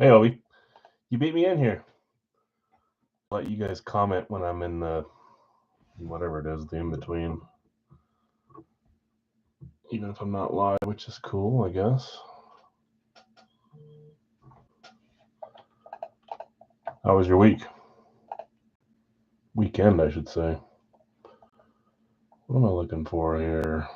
Hey, Obi, you beat me in here. Let you guys comment when I'm in the whatever it is, the in between. Even if I'm not live, which is cool, I guess. How was your week? Weekend, I should say. What am I looking for here?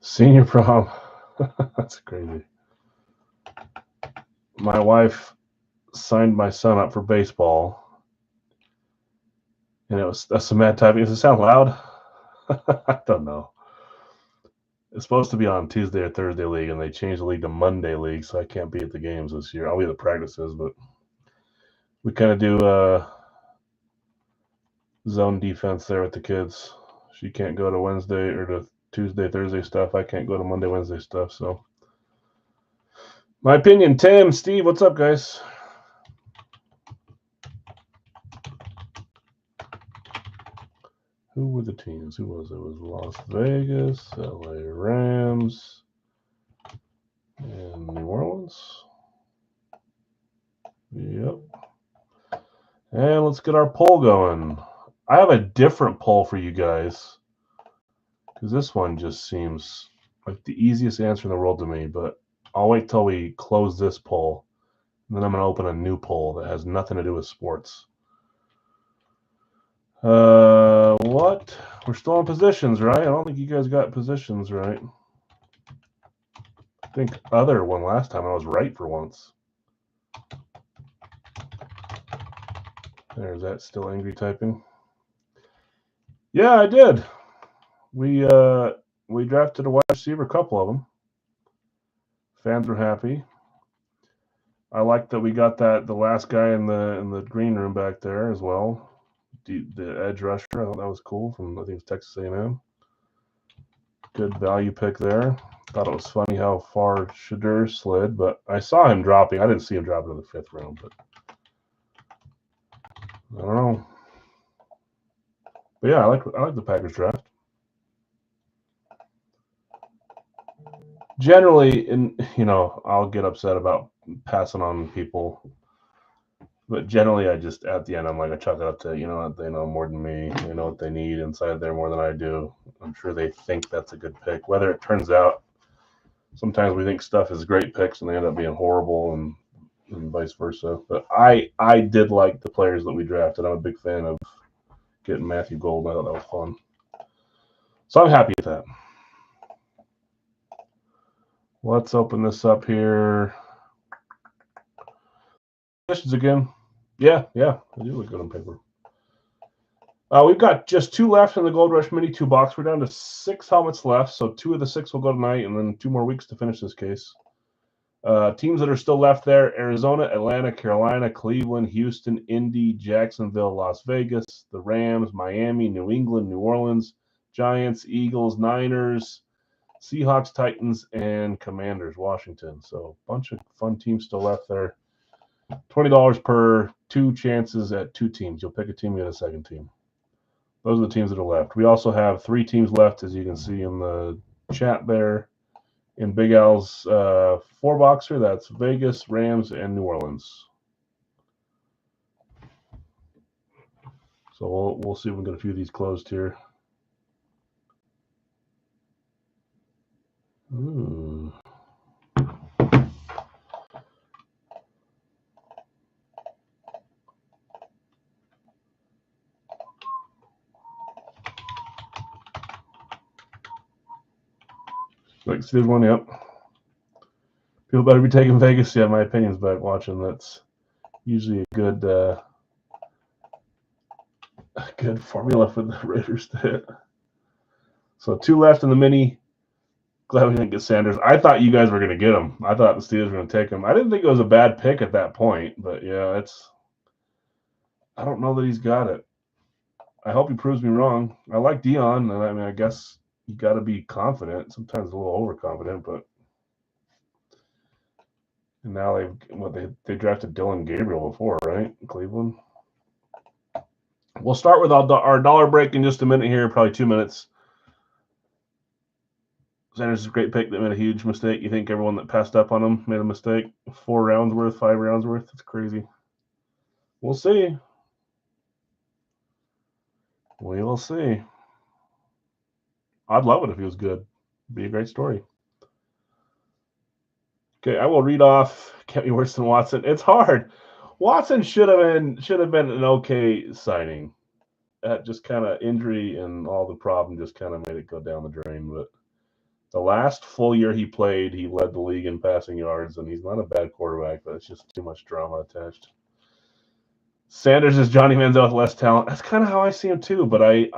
Senior prom. That's crazy. My wife signed my son up for baseball, and it was that's some mad typing. Does it sound loud? I don't know. It's supposed to be on Tuesday or Thursday league, and they changed the league to Monday league, so I can't be at the games this year. I'll be at the practices, but we kind of do zone defense there with the kids. She can't go to Wednesday or to Tuesday, Thursday stuff. I can't go to Monday, Wednesday stuff. So, my opinion, Tim, Steve, what's up, guys? Who were the teams? Who was it? It was Las Vegas, LA Rams, and New Orleans. Yep. And let's get our poll going. I have a different poll for you guys because this one just seems like the easiest answer in the world to me, but I'll wait till we close this poll, and then I'm going to open a new poll that has nothing to do with sports. What? We're still on positions, right? I don't think you guys got positions right. I think other one last time I was right for once. There's that still angry typing. Yeah, I did. We drafted a wide receiver, a couple of them. Fans were happy. I like that we got the last guy in the green room back there as well. The edge rusher, I thought that was cool from I think it was Texas A&M. Good value pick there. Thought it was funny how far Shadur slid, but I saw him dropping. I didn't see him dropping in the 5th round, but I don't know. But yeah, I like the Packers draft. Generally, I'll get upset about passing on people, but generally, I just at the end I'm like I chalk it up to they know more than me. They know what they need inside there more than I do. I'm sure they think that's a good pick. Whether it turns out, sometimes we think stuff is great picks and they end up being horrible, and vice versa. But I did like the players that we drafted. I'm a big fan of getting Matthew Golden. I thought that was fun. So I'm happy with that. Let's open this up here. Questions again? Yeah, I do look good on paper. We've got just 2 left in the Gold Rush Mini 2 box. We're down to 6 helmets left, so 2 of the 6 will go tonight, and then 2 more weeks to finish this case. Teams that are still left there: Arizona, Atlanta, Carolina, Cleveland, Houston, Indy, Jacksonville, Las Vegas, the Rams, Miami, New England, New Orleans, Giants, Eagles, Niners, Seahawks, Titans, and Commanders, Washington. So a bunch of fun teams still left there. $20 per 2 chances at 2 teams. You'll pick a team, you get a second team. Those are the teams that are left. We also have 3 teams left, as you can see in the chat there. In Big Al's 4-boxer, that's Vegas, Rams, and New Orleans. So we'll see if we can get a few of these closed here. Ooh. Like, see, there's one, yep. People better be taking Vegas. Yeah, my opinion's back watching. That's usually a good formula for the Raiders to hit. So 2 left in the mini. Glad we didn't get Sanders. I thought you guys were going to get him. I thought the Steelers were going to take him. I didn't think it was a bad pick at that point, but yeah, I don't know that he's got it. I hope he proves me wrong. I like Dion, and I mean, I guess you got to be confident. Sometimes a little overconfident, but and now they drafted Dylan Gabriel before, right? Cleveland. We'll start with our dollar break in just a minute here, probably 2 minutes. Sanders is a great pick that made a huge mistake. You think everyone that passed up on him made a mistake? 4 rounds worth, 5 rounds worth? That's crazy. We'll see. We will see. I'd love it if he was good. It'd be a great story. Okay, I will read off. Can't be worse than Watson. It's hard. Watson should have been an okay signing. That just kind of injury and all the problem just kind of made it go down the drain. But the last full year he played, he led the league in passing yards, and he's not a bad quarterback, but it's just too much drama attached. Sanders is Johnny Manziel with less talent. That's kind of how I see him too. But I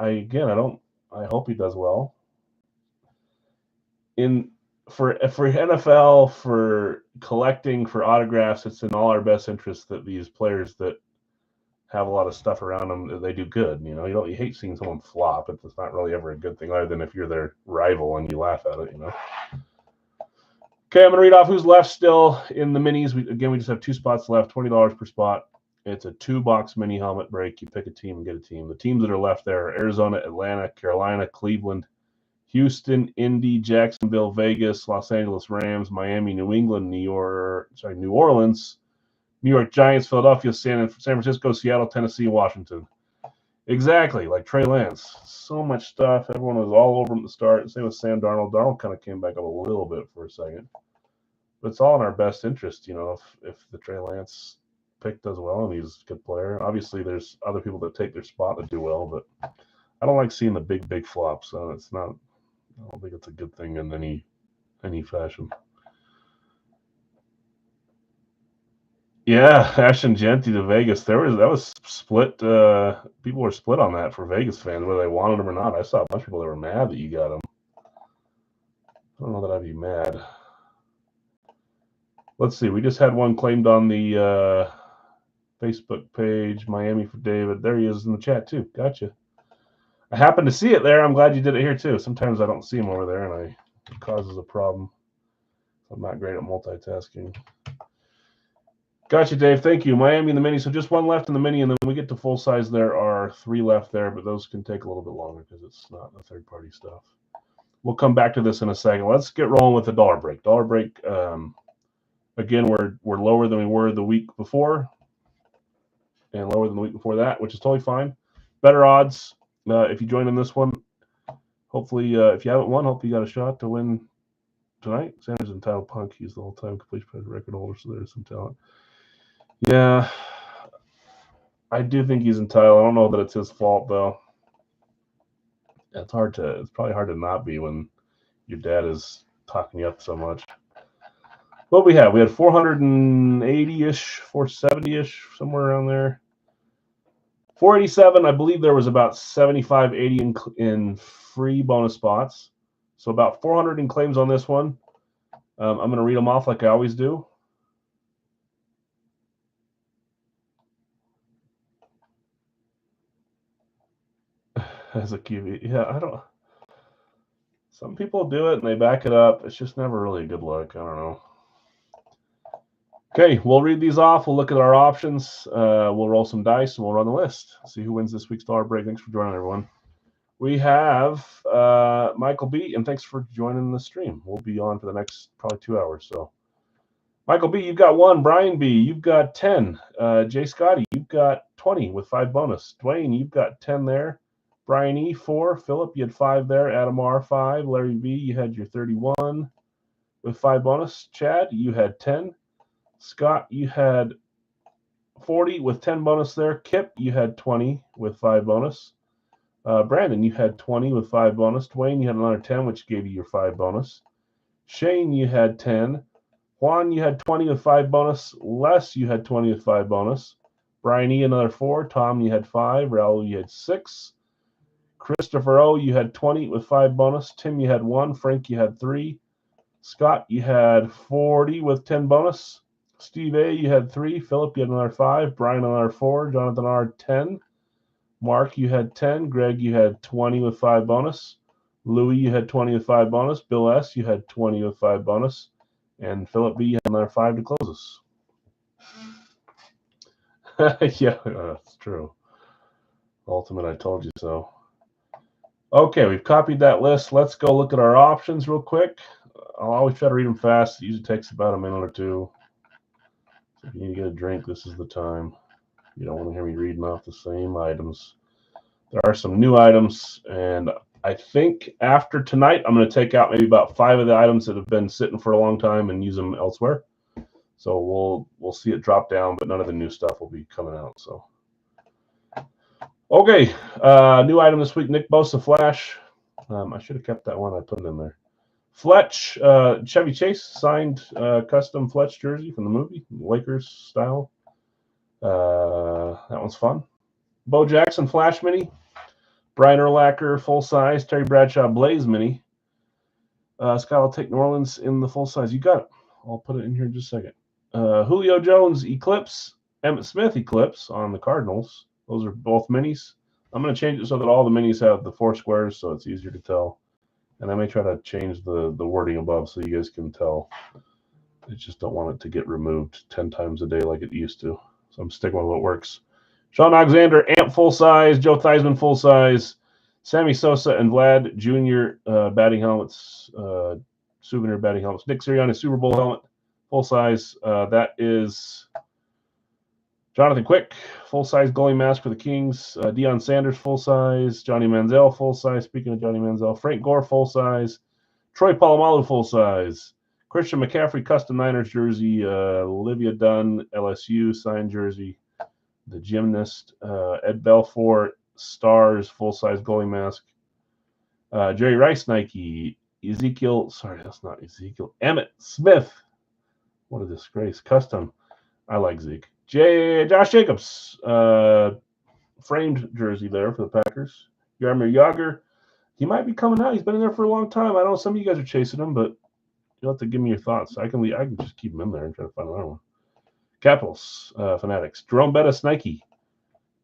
hope he does well. For NFL, for collecting, for autographs, it's in all our best interest that these players that have a lot of stuff around them, they do good. You hate seeing someone flop. It's not really ever a good thing, other than if you're their rival and you laugh at it. Okay, I'm gonna read off who's left still in the minis. We just have 2 spots left, $20 per spot. It's a 2-box mini helmet break. You pick a team and get a team. The teams that are left there are Arizona, Atlanta, Carolina, Cleveland, Houston, Indy, Jacksonville, Vegas, Los Angeles Rams, Miami, New England, New Orleans, New York Giants, Philadelphia, San Francisco, Seattle, Tennessee, Washington. Exactly, like Trey Lance. So much stuff. Everyone was all over him at the start. Same with Sam Darnold. Darnold kind of came back up a little bit for a second. But it's all in our best interest, if the Trey Lance pick does well and he's a good player. Obviously, there's other people that take their spot that do well, but I don't like seeing the big flops. So it's not. I don't think it's a good thing in any fashion. Yeah, Ashton Jeanty to Vegas. That was split. People were split on that for Vegas fans, whether they wanted him or not. I saw a bunch of people that were mad that you got him. I don't know that I'd be mad. Let's see. We just had one claimed on the Facebook page, Miami for David. There he is in the chat too. Gotcha. I happened to see it there. I'm glad you did it here too. Sometimes I don't see him over there, and it causes a problem. I'm not great at multitasking. Gotcha, Dave. Thank you. Miami in the mini. So just 1 left in the mini, and then when we get to full size, there are 3 left there, but those can take a little bit longer because it's not the third-party stuff. We'll come back to this in a second. Let's get rolling with the dollar break. Dollar break. Again, we're lower than we were the week before, and lower than the week before that, which is totally fine. Better odds if you join in this one. Hopefully, if you haven't won, hopefully you got a shot to win tonight. Sanders entitled punk. He's the whole-time complete record holder, so there's some talent. Yeah, I do think he's entitled. I don't know that it's his fault though. It's probably hard to not be when your dad is talking you up so much. What we had 480-ish, 470-ish, somewhere around there. 487, I believe there was about 75, 80 in free bonus spots. So about 400 in claims on this one. I'm going to read them off like I always do. As a QB. Yeah, I don't. Some people do it and they back it up. It's just never really a good look. I don't know. Okay, we'll read these off. We'll look at our options. We'll roll some dice and we'll run the list. See who wins this week's dollar break. Thanks for joining, everyone. We have Michael B, and thanks for joining the stream. We'll be on for the next probably 2 hours. So, Michael B, you've got 1. Brian B, you've got 10. Jay Scotty, you've got 20 with 5 bonus. Dwayne, you've got 10 there. Brian E, 4. Philip, you had 5 there. Adam R, 5. Larry B, you had your 31 with 5 bonus. Chad, you had 10. Scott, you had 40 with 10 bonus there. Kip, you had 20 with 5 bonus. Brandon, you had 20 with 5 bonus. Dwayne, you had another 10, which gave you your 5 bonus. Shane, you had 10. Juan, you had 20 with 5 bonus. Les, you had 20 with 5 bonus. Brian E, another 4. Tom, you had 5. Raul, you had 6. Christopher O, you had 20 with 5 bonus. Tim, you had 1. Frank, you had 3. Scott, you had 40 with 10 bonus. Steve A, you had 3. Philip, you had another 5. Brian, another 4. Jonathan R, 10. Mark, you had 10. Greg, you had 20 with 5 bonus. Louis, you had 20 with 5 bonus. Bill S., you had 20 with 5 bonus. And Philip B., you had another 5 to close us. Yeah, that's true. Ultimate, I told you so. Okay, we've copied that list. Let's go look at our options real quick. I'll always try to read them fast. It usually takes about a minute or two. So if you need to get a drink, this is the time. You don't want to hear me reading off the same items. There are some new items, and I think after tonight, I'm going to take out maybe about 5 of the items that have been sitting for a long time and use them elsewhere. So we'll see it drop down, but none of the new stuff will be coming out. So, okay, new item this week: Nick Bosa Flash. I should have kept that one. I put it in there. Fletch, Chevy Chase signed custom Fletch jersey from the movie, Lakers style. That one's fun. Bo Jackson Flash mini. Brian Urlacher full size. Terry Bradshaw Blaze mini. Scott will take New Orleans in the full size. You got it. I'll put it in here in just a second. Julio Jones Eclipse. Emmitt Smith Eclipse on the Cardinals. Those are both minis. I'm going to change it so that all the minis have the 4 squares so it's easier to tell. And I may try to change the wording above so you guys can tell. I just don't want it to get removed 10 times a day like it used to. So I'm sticking with what works. Sean Alexander, Amp full size. Joe Theismann full size. Sammy Sosa and Vlad Jr. Batting helmets. Souvenir batting helmets. Nick Sirianni Super Bowl helmet. Full size. That is Jonathan Quick. Full size goalie mask for the Kings. Deion Sanders full size. Johnny Manziel full size. Speaking of Johnny Manziel. Frank Gore full size. Troy Polamalu full size. Christian McCaffrey custom Niners jersey. Olivia Dunn LSU signed jersey. The gymnast, Ed Belfour, Stars, full-size goalie mask. Jerry Rice, Nike. Emmitt Smith. What a disgrace. Custom. I like Zeke. Josh Jacobs, framed jersey there for the Packers. Yarmir Yager. He might be coming out. He's been in there for a long time. I know some of you guys are chasing him, but you'll have to give me your thoughts. I can just keep him in there and try to find another one. Capitals, Fanatics. Jerome Bettis, Nike.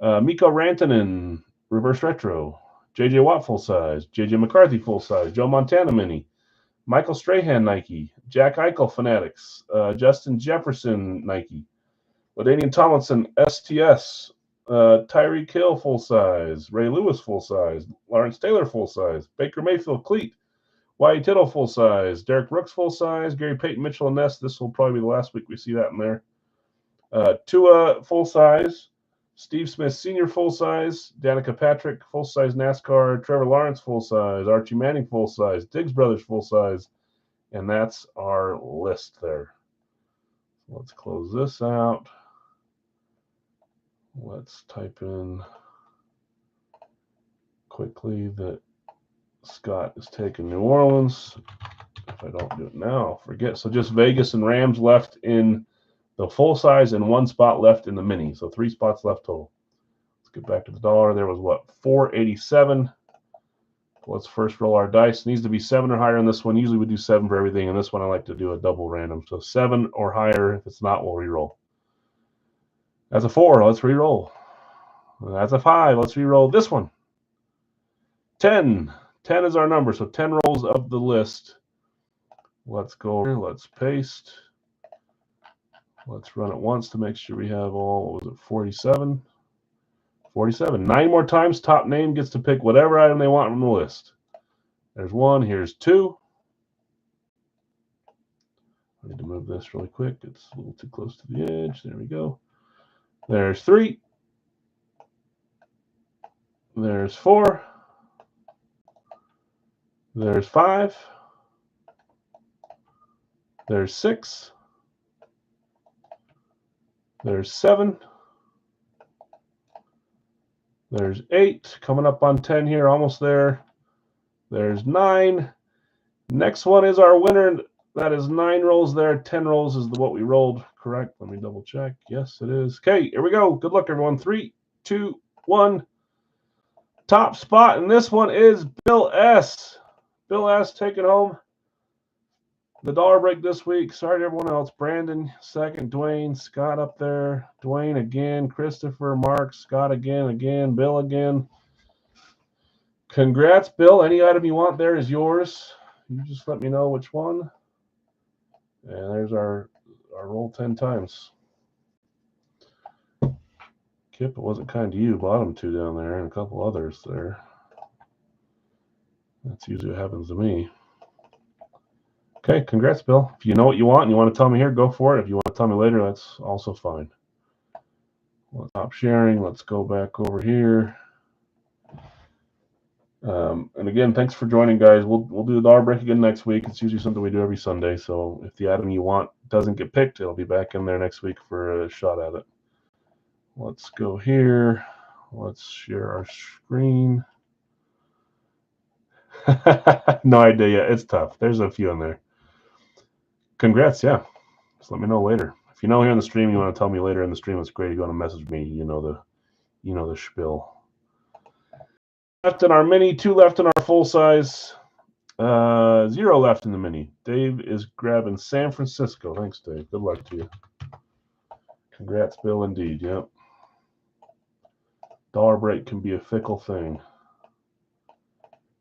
Mikko Rantanen, reverse retro. J.J. Watt, full size. J.J. McCarthy, full size. Joe Montana, mini. Michael Strahan, Nike. Jack Eichel, Fanatics. Justin Jefferson, Nike. LaDainian Tomlinson, STS. Tyreek Hill, full size. Ray Lewis, full size. Lawrence Taylor, full size. Baker Mayfield, cleat. Wyatt Tittle, full size. Derek Brooks, full size. Gary Payton, Mitchell, and Ness. This will probably be the last week we see that in there. Tua, full size. Steve Smith Sr., full size. Danica Patrick, full size NASCAR. Trevor Lawrence, full size. Archie Manning, full size. Diggs Brothers, full size. And that's our list there. Let's close this out. Let's type in quickly that Scott is taking New Orleans. If I don't do it now, I'll forget. So just Vegas and Rams left in the full size and 1 spot left in the mini. So 3 spots left total. Let's get back to the dollar. There was what? 487. Let's first roll our dice. Needs to be 7 or higher on this one. Usually we do 7 for everything. And this one I like to do a double random. So 7 or higher. If it's not, we'll re-roll. That's a 4. Let's re-roll. That's a 5. Let's re-roll this one. 10. 10 is our number. So 10 rolls of the list. Let's go over. Let's paste. Let's run it once to make sure we have all, what was it, 47? 47. 9 more times, top name gets to pick whatever item they want from the list. There's 1. Here's 2. I need to move this really quick. It's a little too close to the edge. There we go. There's 3. There's 4. There's 5. There's 6. There's 7. There's 8. Coming up on 10 here, almost there. There's 9. Next one is our winner. That is 9 rolls there. 10 rolls is what we rolled. Correct. Let me double check. Yes, it is. Okay, here we go. Good luck, everyone. 3, 2, 1. Top spot, and this one is Bill S. Bill S. taking home the dollar break this week. Sorry to everyone else. Brandon, second. Dwayne, Scott up there. Dwayne again. Christopher, Mark, Scott again. Bill again. Congrats, Bill. Any item you want there is yours. You just let me know which one. And there's our roll 10 times. Kip, it wasn't kind to you. Bottom 2 down there and a couple others there. That's usually what happens to me. Okay, congrats, Bill. If you know what you want and you want to tell me here, go for it. If you want to tell me later, that's also fine. Let's stop sharing. Let's go back over here. And again, thanks for joining, guys. We'll do the dollar break again next week. It's usually something we do every Sunday. So if the item you want doesn't get picked, it'll be back in there next week for a shot at it. Let's go here. Let's share our screen. No idea yet. It's tough. There's a few in there. Congrats, yeah. Just let me know later. If you know here in the stream, you want to tell me later in the stream, it's great. You want to message me. You know the spiel. Left in our mini, 2 left in our full size, 0 left in the mini. Dave is grabbing San Francisco. Thanks, Dave. Good luck to you. Congrats, Bill, indeed. Yep. Dollar break can be a fickle thing.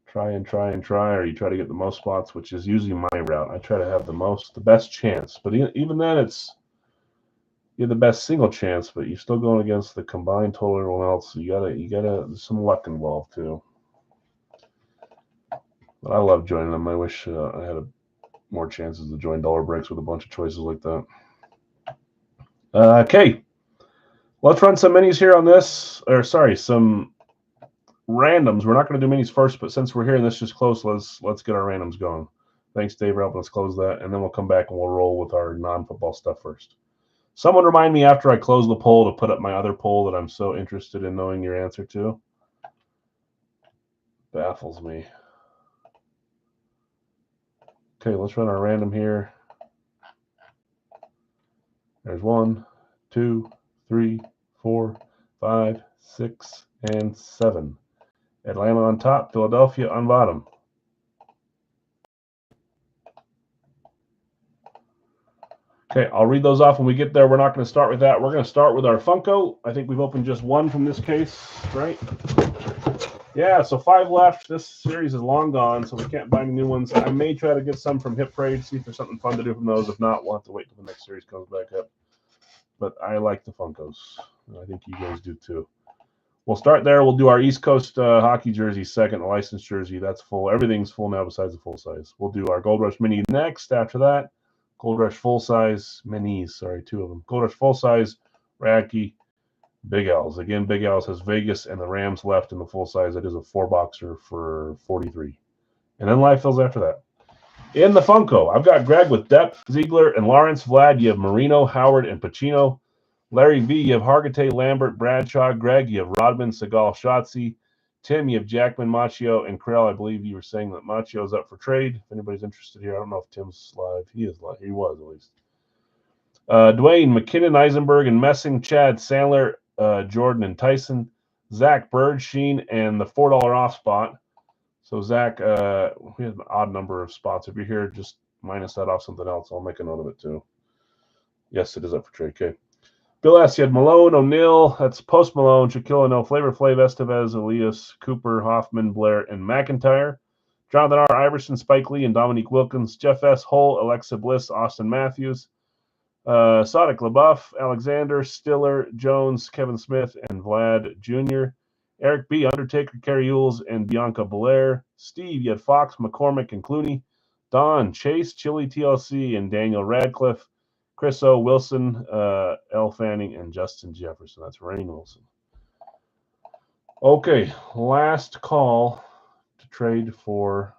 Try and try and try, or you try to get the most spots, which is usually my route. I try to have the best chance. But even then, you're the best single chance, but you're still going against the combined total of everyone else. So you gotta there's some luck involved too. But I love joining them. I wish I had more chances to join dollar breaks with a bunch of choices like that. Okay, let's run some minis here on this, or sorry, some randoms. We're not going to do minis first, but since we're here and this is close, let's get our randoms going. Thanks, Dave, for helping us close that, and then we'll come back and we'll roll with our non-football stuff first. Someone remind me after I close the poll to put up my other poll that I'm so interested in knowing your answer to. Baffles me. Okay, let's run our random here. There's 1, 2, 3, 4, 5, 6, and 7. Atlanta on top, Philadelphia on bottom. Okay, I'll read those off when we get there. We're not going to start with that. We're going to start with our Funko. I think we've opened just 1 from this case, right? Yeah, so 5 left. This series is long gone, so we can't buy any new ones. I may try to get some from Hit Parade, see if there's something fun to do from those. If not, we'll have to wait till the next series comes back up. But I like the Funkos. I think you guys do too. We'll start there. We'll do our East Coast hockey jersey second, the licensed jersey. That's full. Everything's full now besides the full size. We'll do our Gold Rush Mini next after that. Gold Rush full size minis, sorry, 2 of them. Gold Rush full size, Radke, Big L's. Again, Big L's has Vegas and the Rams left in the full size. It is a 4-boxer for $43. And then live fills after that. In the Funko, I've got Greg with Depp, Ziegler, and Lawrence. Vlad, you have Marino, Howard, and Pacino. Larry V, you have Hargitay, Lambert, Bradshaw. Greg, you have Rodman, Seagal, Shotzi. Tim, you have Jackman, Macchio, and Krell. I believe you were saying that Macchio is up for trade. If anybody's interested here, I don't know if Tim's live. He is live. He was, at least. Dwayne, McKinnon, Eisenberg, and Messing. Chad, Sandler, Jordan, and Tyson. Zach, Bird, Sheen, and the $4 off spot. So, Zach, we have an odd number of spots. If you're here, just minus that off something else. I'll make a note of it, too. Yes, it is up for trade. Okay. Bill S., you had Malone, O'Neill, that's Post Malone, Shaquille O'Neal, Flavor Flav, Estevez, Elias, Cooper, Hoffman, Blair, and McIntyre. Jonathan R., Iverson, Spike Lee, and Dominique Wilkins. Jeff S., Hull, Alexa Bliss, Austin Matthews. Sadiq LaBeouf, Alexander, Stiller, Jones, Kevin Smith, and Vlad Jr. Eric B., Undertaker, Kerry Yules, and Bianca Belair. Steve, you had Fox, McCormick, and Clooney. Don, Chase, Chili TLC, and Daniel Radcliffe. Chris O. Wilson, Elle Fanning, and Justin Jefferson. That's Rainn Wilson. Okay, last call to trade for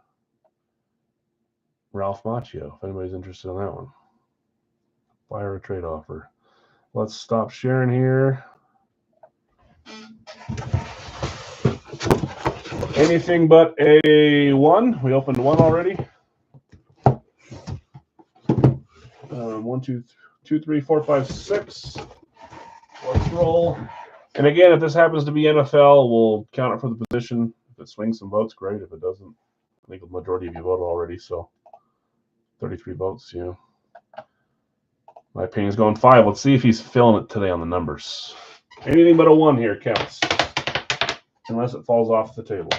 Ralph Macchio, if anybody's interested in that one. Fire a trade offer. Let's stop sharing here. Anything but a 1. We opened 1 already. 1, 2, 3, 4, 5, 6. Let's roll. And again, if this happens to be NFL, we'll count it for the position. If it swings some votes, great. If it doesn't, I think the majority of you voted already, so 33 votes, you know. My opinion's going 5. Let's see if he's filling it today on the numbers. Anything but a 1 here counts, unless it falls off the table.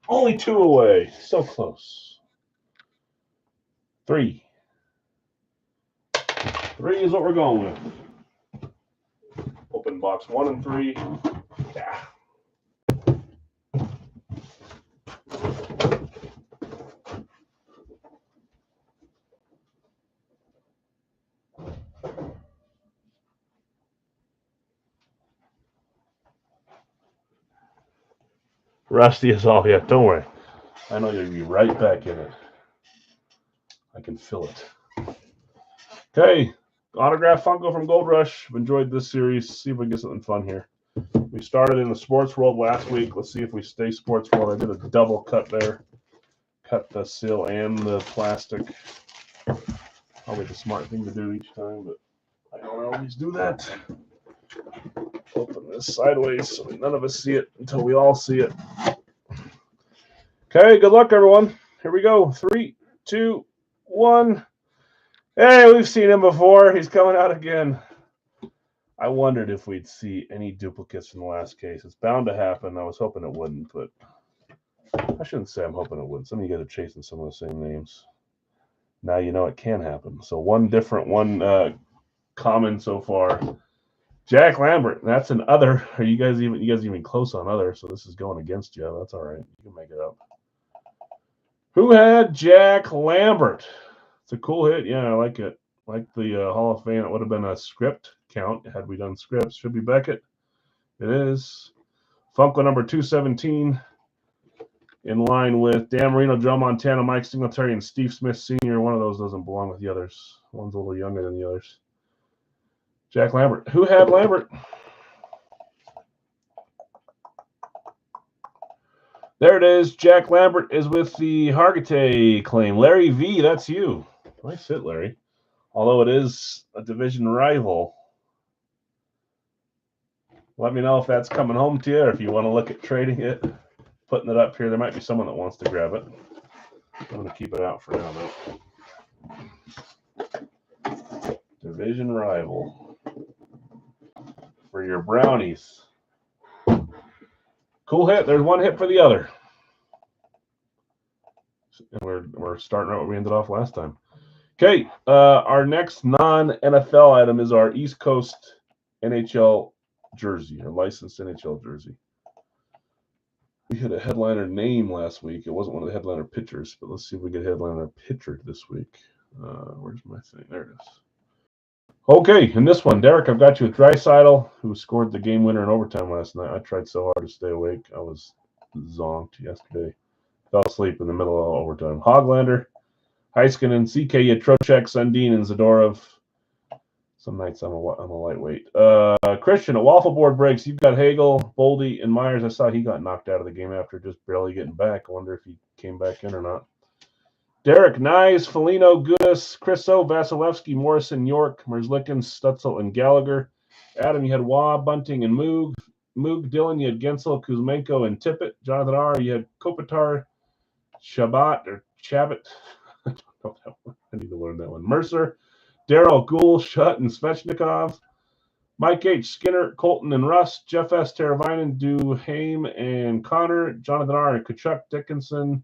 Only 2 away. So close. 3. 3 is what we're going with. Open box 1 and 3. Yeah. Rusty is all yet. Don't worry. I know you'll be right back in it. I can feel it. Okay. Autograph Funko from Gold Rush. I've enjoyed this series. See if we can get something fun here. We started in the sports world last week. Let's see if we stay sports world. I did a double cut there. Cut the seal and the plastic. Probably the smart thing to do each time, but I don't always do that. Open this sideways so none of us see it until we all see it. Okay, good luck, everyone. Here we go. 3, 2, 1. Hey, we've seen him before. He's coming out again. I wondered if we'd see any duplicates from the last case. It's bound to happen. I was hoping it wouldn't, but I shouldn't say I'm hoping it wouldn't. Some of you guys are chasing some of the same names. Now you know it can happen. So one different, one common so far. Jack Lambert. That's an other. Are you guys even close on other? So this is going against you. That's all right. You can make it up. Who had Jack Lambert? It's a cool hit. Yeah, I like it. Like the Hall of Fame. It would have been a script count had we done scripts. Should be Beckett. It is. Funko number 217. In line with Dan Marino, Joe Montana, Mike Singletary, and Steve Smith Sr. One of those doesn't belong with the others. One's a little younger than the others. Jack Lambert. Who had Lambert? There it is. Jack Lambert is with the Hargitay claim. Larry V, that's you. Nice hit, Larry. Although it is a division rival. Let me know if that's coming home to you or if you want to look at trading it. Putting it up here. There might be someone that wants to grab it. I'm going to keep it out for now, though. Division rival. For your brownies. Cool hit. There's one hit for the other. And we're starting out where we ended off last time. Okay, our next non-NFL item is our East Coast NHL jersey, our licensed NHL jersey. We had a headliner name last week. It wasn't one of the headliner pitchers, but let's see if we get a headliner pitcher this week. Where's my thing? There it is. Okay, in this one, Derek, I've got you with Draisaitl, who scored the game winner in overtime last night. I tried so hard to stay awake. I was zonked yesterday. Fell asleep in the middle of overtime. Hoglander, Heiskanen, CK, Trocheck, Sundin, and Zadorov. Some nights I'm a lightweight. Christian, a waffle board breaks. You've got Hagel, Boldy, and Myers. I saw he got knocked out of the game after just barely getting back. I wonder if he came back in or not. Derek, Nyes, Foligno, Gudis, Chriso, Vasilevsky, Morrison, York, Merzlikins, Stutzel, and Gallagher. Adam, you had Waugh, Bunting, and Moog. Dillon, you had Gensel, Kuzmenko, and Tippett. Jonathan R., you had Kopitar, Shabbat, or Chabot. I need to learn that one. Mercer, Darryl, Gould, Shutt, and Svechnikov. Mike H., Skinner, Colton, and Russ. Jeff S., Teravainen, Duhaime, and Connor. Jonathan R., and Kachuk, Dickinson,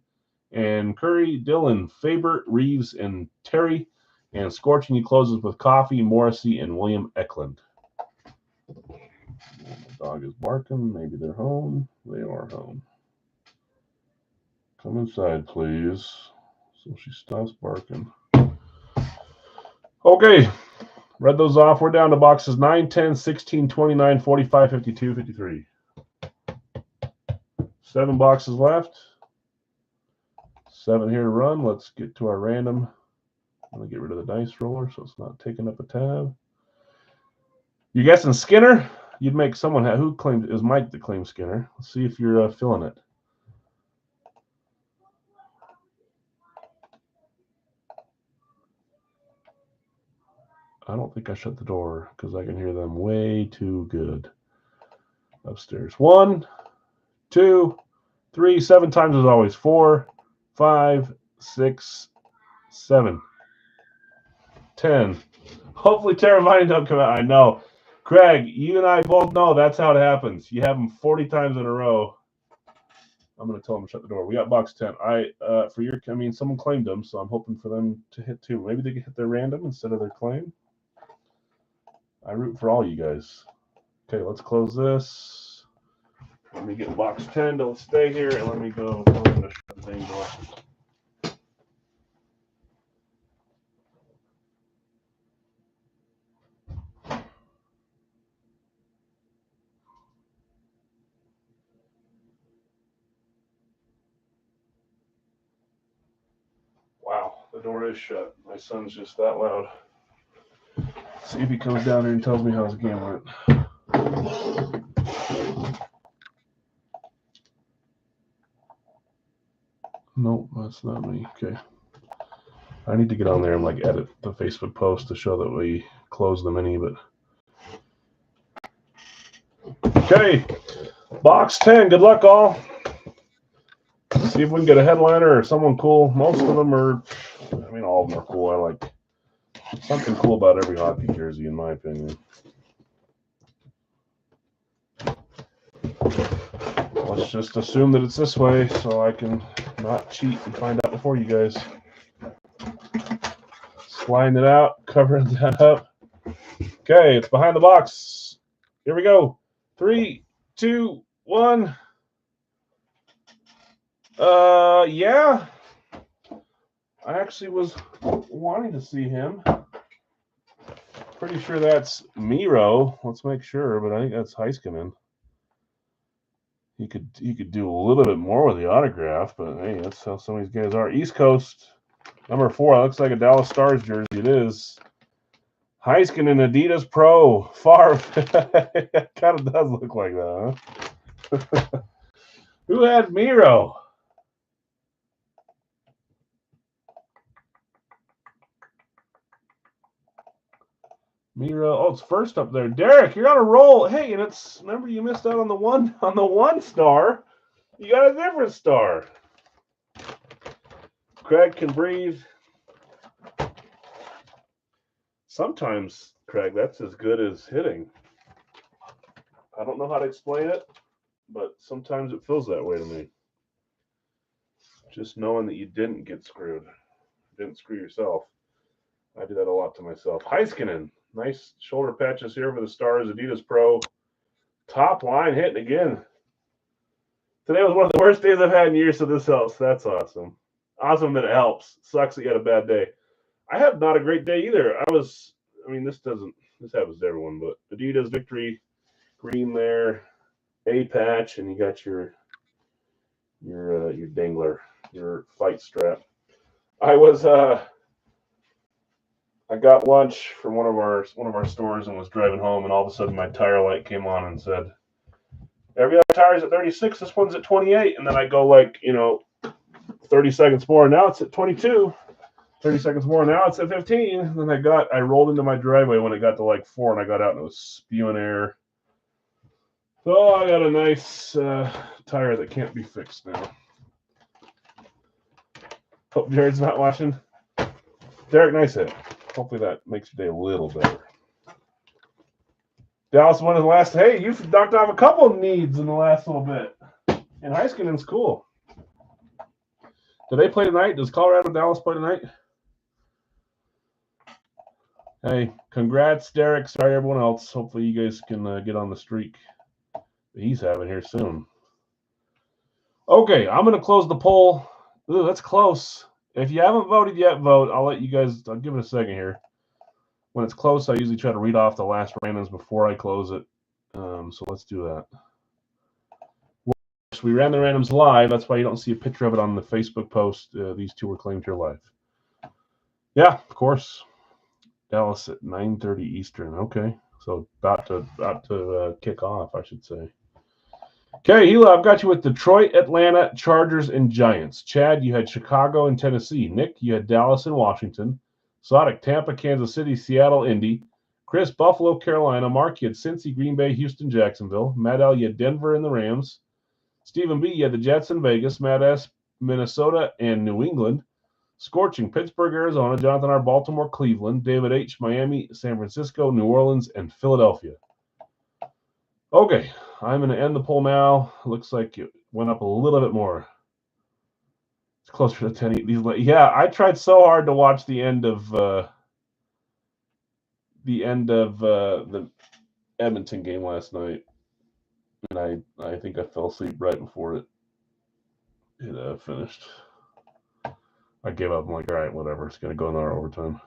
and Curry, Dillon, Faber, Reeves, and Terry. And Scorching, he closes with Coffee, Morrissey, and William Eklund. The dog is barking. Maybe they're home. They are home. Come inside, please. So she stops barking. Okay. Read those off. We're down to boxes 9, 10, 16, 29, 45, 52, 53. 7 boxes left. 7 here to run. Let's get to our random. I'm going to get rid of the dice roller so it's not taking up a tab. You guessing Skinner? You'd make someone who claimed it was Mike that claimed Skinner. Let's see if you're feeling it. I don't think I shut the door because I can hear them way too good upstairs. 1, 2, 3, 7 times as always. 4, 5, 6, 7, 10. Hopefully Teravainen don't come out. I know. Craig, you and I both know that's how it happens. You have them 40 times in a row. I'm going to tell them to shut the door. We got box 10. Someone claimed them, so I'm hoping for them to hit too. Maybe they can hit their random instead of their claim. I root for all you guys. Okay, let's close this. Let me get box 10. Don't stay here, and let me go. I'm going to shut the thing door. Wow, the door is shut. My son's just that loud. See if he comes down here and tells me how his game went. Nope, that's not me. Okay. I need to get on there and like edit the Facebook post to show that we closed the mini, but okay. Box 10. Good luck, all. See if we can get a headliner or someone cool. Most of them are, all of them are cool. I like something cool about every hockey jersey, in my opinion. Let's just assume that it's this way so I can not cheat and find out before you guys. Sliding it out, covering that up. Okay, it's behind the box. Here we go. 3, 2, 1. Yeah. I actually was wanting to see him. Pretty sure that's Miro. Let's make sure, but I think that's Heiskanen. He could do a little bit more with the autograph, but hey, that's how some of these guys are. East Coast, number 4. Looks like a Dallas Stars jersey. It is. Heiskanen Adidas Pro. Favre. It kind of does look like that, huh? Who had Miro? Miro. Oh, it's first up there. Derek, you're on a roll. Hey, and it's, remember you missed out on the one star. You got a different star. Craig can breathe. Sometimes, Craig, that's as good as hitting. I don't know how to explain it, but sometimes it feels that way to me. Just knowing that you didn't get screwed. Didn't screw yourself. I do that a lot to myself. Heiskanen. Nice shoulder patches here for the Stars. Adidas Pro. Top line hitting again. Today was one of the worst days I've had in years, so this helps. That's awesome. Awesome that it helps. Sucks that you had a bad day. I had not a great day either. this happens to everyone, but Adidas victory, green there, A patch, and you got your dangler, your fight strap. I got lunch from one of our stores and was driving home, and all of a sudden my tire light came on and said, every other tire's at 36, this one's at 28, and then I go 30 seconds more, now it's at 22. 30 seconds more, now it's at 15. And then I rolled into my driveway when it got to 4, and I got out and it was spewing air. So I got a nice tire that can't be fixed now. Hope Jared's not watching. Derek, nice hit. Hopefully that makes your day a little better. Dallas won in the last. Hey, you've knocked off a couple of needs in the last little bit. And Heiskanen's cool. Do they play tonight? Does Colorado Dallas play tonight? Hey, congrats, Derek. Sorry, everyone else. Hopefully you guys can get on the streak that he's having here soon. Okay, I'm going to close the poll. Ooh, that's close. If you haven't voted yet, vote. I'll give it a second here. When it's close, I usually try to read off the last randoms before I close it. So let's do that. We ran the randoms live. That's why you don't see a picture of it on the Facebook post. These two were claimed here live. Yeah, of course. Dallas at 9:30 Eastern. Okay, so about to kick off, I should say. Okay, Hila, I've got you with Detroit, Atlanta, Chargers, and Giants. Chad, you had Chicago and Tennessee. Nick, you had Dallas and Washington. Sodic, Tampa, Kansas City, Seattle, Indy. Chris, Buffalo, Carolina. Mark, you had Cincy, Green Bay, Houston, Jacksonville. Matt L, you had Denver and the Rams. Stephen B, you had the Jets and Vegas. Matt S, Minnesota and New England. Scorching, Pittsburgh, Arizona. Jonathan R, Baltimore, Cleveland. David H, Miami, San Francisco, New Orleans, and Philadelphia. Okay, I'm going to end the poll now. Looks like went up a little bit more. It's closer to 10. Yeah, I tried so hard to watch the end of the Edmonton game last night, and I think I fell asleep right before it finished. I gave up. I'm like, all right, whatever. It's going to go in our overtime.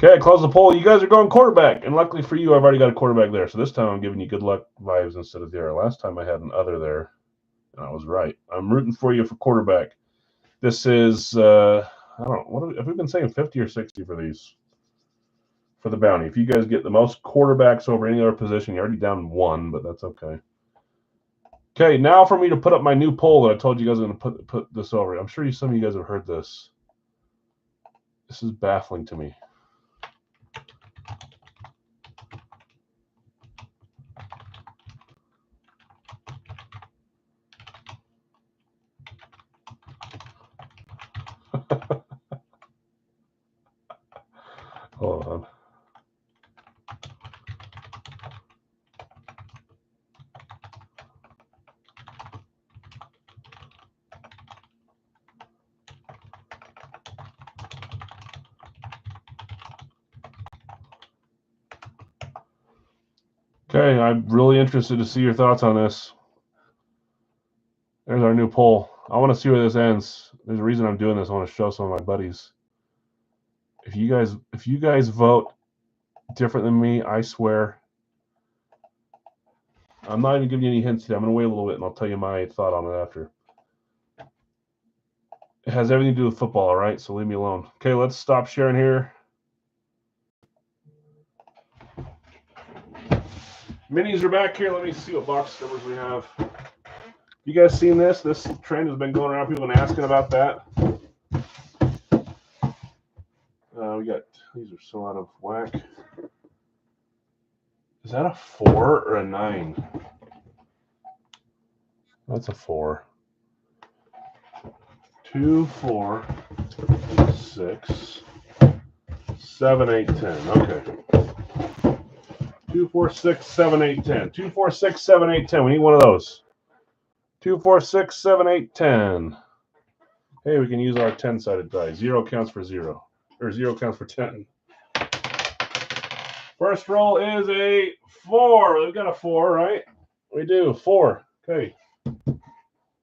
Okay, close the poll. You guys are going quarterback, and luckily for you, I've already got a quarterback there. So this time I'm giving you good luck vibes instead of the other. Last time I had an other there, and I was right. I'm rooting for you for quarterback. This is I don't know, what have we been saying, 50 or 60 for these? For the bounty. If you guys get the most quarterbacks over any other position, you're already down one, but that's okay. Okay, now for me to put up my new poll that I told you guys I'm going to put this over. I'm sure some of you guys have heard this. This is baffling to me. Hold on. Okay, I'm really interested to see your thoughts on this. There's our new poll. I want to see where this ends. There's a reason I'm doing this. I want to show some of my buddies. If you guys vote different than me, I swear. I'm not even giving you any hints today. I'm going to wait a little bit, and I'll tell you my thought on it after. It has everything to do with football, all right? So leave me alone. Okay, let's stop sharing here. Minis are back here. Let me see what box numbers we have. You guys seen this? This trend has been going around. People have been asking about that. We got, these are so out of whack. Is that a 4 or a 9? That's a 4. 2, 4, 6, 7, 8, 10. Okay. 2, 4, 6, 7, 8, 10. 2, 4, 6, 7, 8, 10. We need one of those. 2, 4, 6, 7, 8, 10. Hey, we can use our 10-sided die. 0 counts for 0. Or 0 counts for 10. First roll is a 4. We've got a 4, right? We do. 4. Okay.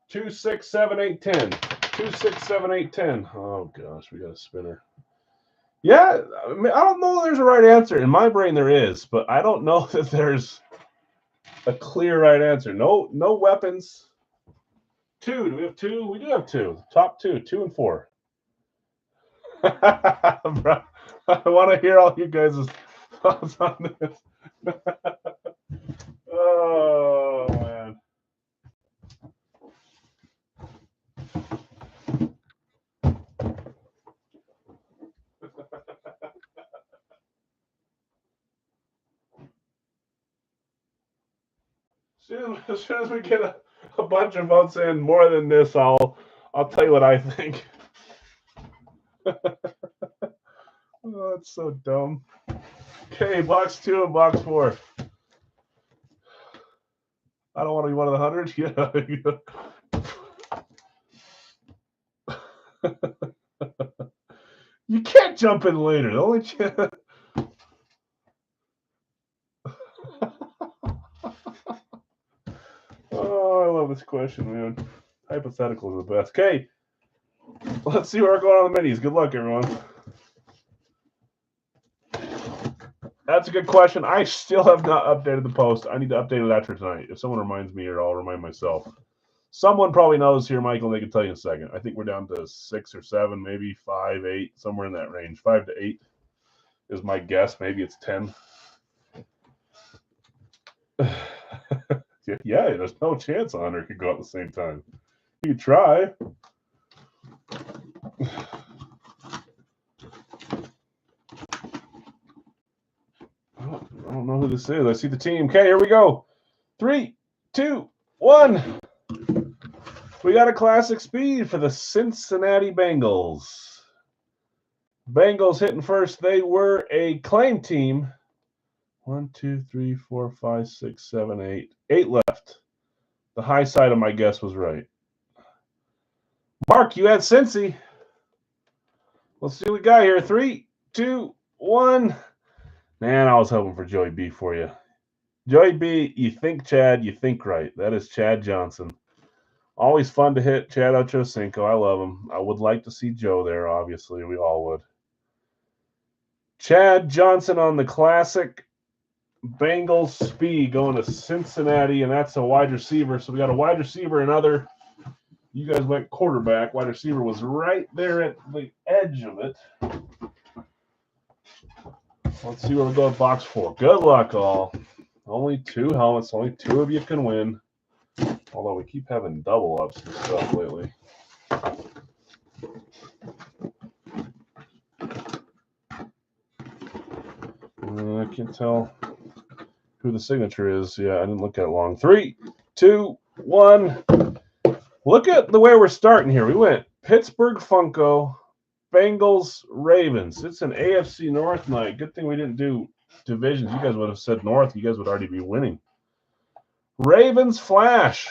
2, 6, 7, 8, 10. 2, 6, 7, 8, 10. Oh, gosh. We got a spinner. Yeah. I don't know if there's a right answer. In my brain, there is. But I don't know that there's a clear right answer. No weapons. 2. Do we have 2? We do have 2. Top 2. 2 and 4. I want to hear all you guys' thoughts on this. Oh, man. As soon as we get a bunch of votes in, more than this, I'll tell you what I think. Oh, that's so dumb. Okay, box 2 and box 4. I don't want to be one of the 100. Yeah. You can't jump in later. The only chance. Oh, I love this question, man. Hypotheticals are the best. Okay, let's see where we're going on the minis. Good luck, everyone. That's a good question. I still have not updated the post. I need to update it after tonight. If someone reminds me, or I'll remind myself. Someone probably knows here, Michael, and they can tell you in a second. I think we're down to 6 or 7, maybe 5, 8, somewhere in that range. 5 to 8 is my guess. Maybe it's 10. Yeah, there's no chance 100 could go at the same time. You could try. I don't know who this is. I see the team. Okay, here we go. 3, 2, 1. We got a classic speed for the Cincinnati Bengals. Bengals hitting first. They were a claim team. 1, 2, 3, 4, 5, 6, 7, 8. 8 left. The high side of my guess was right. Mark, you had Cincy. Let's see what we got here. 3, 2, 1. Man, I was hoping for Joey B for you. Joey B, you think Chad, you think right. That is Chad Johnson. Always fun to hit Chad Ochocinco. I love him. I would like to see Joe there, obviously. We all would. Chad Johnson on the classic Bengals speed going to Cincinnati, and that's a wide receiver. So we got a wide receiver and other. You guys went quarterback. Wide receiver was right there at the edge of it. Let's see where we go with box 4. Good luck, all. Only 2 helmets. Only 2 of you can win. Although we keep having double ups and stuff lately. I can't tell who the signature is. Yeah, I didn't look at it long. 3, 2, 1. Look at the way we're starting here. We went Pittsburgh Funko, Bengals, Ravens. It's an AFC North night. Good thing we didn't do divisions. You guys would have said North. You guys would already be winning. Ravens Flash.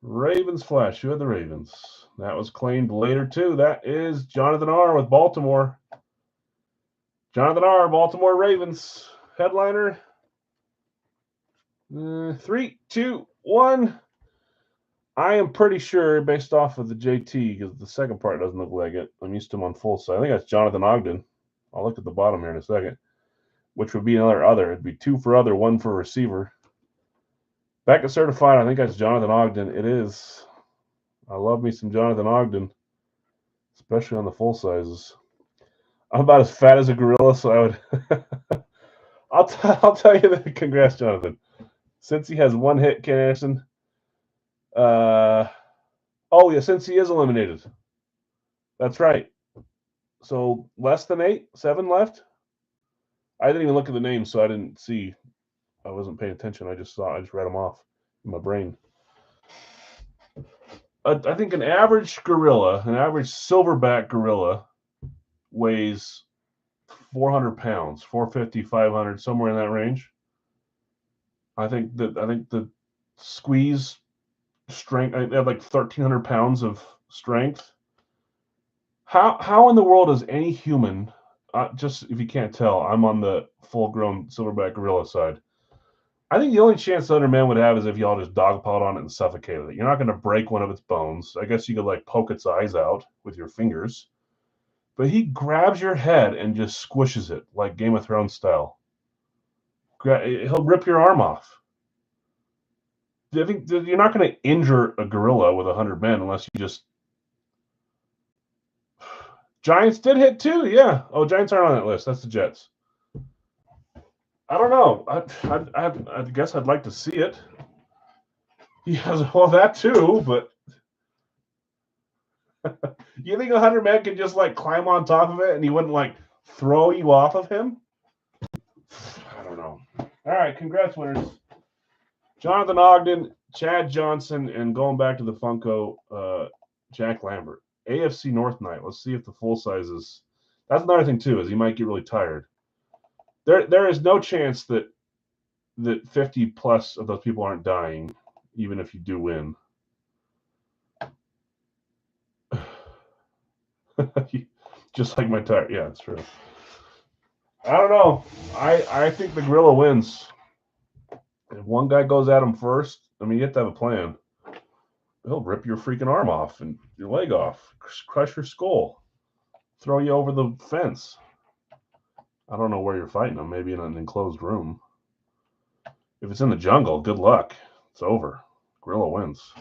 Ravens Flash. Who had the Ravens? That was claimed later, too. That is Jonathan R. with Baltimore. Jonathan R. Baltimore Ravens. Headliner. 3, 2, 1. I am pretty sure, based off of the JT, because the second part doesn't look like it. I'm used to him on full side. I think that's Jonathan Ogden. I'll look at the bottom here in a second, which would be another other. It'd be 2 for other, 1 for receiver. Back at certified, I think that's Jonathan Ogden. It is. I love me some Jonathan Ogden, especially on the full sizes. I'm about as fat as a gorilla, so I would. I'll tell you that. Congrats, Jonathan. Since he has 1 hit, Ken Anderson. Oh yeah, since he is eliminated. That's right. So less than 8, 7 left. I didn't even look at the names, so I didn't see. I wasn't paying attention. I just read them off in my brain. I think an average gorilla, an average silverback gorilla, weighs 400 pounds, 450, 500, somewhere in that range. I think the squeeze strength, they have like 1,300 pounds of strength. How in the world does any human, just if you can't tell, I'm on the full-grown silverback gorilla side. I think the only chance the other man would have is if y'all just dogpiled on it and suffocated it. You're not going to break one of its bones. I guess you could like poke its eyes out with your fingers. But he grabs your head and just squishes it like Game of Thrones style. He'll rip your arm off. I think you're not going to injure a gorilla with 100 men unless you just. Giants did hit 2, yeah. Oh, Giants aren't on that list. That's the Jets. I don't know. I guess I'd like to see it. He has all that too, but you think 100 men could just like climb on top of it and he wouldn't like throw you off of him? I don't know. All right, congrats, winners. Jonathan Ogden, Chad Johnson, and going back to the Funko, Jack Lambert. AFC North night. Let's see if the full sizes. That's another thing too, is he might get really tired. There is no chance that 50 plus of those people aren't dying, even if you do win. Just like my tire. Yeah, it's true. I don't know. I think the gorilla wins. If one guy goes at him first, I mean, you have to have a plan. He'll rip your freaking arm off and your leg off, crush your skull, throw you over the fence. I don't know where you're fighting them. Maybe in an enclosed room. If it's in the jungle, good luck. It's over. Gorilla wins.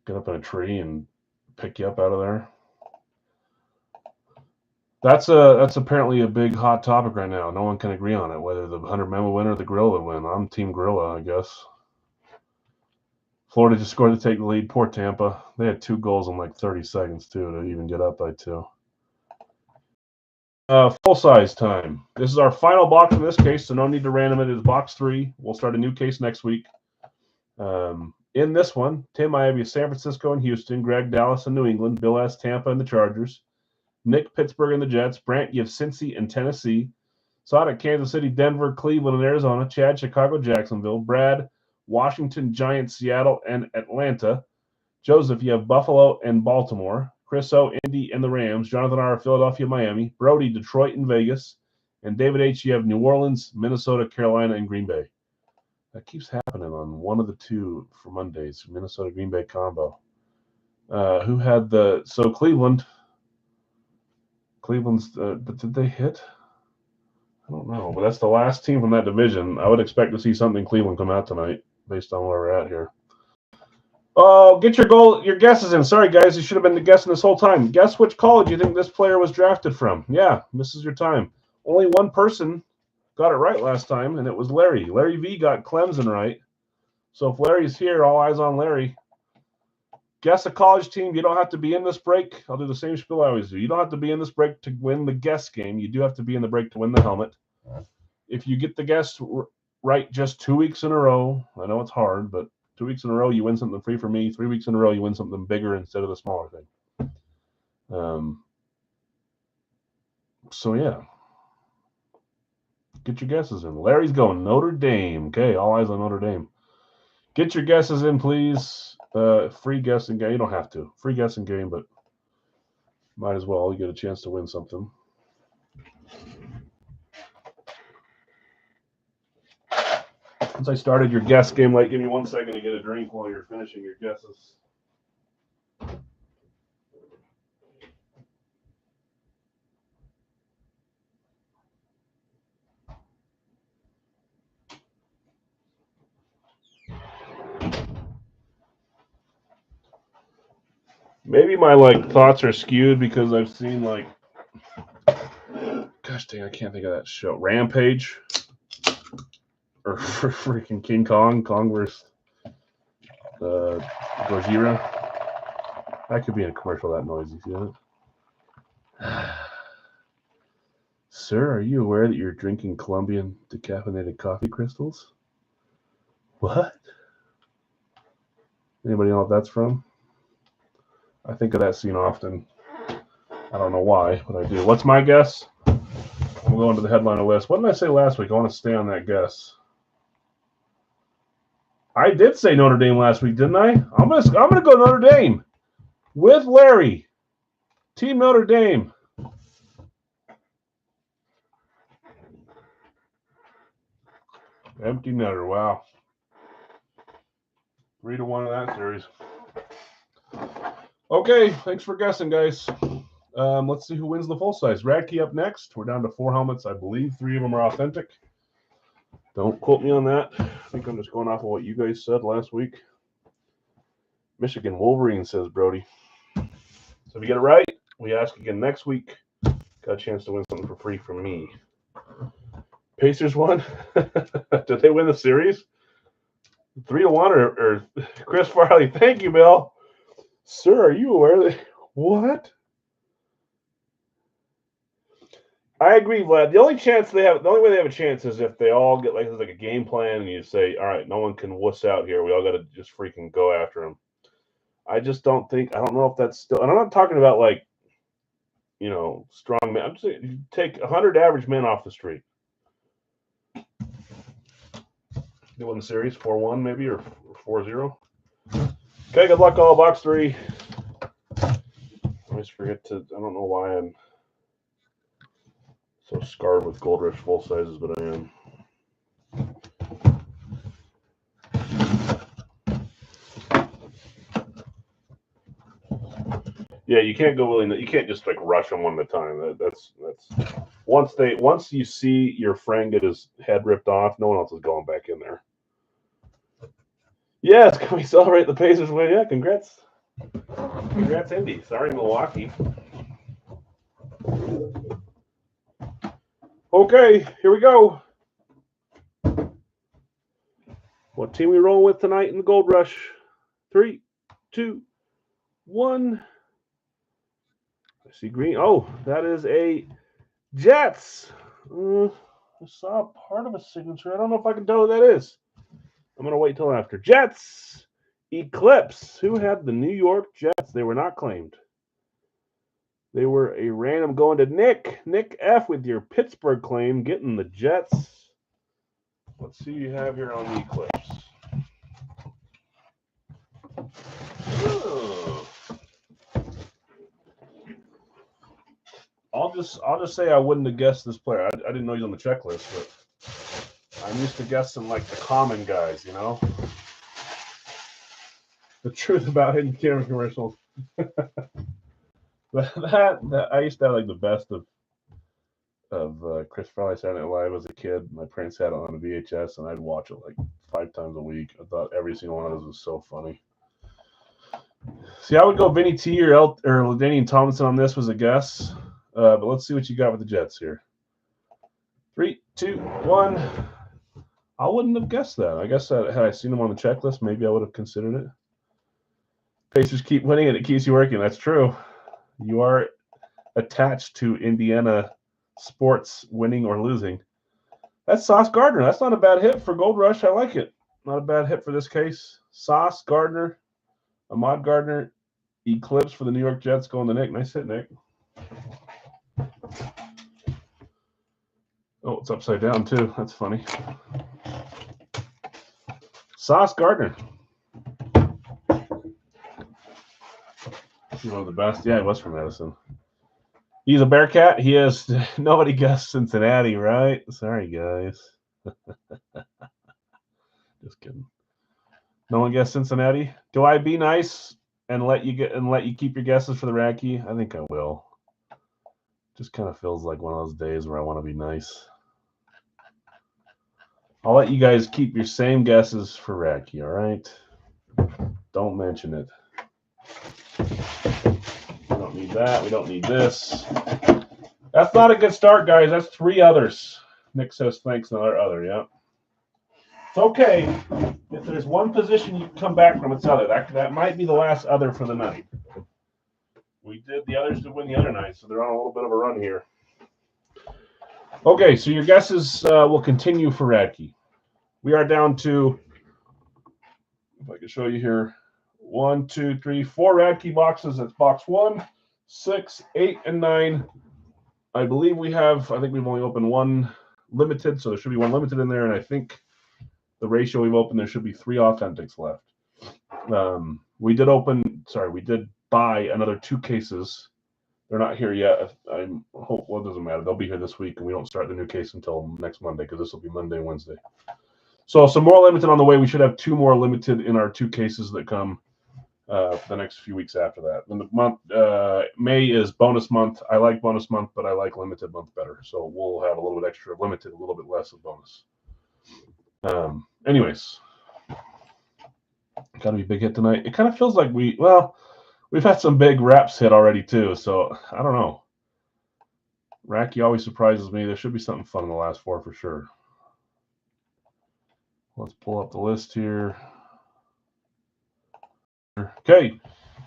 Get up in a tree and pick you up out of there. That's apparently a big hot topic right now. No one can agree on it, whether the 100 men will win or the gorilla would win. I'm Team Gorilla, I guess. Florida just scored to take the lead. Poor Tampa. They had 2 goals in like 30 seconds, too, to even get up by 2. Full size time. This is our final box in this case, so no need to random it. It's box 3. We'll start a new case next week. In this one, Tim, I have you San Francisco and Houston, Greg, Dallas and New England, Bill S, Tampa and the Chargers, Nick, Pittsburgh and the Jets, Brant, you have Cincy and Tennessee, Sonic, Kansas City, Denver, Cleveland, and Arizona. Chad, Chicago, Jacksonville. Brad, Washington, Giants, Seattle, and Atlanta. Joseph, you have Buffalo and Baltimore. Chris O, Indy, and the Rams. Jonathan R, Philadelphia, Miami. Brody, Detroit, and Vegas. And David H, you have New Orleans, Minnesota, Carolina, and Green Bay. That keeps happening on one of the two for Mondays. Minnesota, Green Bay combo. Who had the... So Cleveland's... but did they hit? I don't know, but that's the last team from that division. I would expect to see something Cleveland come out tonight based on where we're at here. Oh, get your guesses in. Sorry, guys, you should have been guessing this whole time. Guess which college you think this player was drafted from. Yeah, this is your time. Only one person got it right last time, and it was Larry. Larry V got Clemson right. So if Larry's here, all eyes on Larry. Guess a college team. You don't have to be in this break. I'll do the same spiel I always do. You don't have to be in this break to win the guess game. You do have to be in the break to win the helmet. If you get the guess right just 2 weeks in a row, I know it's hard, but 2 weeks in a row, you win something free for me. 3 weeks in a row, you win something bigger instead of the smaller thing. So, yeah. Get your guesses in. Larry's going Notre Dame. Okay, all eyes on Notre Dame. Get your guesses in, please. Free guessing game. You don't have to. Free guessing game, but might as well. You get a chance to win something. Since I started your guess game late, give me 1 second to get a drink while you're finishing your guesses. Maybe my thoughts are skewed because I've seen gosh dang, I can't think of that show. Rampage or freaking King Kong versus Gojira. That could be in a commercial that noisy, feel it? Sir, are you aware that you're drinking Colombian decaffeinated coffee crystals? What? Anybody know what that's from? I think of that scene often. I don't know why, but I do. What's my guess? I'm going to the headliner list. What did I say last week? I want to stay on that guess. I did say Notre Dame last week, didn't I? I'm gonna go Notre Dame with Larry. Team Notre Dame. Empty netter. Wow. 3-1 in that series. Okay, thanks for guessing, guys. Let's see who wins the full size. Radke up next. We're down to 4 helmets. I believe 3 of them are authentic. Don't quote me on that. I think I'm just going off of what you guys said last week. Michigan Wolverine, says Brody. So if you get it right, we ask again next week. Got a chance to win something for free from me. Pacers won. Did they win the series? 3-1 or Chris Farley? Thank you, Bill. Sir, are you aware that what? I agree, Vlad. The only way they have a chance is if they all get like a game plan and you say, all right, no one can wuss out here. We all got to just freaking go after them. I just don't know if that's still, and I'm not talking about strong men. I'm just saying, you take 100 average men off the street. They won the series 4-1 maybe or 4-0. Okay, good luck all. Box 3. I always forget to, I don't know why I'm so scarred with Gold Rush full sizes, but I am. Yeah, you can't go willing. You can't just rush them one at a time. That's once you see your friend get his head ripped off, no one else is going back in there. Yes, can we celebrate the Pacers win? Yeah, congrats, Indy. Sorry, Milwaukee. Okay, here we go. What team we rolling with tonight in the Gold Rush? 3, 2, 1. I see green. Oh, that is a Jets. I saw part of a signature. I don't know if I can tell who that is. I'm going to wait till after. Jets. Eclipse. Who had the New York Jets? They were not claimed. They were a random going to Nick. Nick F with your Pittsburgh claim, getting the Jets. Let's see what you have here on the Eclipse. Oh. I'll just say I wouldn't have guessed this player. I didn't know he's on the checklist, but I'm used to guessing like the common guys, you know. The truth about hidden camera commercials. that I used to have like the best of Chris Farley Saturday Night Live as a kid. My parents had it on a VHS, and I'd watch it like 5 times a week. I thought every single one of those was so funny. See, I would go Vinny T or LaDainian Tomlinson on this was a guess. But let's see what you got with the Jets here. 3, 2, 1. I wouldn't have guessed that. I guess had I seen them on the checklist, maybe I would have considered it. Pacers keep winning, and it keeps you working. That's true. You are attached to Indiana sports winning or losing. That's Sauce Gardner. That's not a bad hit for Gold Rush. I like it. Not a bad hit for this case. Sauce Gardner, Ahmad Gardner, Eclipse for the New York Jets going to Nick. Nice hit, Nick. Oh, it's upside down too. That's funny. Sauce Gardner. He's one of the best. Yeah, he was from Madison. He's a Bearcat. He is. Nobody guessed Cincinnati, right? Sorry, guys. Just kidding. No one guessed Cincinnati. Do I be nice and let you keep your guesses for the Racky? I think I will. Just kind of feels like one of those days where I want to be nice. I'll let you guys keep your same guesses for Racky, all right? Don't mention it. We don't need that. We don't need this. That's not a good start, guys. That's 3 others. Nick says thanks, another other, yeah. It's okay. If there's one position you come back from, it's other. That might be the last other for the night. We did the others to win the other night, so they're on a little bit of a run here. Okay, so your guesses will continue for Radke. We are down to, if I can show you here, 1, 2, 3, 4 Radke boxes. That's box 1, 6, 8, and 9. I believe we've only opened 1 limited, so there should be 1 limited in there, and I think the ratio we've opened, there should be 3 authentics left. We did buy another 2 cases. They're not here yet. I hope, well, it doesn't matter. They'll be here this week, and we don't start the new case until next Monday because this will be Monday, Wednesday. So some more limited on the way. We should have 2 more limited in our 2 cases that come for the next few weeks after that. And the month May is bonus month. I like bonus month, but I like limited month better. So we'll have a little bit extra of limited, a little bit less of bonus. Anyways, got to be a big hit tonight. It kind of feels like we've had some big reps hit already too. So I don't know. Racky always surprises me. There should be something fun in the last 4 for sure. Let's pull up the list here. Okay,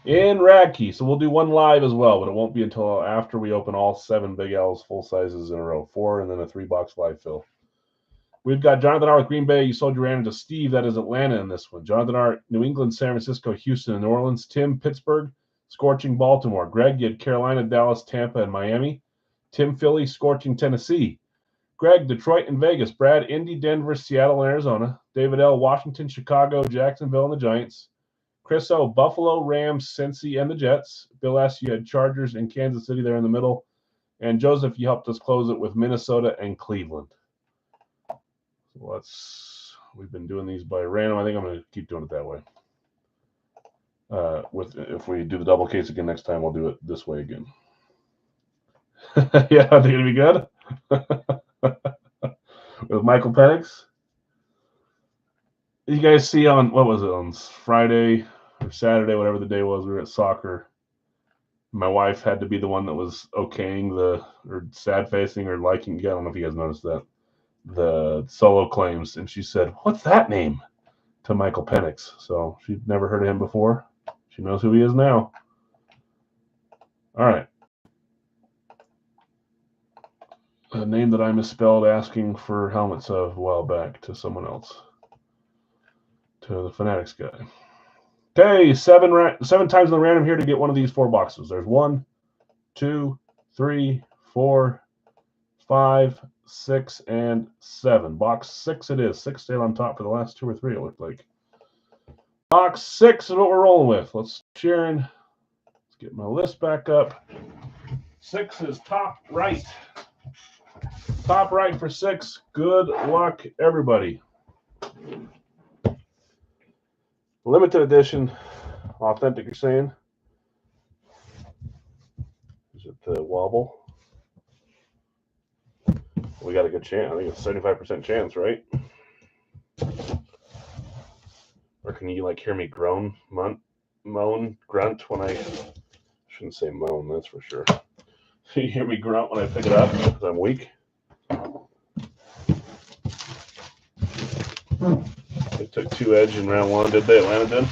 in Radkey. So we'll do 1 live as well, but it won't be until after we open all 7 Big L's full sizes in a row. 4 and then a 3-box live fill. We've got Jonathan R. with Green Bay. You sold your random to Steve. That is Atlanta in this one. Jonathan R. New England, San Francisco, Houston, and New Orleans. Tim, Pittsburgh. Scorching Baltimore. Greg, you had Carolina, Dallas, Tampa, and Miami. Tim, Philly. Scorching Tennessee. Greg, Detroit and Vegas. Brad, Indy, Denver, Seattle, and Arizona. David L., Washington, Chicago, Jacksonville, and the Giants. Chris O., Buffalo, Rams, Cincy, and the Jets. Bill S., you had Chargers and Kansas City there in the middle. And Joseph, you helped us close it with Minnesota and Cleveland. So we've been doing these by random. I think I'm going to keep doing it that way. If we do the double case again next time, we'll do it this way again. Yeah, I think it'll be good. With Michael Penix. You guys see on Friday or Saturday, whatever the day was, we were at soccer. My wife had to be the one that was okaying or sad facing or liking. I don't know if you guys noticed that. The solo claims, and she said, "What's that name?" to Michael Penix. So she'd never heard of him before. She knows who he is now. All right. A name that I misspelled asking for helmets a while back to someone else. To the Fanatics guy. Okay, 7 times in the random here to get one of these 4 boxes. There's 1, 2, 3, 4, 5, 6, and 7. Box 6 it is. 6 stayed on top for the last 2 or 3, it looked like. Box 6 is what we're rolling with. Let's Sharon. Let's get my list back up. 6 is top right. Top right for 6. Good luck, everybody. Limited edition. Authentic, you're saying? Is it the wobble? We got a good chance. I think it's 75% chance, right? Or can you like hear me groan, moan, grunt when I shouldn't say moan, that's for sure. Can you hear me grunt when I pick it up because I'm weak? They took 2 edge in round 1, did they? Atlanta did.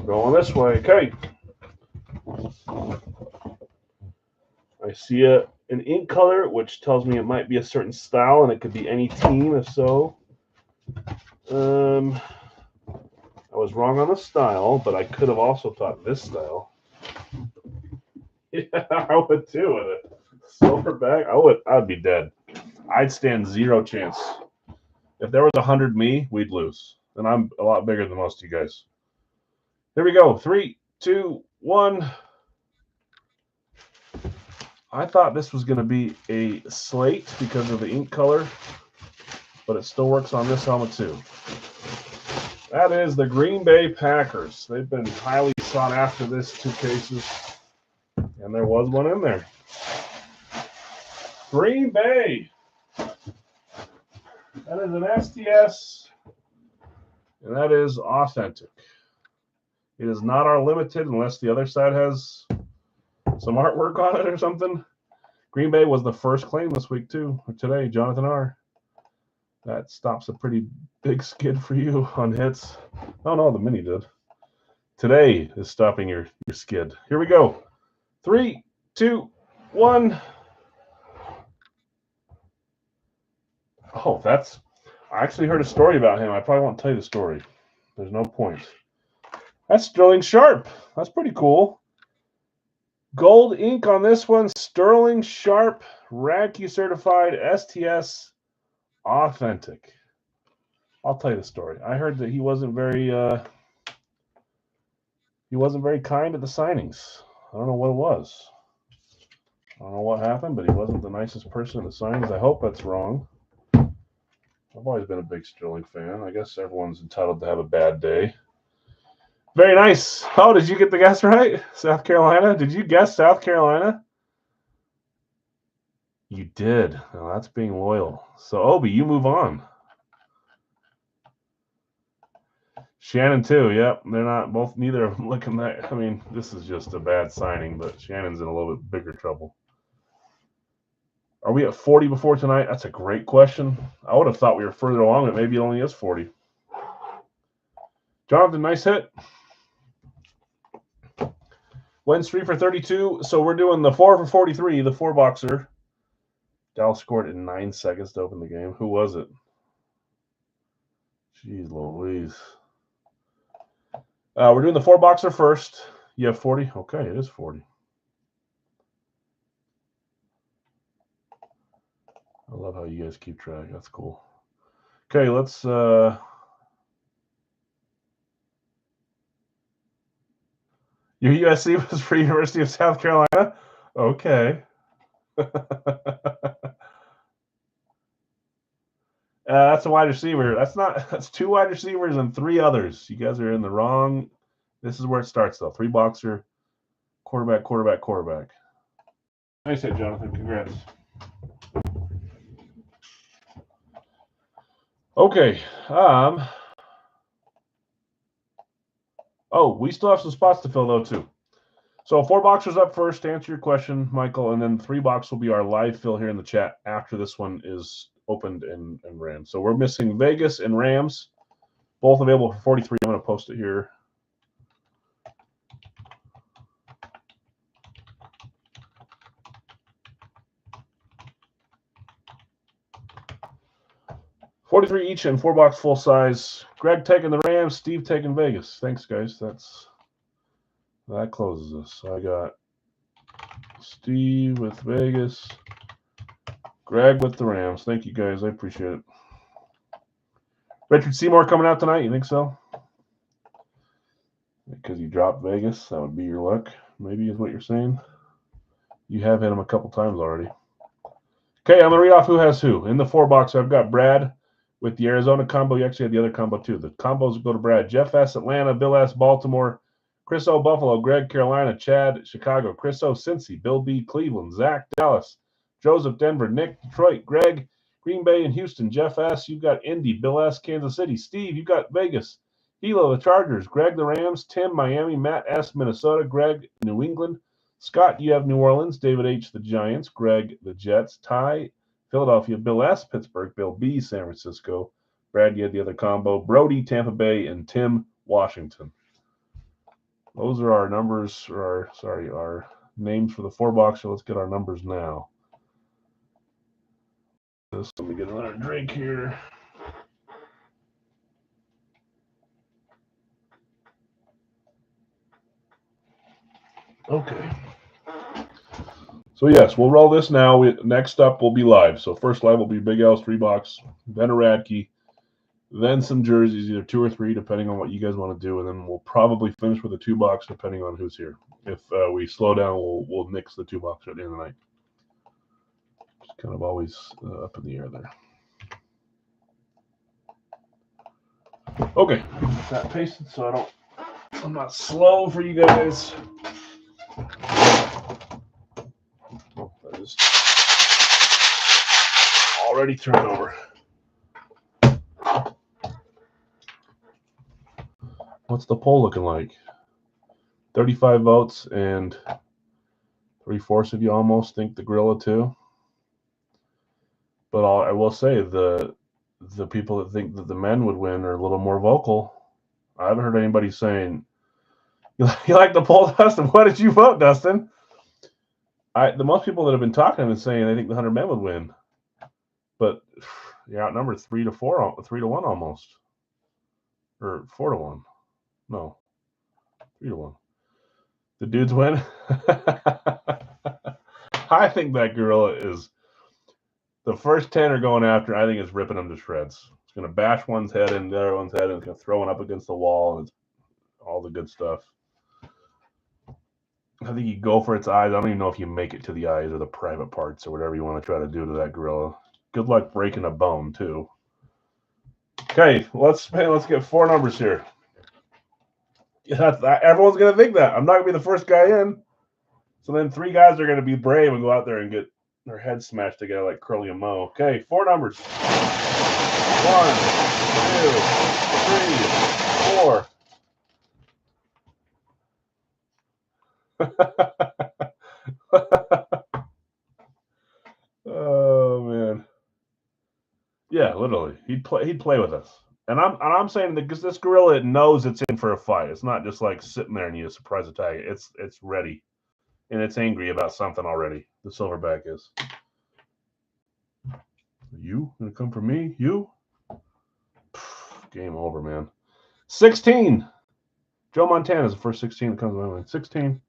Going this way. Okay. I see an ink color, which tells me it might be a certain style, and it could be any team, if so. I was wrong on the style, but I could have also thought this style. Yeah, I would too with it. Silverback, I'd be dead. I'd stand 0 chance. If there was 100 me, we'd lose. And I'm a lot bigger than most of you guys. Here we go. 3, 2, 1. I thought this was going to be a slate because of the ink color, but it still works on this helmet too. That is the Green Bay Packers. They've been highly sought after this 2 cases, and there was one in there. Green Bay. That is an STS, and that is authentic. It is not our limited unless the other side has some artwork on it or something. Green Bay was the first claim this week too, or today, Jonathan R. That stops a pretty big skid for you on hits. Oh no, the mini did. Today is stopping your skid. Here we go. 3, 2, 1. Oh, I actually heard a story about him. I probably won't tell you the story. There's no point. That's Sterling Sharp. That's pretty cool. Gold ink on this one. Sterling Sharp, Radke certified, STS, authentic. I'll tell you the story. I heard that he wasn't very kind at the signings. I don't know what it was. I don't know what happened, but he wasn't the nicest person at the signings. I hope that's wrong. I've always been a big Sterling fan. I guess everyone's entitled to have a bad day. Very nice. Oh, did you get the guess right? South Carolina? Did you guess South Carolina? You did. Oh, that's being loyal. So, Obi, you move on. Shannon, too. Yep. They're not both, neither of them looking that. I mean, this is just a bad signing, but Shannon's in a little bit bigger trouble. Are we at 40 before tonight? That's a great question. I would have thought we were further along, but maybe it only is 40. Jonathan, nice hit. Wins 3 for 32. So we're doing the 4 for 43, the 4-boxer. Dallas scored in 9 seconds to open the game. Who was it? Jeez Louise. We're doing the 4-boxer first. You have 40? Okay, it is 40. I love how you guys keep track. That's cool. Okay, let's your USC was for University of South Carolina? Okay. That's a wide receiver. That's 2 wide receivers and 3 others. You guys are in the wrong. This is where it starts though. 3-boxer, quarterback, quarterback, quarterback. Nice hit, Jonathan. Congrats. Okay. Oh, we still have some spots to fill though too. So 4-boxers up first to answer your question, Michael, and then 3-box will be our live fill here in the chat after this one is opened and ran. So we're missing Vegas and Rams, both available for 43. I'm going to post it here. $43 each and 4-box full size. Greg taking the Rams, Steve taking Vegas. Thanks, guys. That closes us. I got Steve with Vegas, Greg with the Rams. Thank you, guys. I appreciate it. Richard Seymour coming out tonight? You think so? Because you dropped Vegas, that would be your luck, maybe is what you're saying. You have hit him a couple times already. Okay, I'm going to read off who has who. In the 4-box, I've got Brad with the Arizona combo. You actually had the other combo, too. The combos go to Brad. Jeff S., Atlanta. Bill S., Baltimore. Chris O., Buffalo. Greg, Carolina. Chad, Chicago. Chris O., Cincy. Bill B., Cleveland. Zach, Dallas. Joseph, Denver. Nick, Detroit. Greg, Green Bay and Houston. Jeff S., you've got Indy. Bill S., Kansas City. Steve, you've got Vegas. Hilo, the Chargers. Greg, the Rams. Tim, Miami. Matt S., Minnesota. Greg, New England. Scott, you have New Orleans. David H., the Giants. Greg, the Jets. Ty, Philadelphia. Bill S., Pittsburgh. Bill B., San Francisco. Brad, you had the other combo. Brody, Tampa Bay. And Tim, Washington. Those are our numbers, or our names for the 4-box. So let's get our numbers now. Let me get another drink here. Okay. So yes, we'll roll this now. Next up will be live. So first live will be Big L's 3-box, then a Radke, then some jerseys, either 2 or 3, depending on what you guys want to do, and then we'll probably finish with a 2-box, depending on who's here. If we slow down, we'll nix the 2-box at the end of the night. It's kind of always up in the air there. Okay, get that pasted so I'm not slow for you guys. Oh, that is already turned over. What's the poll looking like? 35 votes, and 3/4 of you almost think the Gorilla too. But I will say the people that think that the men would win are a little more vocal. I haven't heard anybody saying, "You like the poll, Dustin? What did you vote, Dustin?" The most people that have been talking have been saying they think the 100 men would win, but you're outnumbered 3-4, 3-1 almost, or 4-1. No, 3-1. The dudes win. I think that Gorilla is the first 10 are going after. I think it's ripping them to shreds. It's going to bash one's head in, the other one's head, and it's going to throw one up against the wall, and it's all the good stuff. I think you go for its eyes. I don't even know if you make it to the eyes or the private parts or whatever you want to try to do to that Gorilla. Good luck breaking a bone, too. Okay, let's get 4 numbers here. Everyone's going to think that. I'm not going to be the first guy in. So then 3 guys are going to be brave and go out there and get their heads smashed together like Curly and Moe. Okay, 4 numbers. 1, 2, 3, 4. Oh man. Yeah, literally. He'd play with us. And I'm saying that because this Gorilla, it knows it's in for a fight. It's not just like sitting there and you surprise attack it. It's ready. And it's angry about something already. The Silverback is. You gonna come for me? You? Game over, man. 16. Joe Montana is the first 16 that comes to my mind. 16.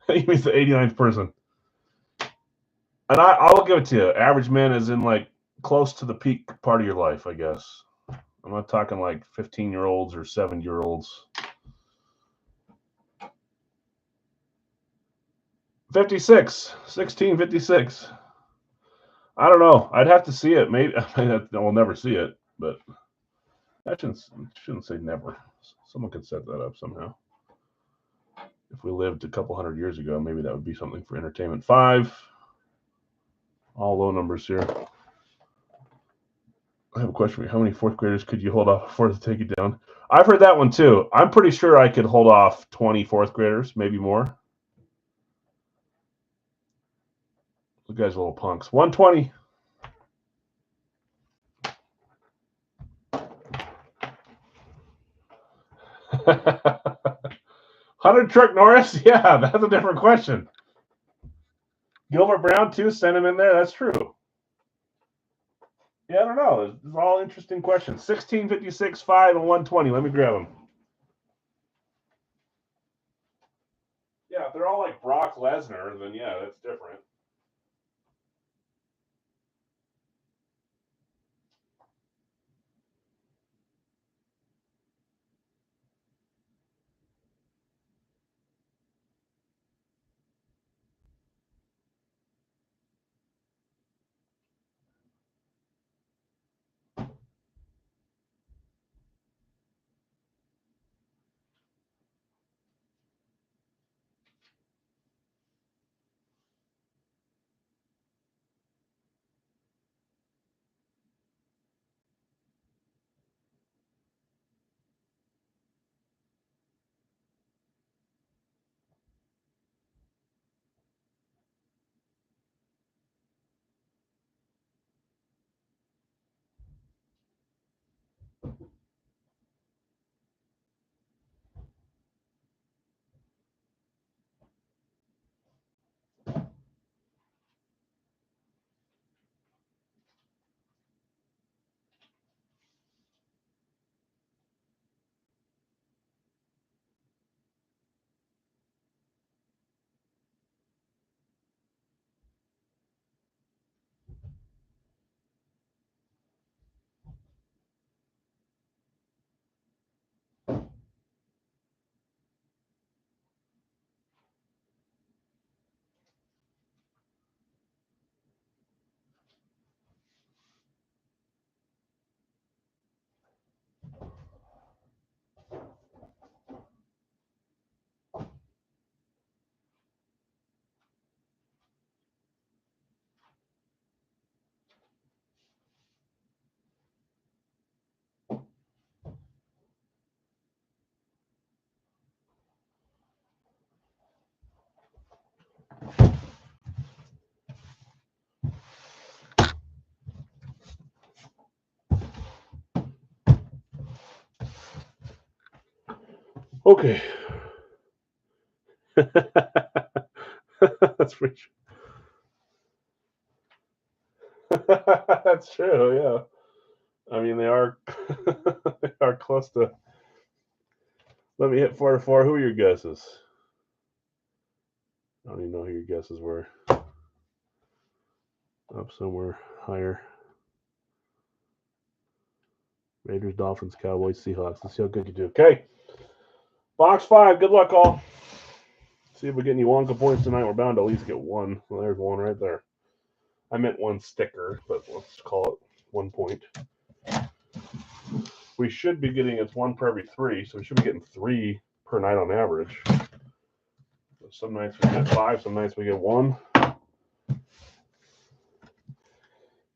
He's the 89th person. And I'll give it to you. Average man is in like close to the peak part of your life, I guess. I'm not talking like 15-year-olds or 7-year-olds. 56. 1656. I don't know. I'd have to see it. Maybe we'll never see it, but I shouldn't say never. Someone could set that up somehow. If we lived a couple hundred years ago, maybe that would be something for entertainment. 5. All low numbers here. I have a question for you. How many 4th graders could you hold off before they take you down? I've heard that one too. I'm pretty sure I could hold off 20 4th graders, maybe more. You guys are little punks. 120. Hunter Truck Norris? Yeah, that's a different question. Gilbert Brown, too. Send him in there. That's true. Yeah, I don't know. It's all interesting questions. 16, 56, 5, and 120. Let me grab them. Yeah, if they're all like Brock Lesnar, then yeah, that's different. Okay. That's pretty true. That's true, yeah. I mean, they are they are close to. Let me hit 4 to 4. Who are your guesses? I don't even know who your guesses were. Up somewhere higher. Raiders, Dolphins, Cowboys, Seahawks. Let's see how good you do. Okay. Box 5. Good luck, all. See if we get any Wonka points tonight. We're bound to at least get one. Well, there's one right there. I meant one sticker, but let's call it 1 point. We should be getting, it's one per every 3, so we should be getting 3 per night on average. Some nights we get 5, some nights we get 1.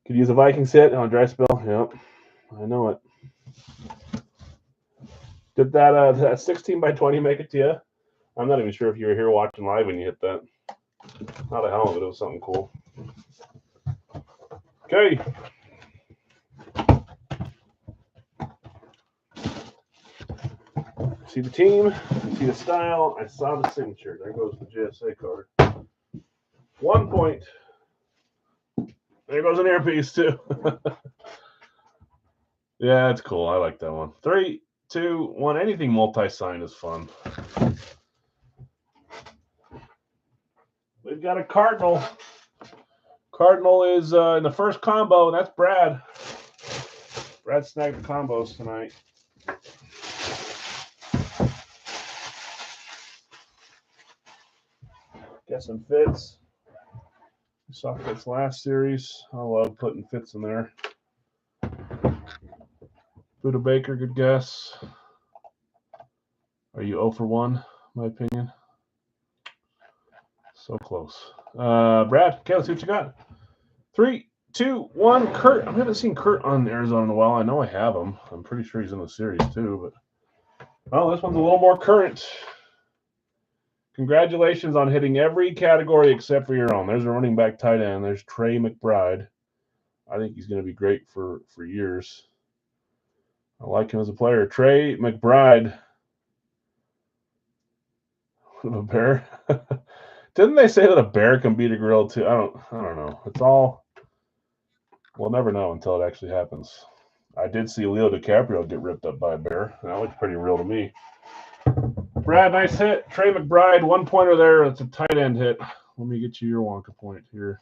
Could use a Vikings hit on dry spell. Yep, I know it. Did that 16 by 20 make it to you? I'm not even sure if you were here watching live when you hit that. Not a hell of it. It was something cool. Okay. See the team. See the style. I saw the signature. There goes the JSA card. 1 point. There goes an earpiece too. Yeah, it's cool. I like that one. 3, 2, 1. Anything multi-sign is fun. We've got a Cardinal. Cardinal is in the first combo, and that's Brad. Brad snagged the combos tonight. Guessing fits. We saw fits last series. I love putting fits in there. Buda Baker, good guess. Are you 0 for 1, my opinion? So close. Brad, okay, let's see what you got. 3, 2, 1. Kurt. I haven't seen Kurt on Arizona in a while. I know I have him. I'm pretty sure he's in the series too. But well, this one's a little more current. Congratulations on hitting every category except for your own. There's a running back tight end. There's Trey McBride. I think he's going to be great for years. I like him as a player. Trey McBride. A bear. Didn't they say that a bear can beat a gorilla too? I don't know. It's all, we'll never know until it actually happens. I did see Leo DiCaprio get ripped up by a bear. That looked pretty real to me. Brad, nice hit. Trey McBride, 1-pointer there. It's a tight end hit. Let me get you your Wonka point here.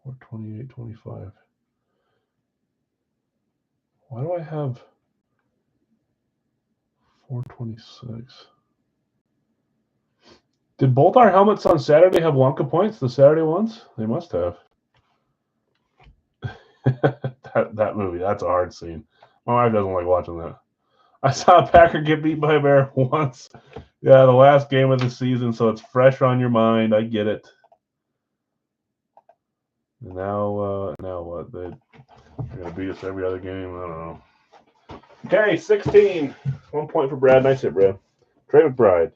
Or 28-25. Why do I have 426? Did both our helmets on Saturday have Wonka points? The Saturday ones? They must have. that movie, that's a hard scene. My wife doesn't like watching that. I saw a Packer get beat by a bear once. Yeah, the last game of the season, so it's fresh on your mind. I get it. Now what? They're going to beat us every other game? I don't know. Okay, 16. 1 point for Brad. Nice hit, Brad. Trey McBride,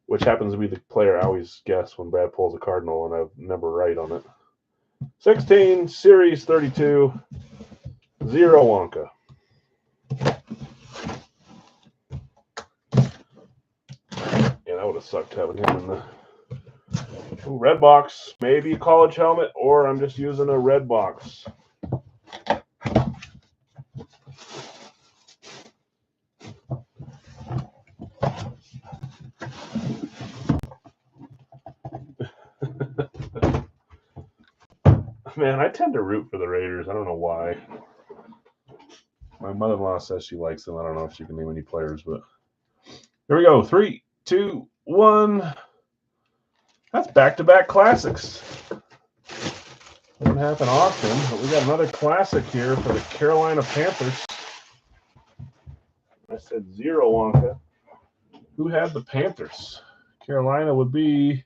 which happens to be the player I always guess when Brad pulls a Cardinal, and I'm never right on it. 16, Series 32, 0 Wonka. Yeah, that would have sucked having him in the red box. Maybe a college helmet, or I'm just using a red box. Man, I tend to root for the Raiders. I don't know why. My mother-in-law says she likes them. I don't know if she can name any players, but here we go. 3, 2, 1. That's back-to-back classics. Doesn't happen often, but we got another classic here for the Carolina Panthers. I said 0 Wonka. Who had the Panthers? Carolina would be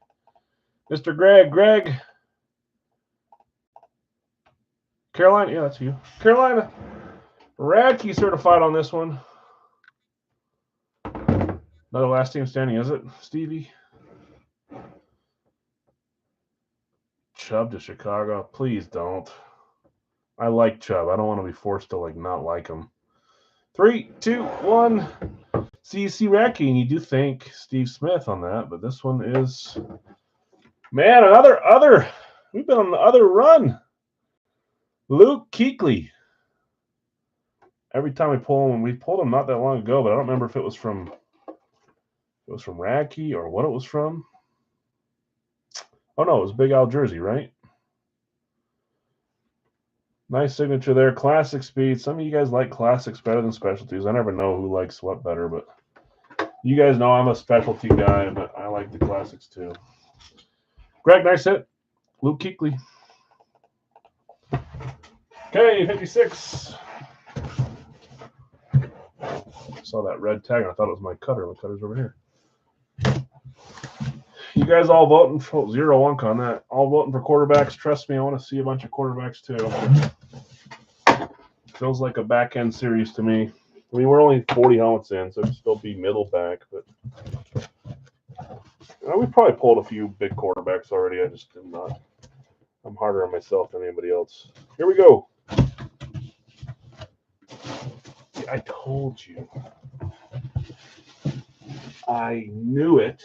Mr. Greg. Greg. Carolina, yeah, that's you. Carolina. Radke certified on this one. Another last team standing, is it, Stevie? Chubb to Chicago. Please don't. I like Chubb. I don't want to be forced to not like him. 3, 2, 1. See Radke, and you do think Steve Smith on that, but this one is, man, another. We've been on the other run. Luke Kuechly. Every time we pull him, we pulled him not that long ago, but I don't remember if it was from Radke or what it was from. Oh no, it was Big Al jersey, right? Nice signature there. Classic speed. Some of you guys like classics better than specialties. I never know who likes what better, but you guys know I'm a specialty guy, but I like the classics too. Greg, nice hit. Luke Kuechly. Okay, 56. Saw that red tag, and I thought it was my cutter. My cutter's over here. You guys all voting for 0 Wonka on that. All voting for quarterbacks. Trust me, I want to see a bunch of quarterbacks too. Feels like a back end series to me. I mean, we're only 40 helmets in, so it'd still be middle back, but we probably pulled a few big quarterbacks already. I just did not. I'm harder on myself than anybody else. Here we go. See, I told you. I knew it.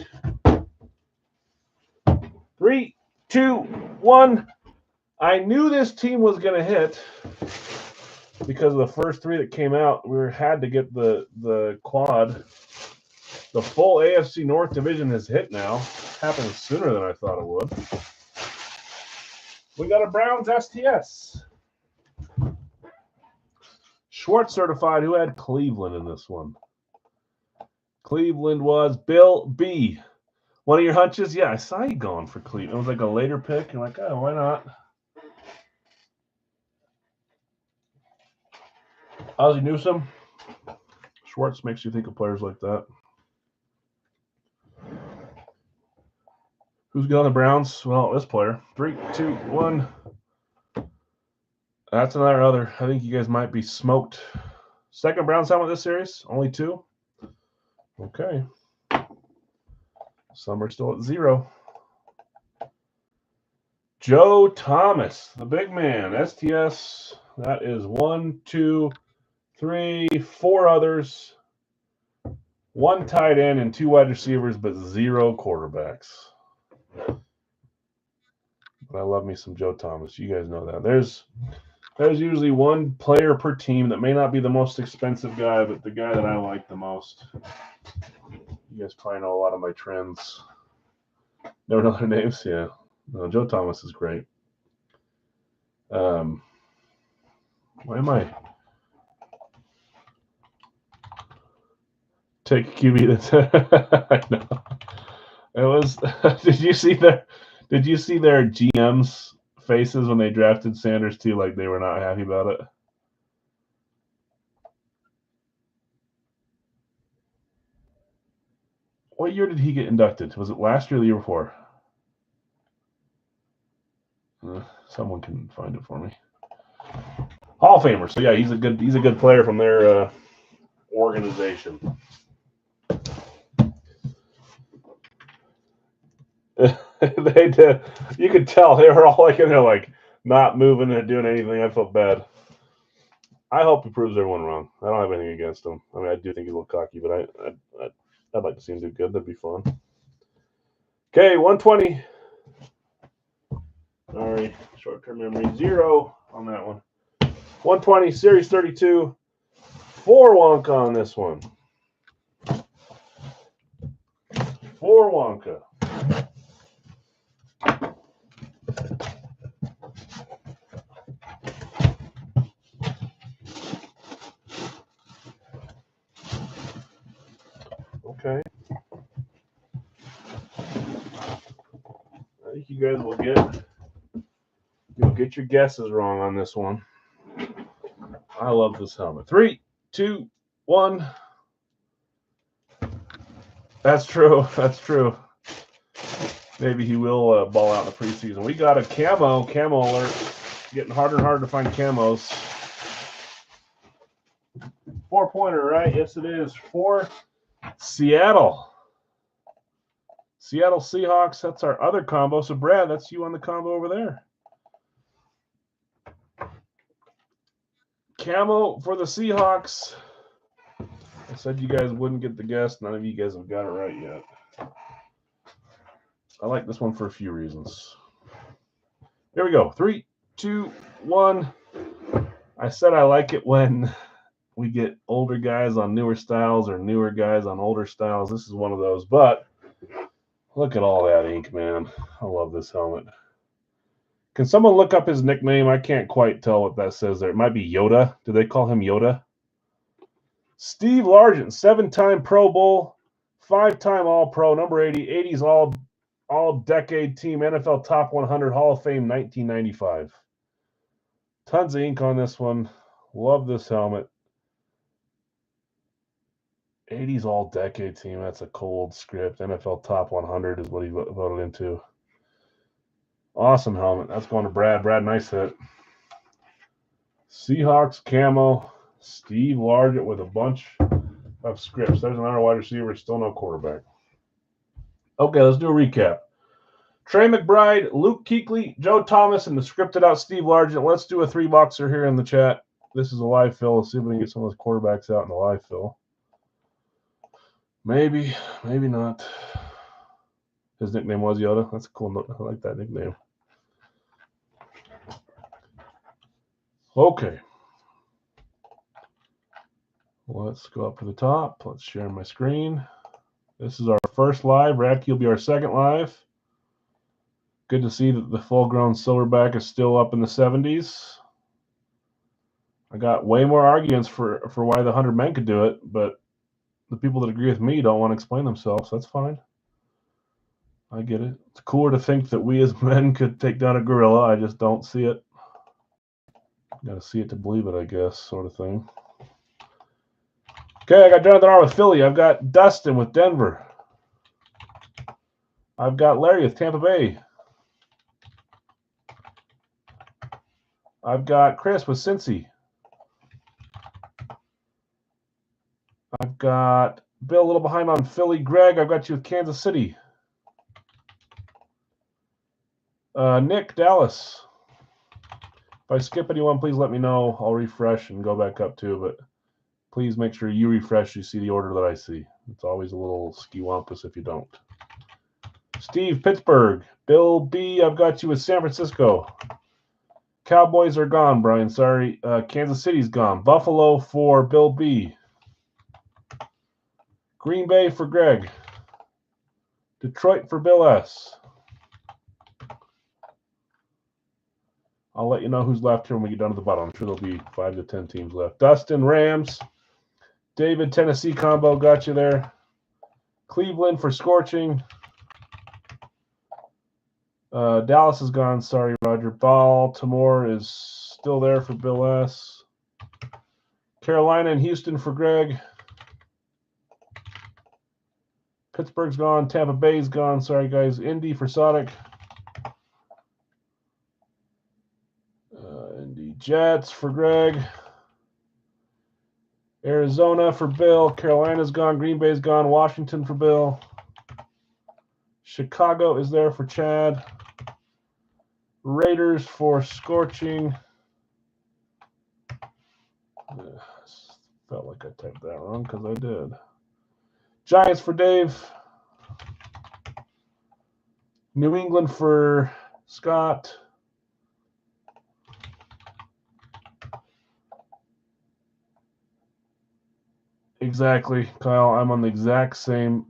3, 2, 1. I knew this team was going to hit because of the first 3 that came out. We had to get the quad. The full AFC North division has hit now. Happened sooner than I thought it would. We got a Browns STS. Schwartz certified. Who had Cleveland in this one? Cleveland was Bill B. One of your hunches? Yeah, I saw you going for Cleveland. It was like a later pick. You're like, oh, why not? Ozzie Newsome. Schwartz makes you think of players like that. Who's got on the Browns? Well, this player. 3, 2, 1. That's another other. I think you guys might be smoked. Second Browns helmet this series? Only 2? Okay. Some are still at 0. Joe Thomas, the big man, STS. That is 1, 2, 3, 4 others. 1 tight end and 2 wide receivers, but 0 quarterbacks. But I love me some Joe Thomas. You guys know that. There's usually 1 player per team that may not be the most expensive guy, but the guy that I like the most. You guys probably know a lot of my trends. Never know their names? Yeah. No, Joe Thomas is great. Why am I? Take a QB that's I know. It was did you see their GM's faces when they drafted Sanders too, like they were not happy about it? What year did he get inducted? Was it last year or the year before? Someone can find it for me. Hall of Famer. So yeah, he's a good player from their organization. They did. You could tell they were all like in there, like not moving and doing anything. I felt bad. I hope he proves everyone wrong. I don't have anything against him. I mean, I do think he's a little cocky, but I'd like to see him do good. That'd be fun. Okay, 120. Sorry, short-term memory 0 on that one. 120, Series 32. 4 Wonka on this one. 4 Wonka. Okay. I think you guys will get your guesses wrong on this one. I love this helmet. 3, 2, 1. That's true. That's true. Maybe he will ball out in the preseason. We got a camo alert. Getting harder and harder to find camos. 4-pointer, right? Yes, it is. 4 Seattle. Seattle Seahawks. That's our other combo. So, Brad, that's you on the combo over there. Camo for the Seahawks. I said you guys wouldn't get the guess. None of you guys have got it right yet. I like this one for a few reasons. Here we go. 3, 2, 1. I said I like it when we get older guys on newer styles or newer guys on older styles. This is one of those. But look at all that ink, man. I love this helmet. Can someone look up his nickname? I can't quite tell what that says there. It might be Yoda. Do they call him Yoda? Steve Largent, 7-time Pro Bowl, 5-time All-Pro, number 80, 80s all-decade team, NFL Top 100, Hall of Fame, 1995. Tons of ink on this one. Love this helmet. 80s all-decade team. That's a cold script. NFL Top 100 is what he voted into. Awesome helmet. That's going to Brad. Brad, nice hit. Seahawks camo. Steve Largent with a bunch of scripts. There's another wide receiver. Still no quarterback. Okay, let's do a recap. Trey McBride, Luke Kuechly, Joe Thomas, and the scripted out Steve Largent. Let's do a 3-boxer here in the chat. This is a live fill. Let's see if we can get some of those quarterbacks out in the live fill. Maybe, maybe not. His nickname was Yoda. That's cool. I like that nickname. Okay. Let's go up to the top. Let's share my screen. This is our first live. Radke will be our second live. Good to see that the full-grown silverback is still up in the 70s. I got way more arguments for why the 100 men could do it, but the people that agree with me don't want to explain themselves. That's fine. I get it. It's cooler to think that we as men could take down a gorilla. I just don't see it. Got to see it to believe it, I guess, sort of thing. Okay, I got Jonathan R. with Philly. I've got Dustin with Denver. I've got Larry with Tampa Bay. I've got Chris with Cincy. I've got Bill a little behind on Philly. Greg, I've got you with Kansas City. Nick, Dallas. If I skip anyone, please let me know. I'll refresh and go back up too, but please make sure you refresh. You see the order that I see. It's always a little ski-wampus if you don't. Steve, Pittsburgh. Bill B, I've got you with San Francisco. Cowboys are gone, Brian. Sorry. Kansas City's gone. Buffalo for Bill B. Green Bay for Greg. Detroit for Bill S. I'll let you know who's left here when we get down to the bottom. I'm sure there'll be 5 to 10 teams left. Dustin, Rams. David, Tennessee combo. Got you there. Cleveland for Scorching. Dallas is gone. Sorry, Roger. Baltimore is still there for Bill S. Carolina and Houston for Greg. Pittsburgh's gone. Tampa Bay's gone. Sorry, guys. Indy for Sonic. Indy Jets for Greg. Arizona for Bill. Carolina's gone. Green Bay's gone. Washington for Bill. Chicago is there for Chad. Raiders for Scorching. Felt like I typed that wrong because I did. Giants for Dave. New England for Scott. Exactly, Kyle. I'm on the exact same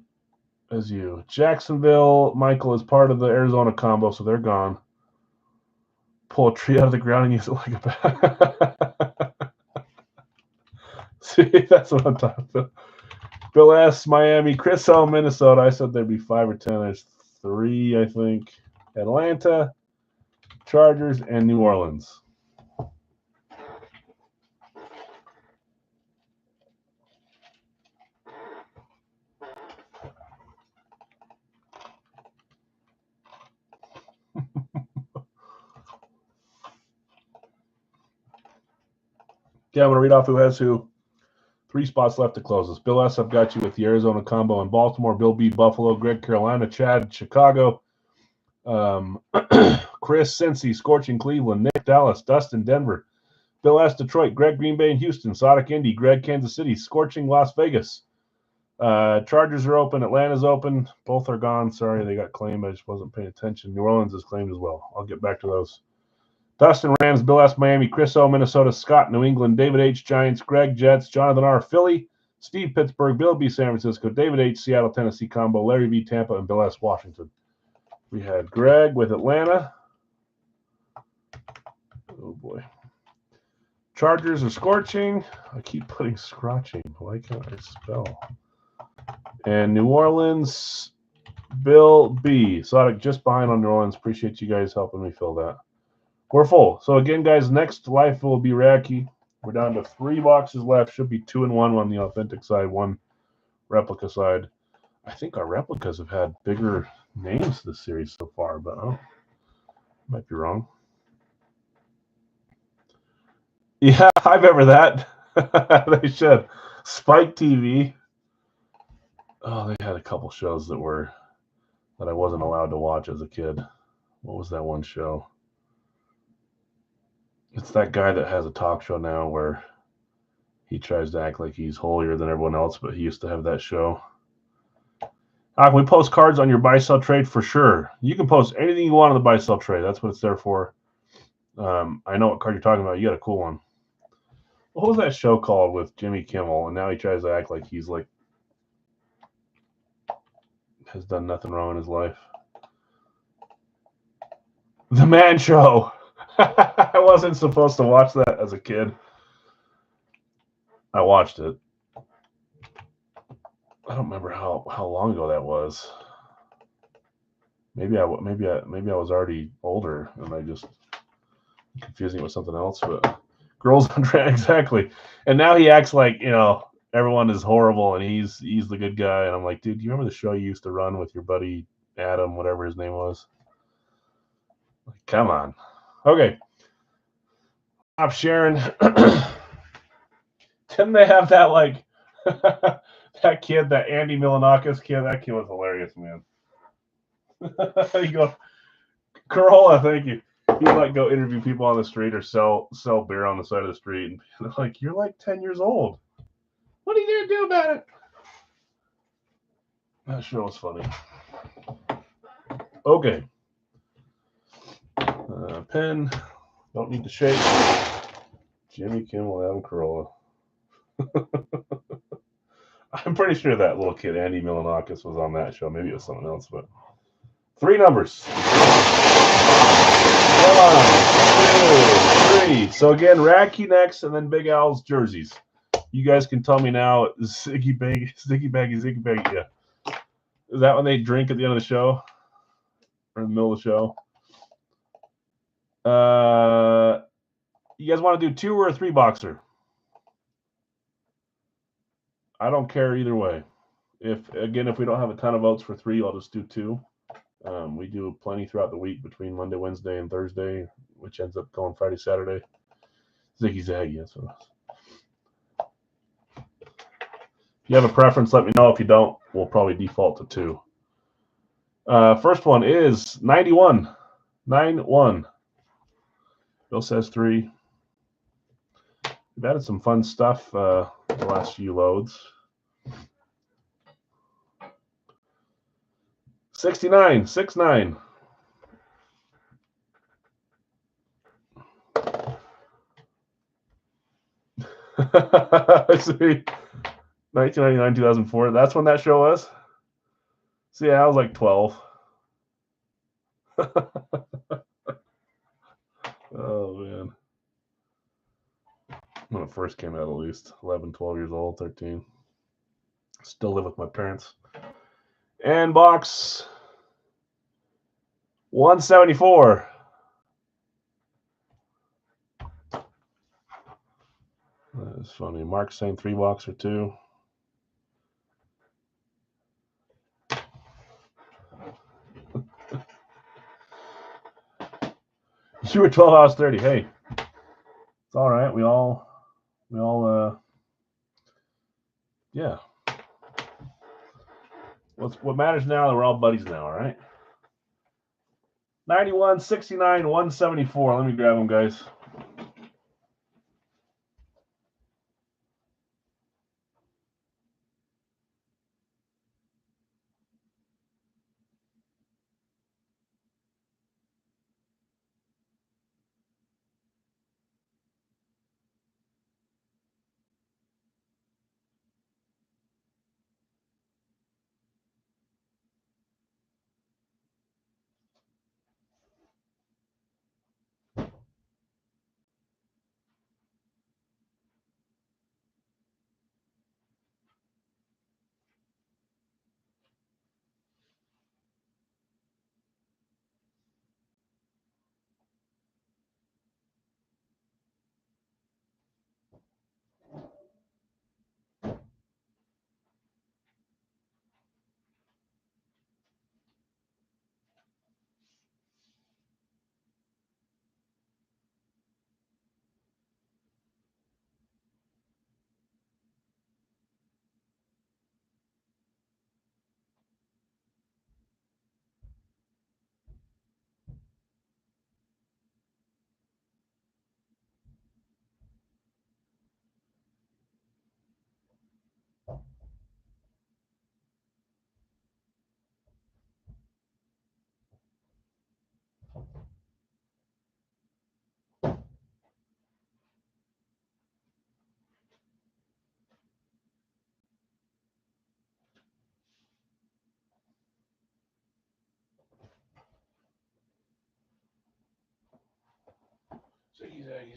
as you. Jacksonville, Michael is part of the Arizona combo, so they're gone. Pull a tree out of the ground and use it like a bat. See, that's what I'm talking about. Bill S, Miami. Chris L, Minnesota. I said there'd be 5 or 10. There's 3, I think. Atlanta, Chargers, and New Orleans. Yeah, I'm going to read off who has who. 3 spots left to close this. Bill S, I've got you with the Arizona combo in Baltimore. Bill B, Buffalo. Greg, Carolina. Chad, Chicago. Chris, Cincy. Scorching, Cleveland. Nick, Dallas. Dustin, Denver. Bill S, Detroit. Greg, Green Bay and Houston. Sonic, Indy. Greg, Kansas City. Scorching, Las Vegas. Chargers are open. Atlanta's open. Both are gone. Sorry, they got claimed. I just wasn't paying attention. New Orleans is claimed as well. I'll get back to those. Dustin, Rams. Bill S, Miami. Chris O, Minnesota. Scott, New England. David H, Giants. Greg, Jets. Jonathan R, Philly. Steve, Pittsburgh. Bill B, San Francisco. David H, Seattle, Tennessee combo. Larry V, Tampa. And Bill S, Washington. We had Greg with Atlanta. Oh, boy. Chargers are Scorching. I keep putting Scratching. Why can't I spell? And New Orleans, Bill B. Sonic just behind on New Orleans. Appreciate you guys helping me fill that. We're full. So again, guys, next life will be Racky. We're down to 3 boxes left. Should be 2 and 1 on the authentic side, 1 replica side. I think our replicas have had bigger names this series so far, but I might be wrong. Yeah, I remember that. They should. Spike TV. Oh, they had a couple shows that I wasn't allowed to watch as a kid. What was that one show? It's that guy that has a talk show now where he tries to act like he's holier than everyone else, but he used to have that show. Can we post cards on your buy-sell trade? For sure. You can post anything you want on the buy-sell trade. That's what it's there for. I know what card you're talking about. You got a cool one. What was that show called with Jimmy Kimmel? And now he tries to act like he's like has done nothing wrong in his life. The Man Show. I wasn't supposed to watch that as a kid. I watched it. I don't remember how long ago that was. Maybe I was already older and I just confusing it with something else. But Girls on Train, exactly. And now he acts like everyone is horrible and he's the good guy. And I'm like, dude, do you remember the show you used to run with your buddy Adam, whatever his name was? Like, come on. Okay. Stop sharing. Didn't they have that like that kid, that Andy Milanakis kid? That kid was hilarious, man. You go, Corolla, thank you. He'd like go interview people on the street or sell beer on the side of the street, and they're like, "You're like 10 years old. What are you gonna do about it?" That show was funny. Okay. Pen. Don't need to shake. Jimmy Kimmel, Adam Carolla. I'm pretty sure that little kid, Andy Milonakis, was on that show. Maybe it was someone else, but 3 numbers. 1, 2, 3. So again, Radke next, and then Big Al's jerseys. You guys can tell me now, Ziggy Baggy. Yeah. Is that when they drink at the end of the show? Or in the middle of the show? You guys want to do 2 or a 3 boxer? I don't care either way. If we don't have a ton of votes for 3, I'll just do 2. We do plenty throughout the week between Monday, Wednesday, and Thursday, which ends up going Friday, Saturday. Ziggy Zaggy, that's what it is. If you have a preference, let me know. If you don't, we'll probably default to 2. First one is 91. 9-1. Bill says 3. We've added some fun stuff the last few loads. 69, 6-9. See, 1999, 2004. That's when that show was. See, I was like 12. Oh man, when it first came out, at least 11, 12 years old, 13. Still live with my parents. And box 174. That's funny. Mark's saying 3 box or 2. You were 12, I was 30. Hey, it's all right. We all, yeah. What matters now that we're all buddies now, all right? 91, 69, 174. Let me grab them, guys.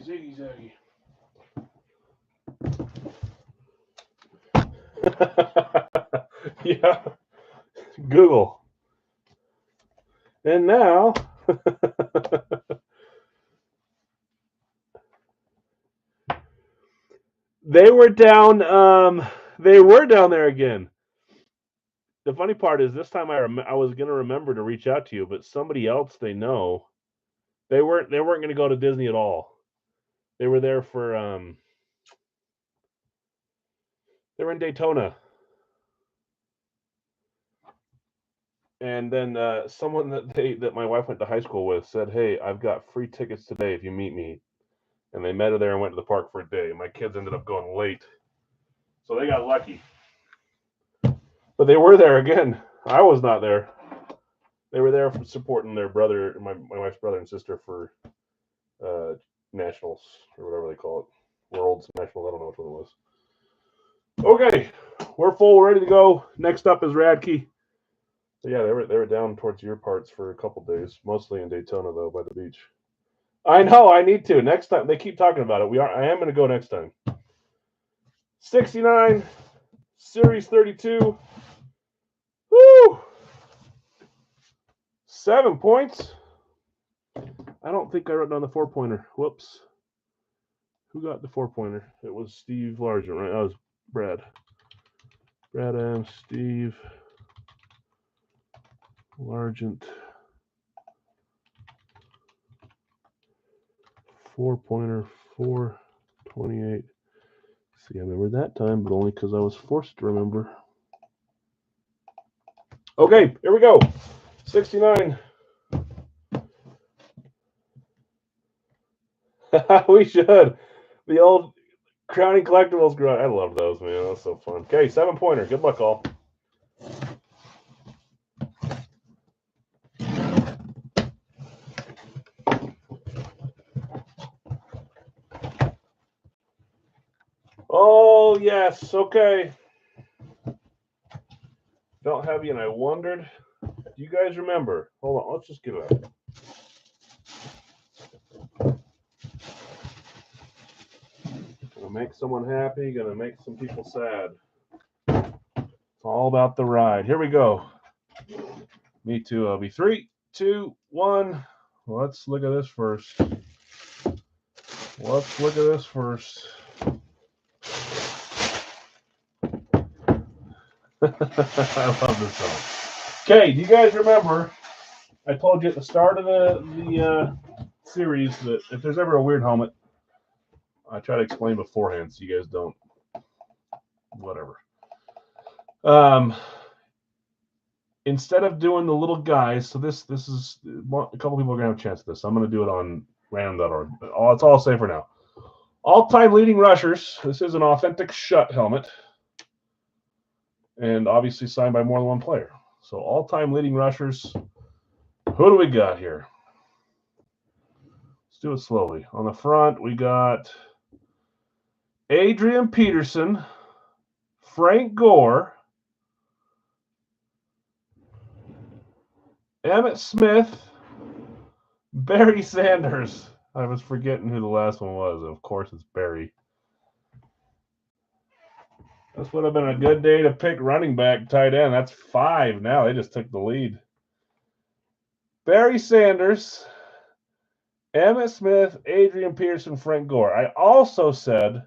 Ziggy Zaggy. Yeah. Google. And now they were down there again. The funny part is this time I was going to remember to reach out to you, but somebody else they know, they weren't going to go to Disney at all. They were there for they were in Daytona. And then someone that my wife went to high school with said, "Hey, I've got free tickets today if you meet me." And they met her there and went to the park for a day. My kids ended up going late, so they got lucky. But they were there again. I was not there. They were there for supporting their brother, my wife's brother and sister, for nationals or whatever they call it, worlds, nationals. I don't know which one it was. Okay, we're full, we're ready to go. Next up is Radke. So yeah, they were down towards your parts for a couple days, mostly in Daytona though, by the beach. I know, I need to. Next time, they keep talking about it. I am going to go next time. 69, Series 32. Woo! 7 points. I don't think I wrote down the 4-pointer. Whoops. Who got the 4-pointer? It was Steve Largent, right? That was Brad. Brad M. Steve Largent. 4-pointer, 428. See, I remember that time, but only because I was forced to remember. Okay, here we go. 69. We should. The old Crowning Collectibles garage. I love those, man. That was so fun. Okay, 7-pointer. Good luck, all. Oh, yes. Okay. Felt heavy, and I wondered. Do you guys remember? Hold on. Let's just get it out. Gonna make someone happy. Gonna make some people sad. It's all about the ride. Here we go. Me too. I'll be 3, 2, 1. Let's look at this first. Let's look at this first. I love this song. Okay, do you guys remember? I told you at the start of the series that if there's ever a weird helmet, I try to explain beforehand so you guys don't. Whatever. Instead of doing the little guys, so this is a couple people are gonna have a chance at this. I'm gonna do it on random.org. That's all I'll say for now. All-time leading rushers. This is an authentic Schutt helmet. And obviously signed by more than one player. So all-time leading rushers. Who do we got here? Let's do it slowly. On the front, we got Adrian Peterson, Frank Gore, Emmitt Smith, Barry Sanders. I was forgetting who the last one was. Of course, it's Barry. This would have been a good day to pick running back, tight end. That's 5 now. They just took the lead. Barry Sanders, Emmitt Smith, Adrian Peterson, Frank Gore. I also said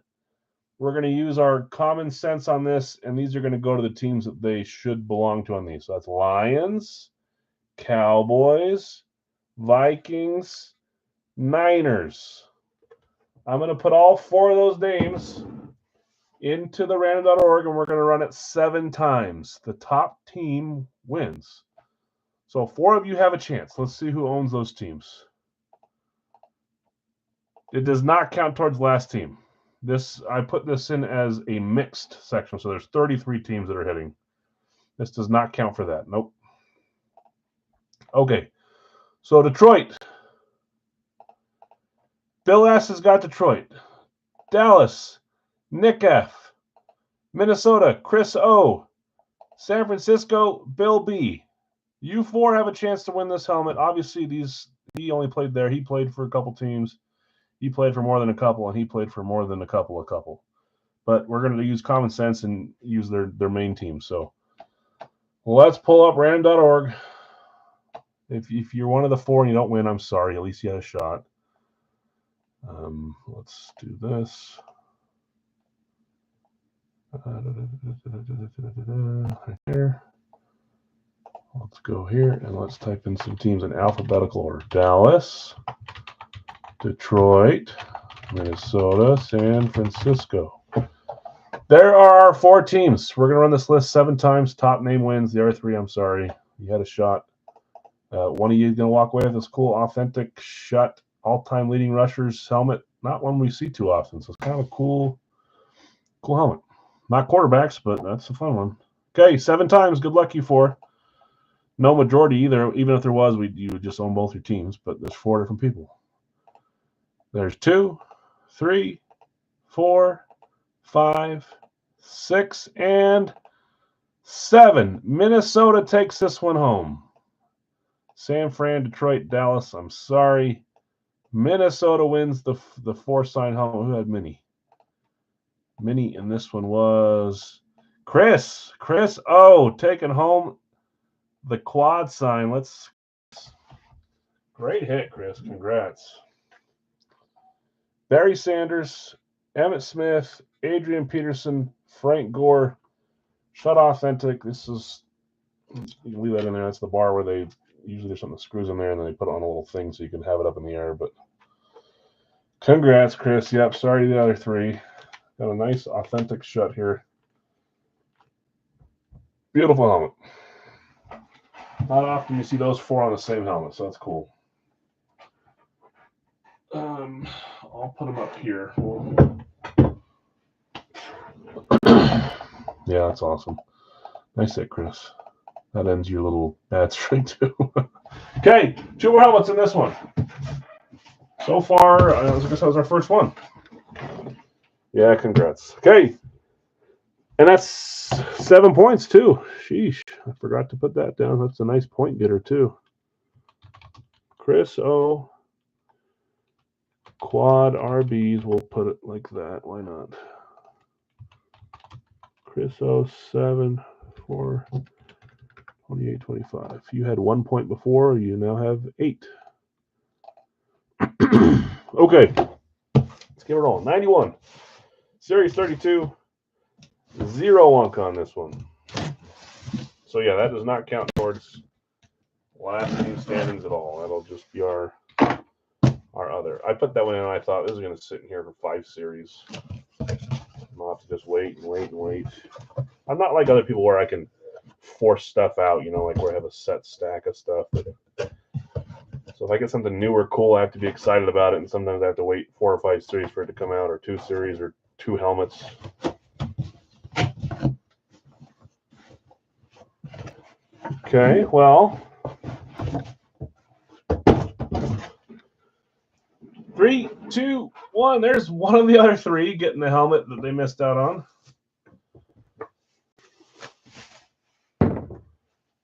we're going to use our common sense on this, and these are going to go to the teams that they should belong to on these. So that's Lions, Cowboys, Vikings, Niners. I'm going to put all 4 of those names into the random.org, and we're going to run it 7 times. The top team wins. So 4 of you have a chance. Let's see who owns those teams. It does not count towards last team. I put this in as a mixed section, so there's 33 teams that are hitting. This does not count for that. Nope. Okay. So Detroit. Bill S. has got Detroit. Dallas. Nick F. Minnesota, Chris O. San Francisco, Bill B. You 4 have a chance to win this helmet. Obviously, he only played there. He played for a couple teams. He played for more than a couple, and he played for more than a couple. But we're going to use common sense and use their main team. So let's pull up random.org. If you're one of the 4 and you don't win, I'm sorry. At least you had a shot. Let's do this. Right there. Let's go here and let's type in some teams in alphabetical order. Dallas, Detroit, Minnesota, San Francisco. There are our 4 teams. We're going to run this list 7 times. Top name wins. The other 3, I'm sorry. You had a shot. One of you is going to walk away with this cool, authentic Schutt all-time leading rushers helmet. Not one we see too often, so it's kind of a cool helmet. Not quarterbacks, but that's a fun one. Okay, 7 times. Good luck, you 4. No majority either. Even if there was, you would just own both your teams, but there's 4 different people. There's 2, 3, 4, 5, 6, and 7. Minnesota takes this one home. San Fran, Detroit, Dallas. I'm sorry. Minnesota wins the 4-sign home. Who had Mini? Mini in this one was Chris. Chris O taking home the quad sign. Great hit, Chris. Congrats. Barry Sanders, Emmitt Smith, Adrian Peterson, Frank Gore, Schutt Authentic. This is, you can leave that in there. That's the bar where they usually there's something that screws in there and then they put it on a little thing so you can have it up in the air. But congrats, Chris. Yep, sorry to the other 3. Got a nice authentic Schutt here. Beautiful helmet. Not often you see those 4 on the same helmet, so that's cool. I'll put them up here. Yeah, that's awesome. Nice hit, Chris. That ends your little bad streak too. Okay, 2 more helmets in this one. So far, I guess that was our first one. Yeah, congrats. Okay, and that's 7 points too. Sheesh, I forgot to put that down. That's a nice point getter too. Chris O. Quad RBs, we'll put it like that. Why not? Chris O. 7, 4, 28, 25. You had 1 point before. You now have 8. Okay. Let's get it rolling. 91. Series 32. 0 wonk on this one. So, yeah, that does not count towards last team standings at all. That'll just be our other. I put that one in and I thought this is going to sit in here for 5 series. I'll have to just wait and wait and wait. I'm not like other people where I can force stuff out, you know, like where I have a set stack of stuff. So if I get something new or cool, I have to be excited about it, and sometimes I have to wait 4 or 5 series for it to come out, or 2 series, or 2 helmets. Okay, well, 3, 2, 1. There's one of the other 3 getting the helmet that they missed out on.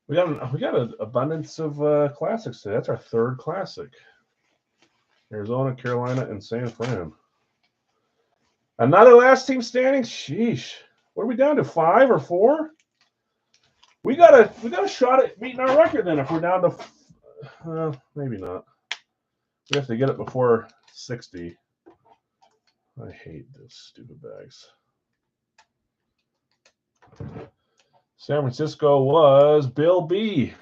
We got an abundance of classics today. That's our 3rd classic. Arizona, Carolina, and San Fran. Another last team standings. Sheesh, what are we down to? 5 or 4? We got a shot at beating our record then. If we're down to, maybe not. We have to get it before 60. I hate those stupid bags. San Francisco was Bill B.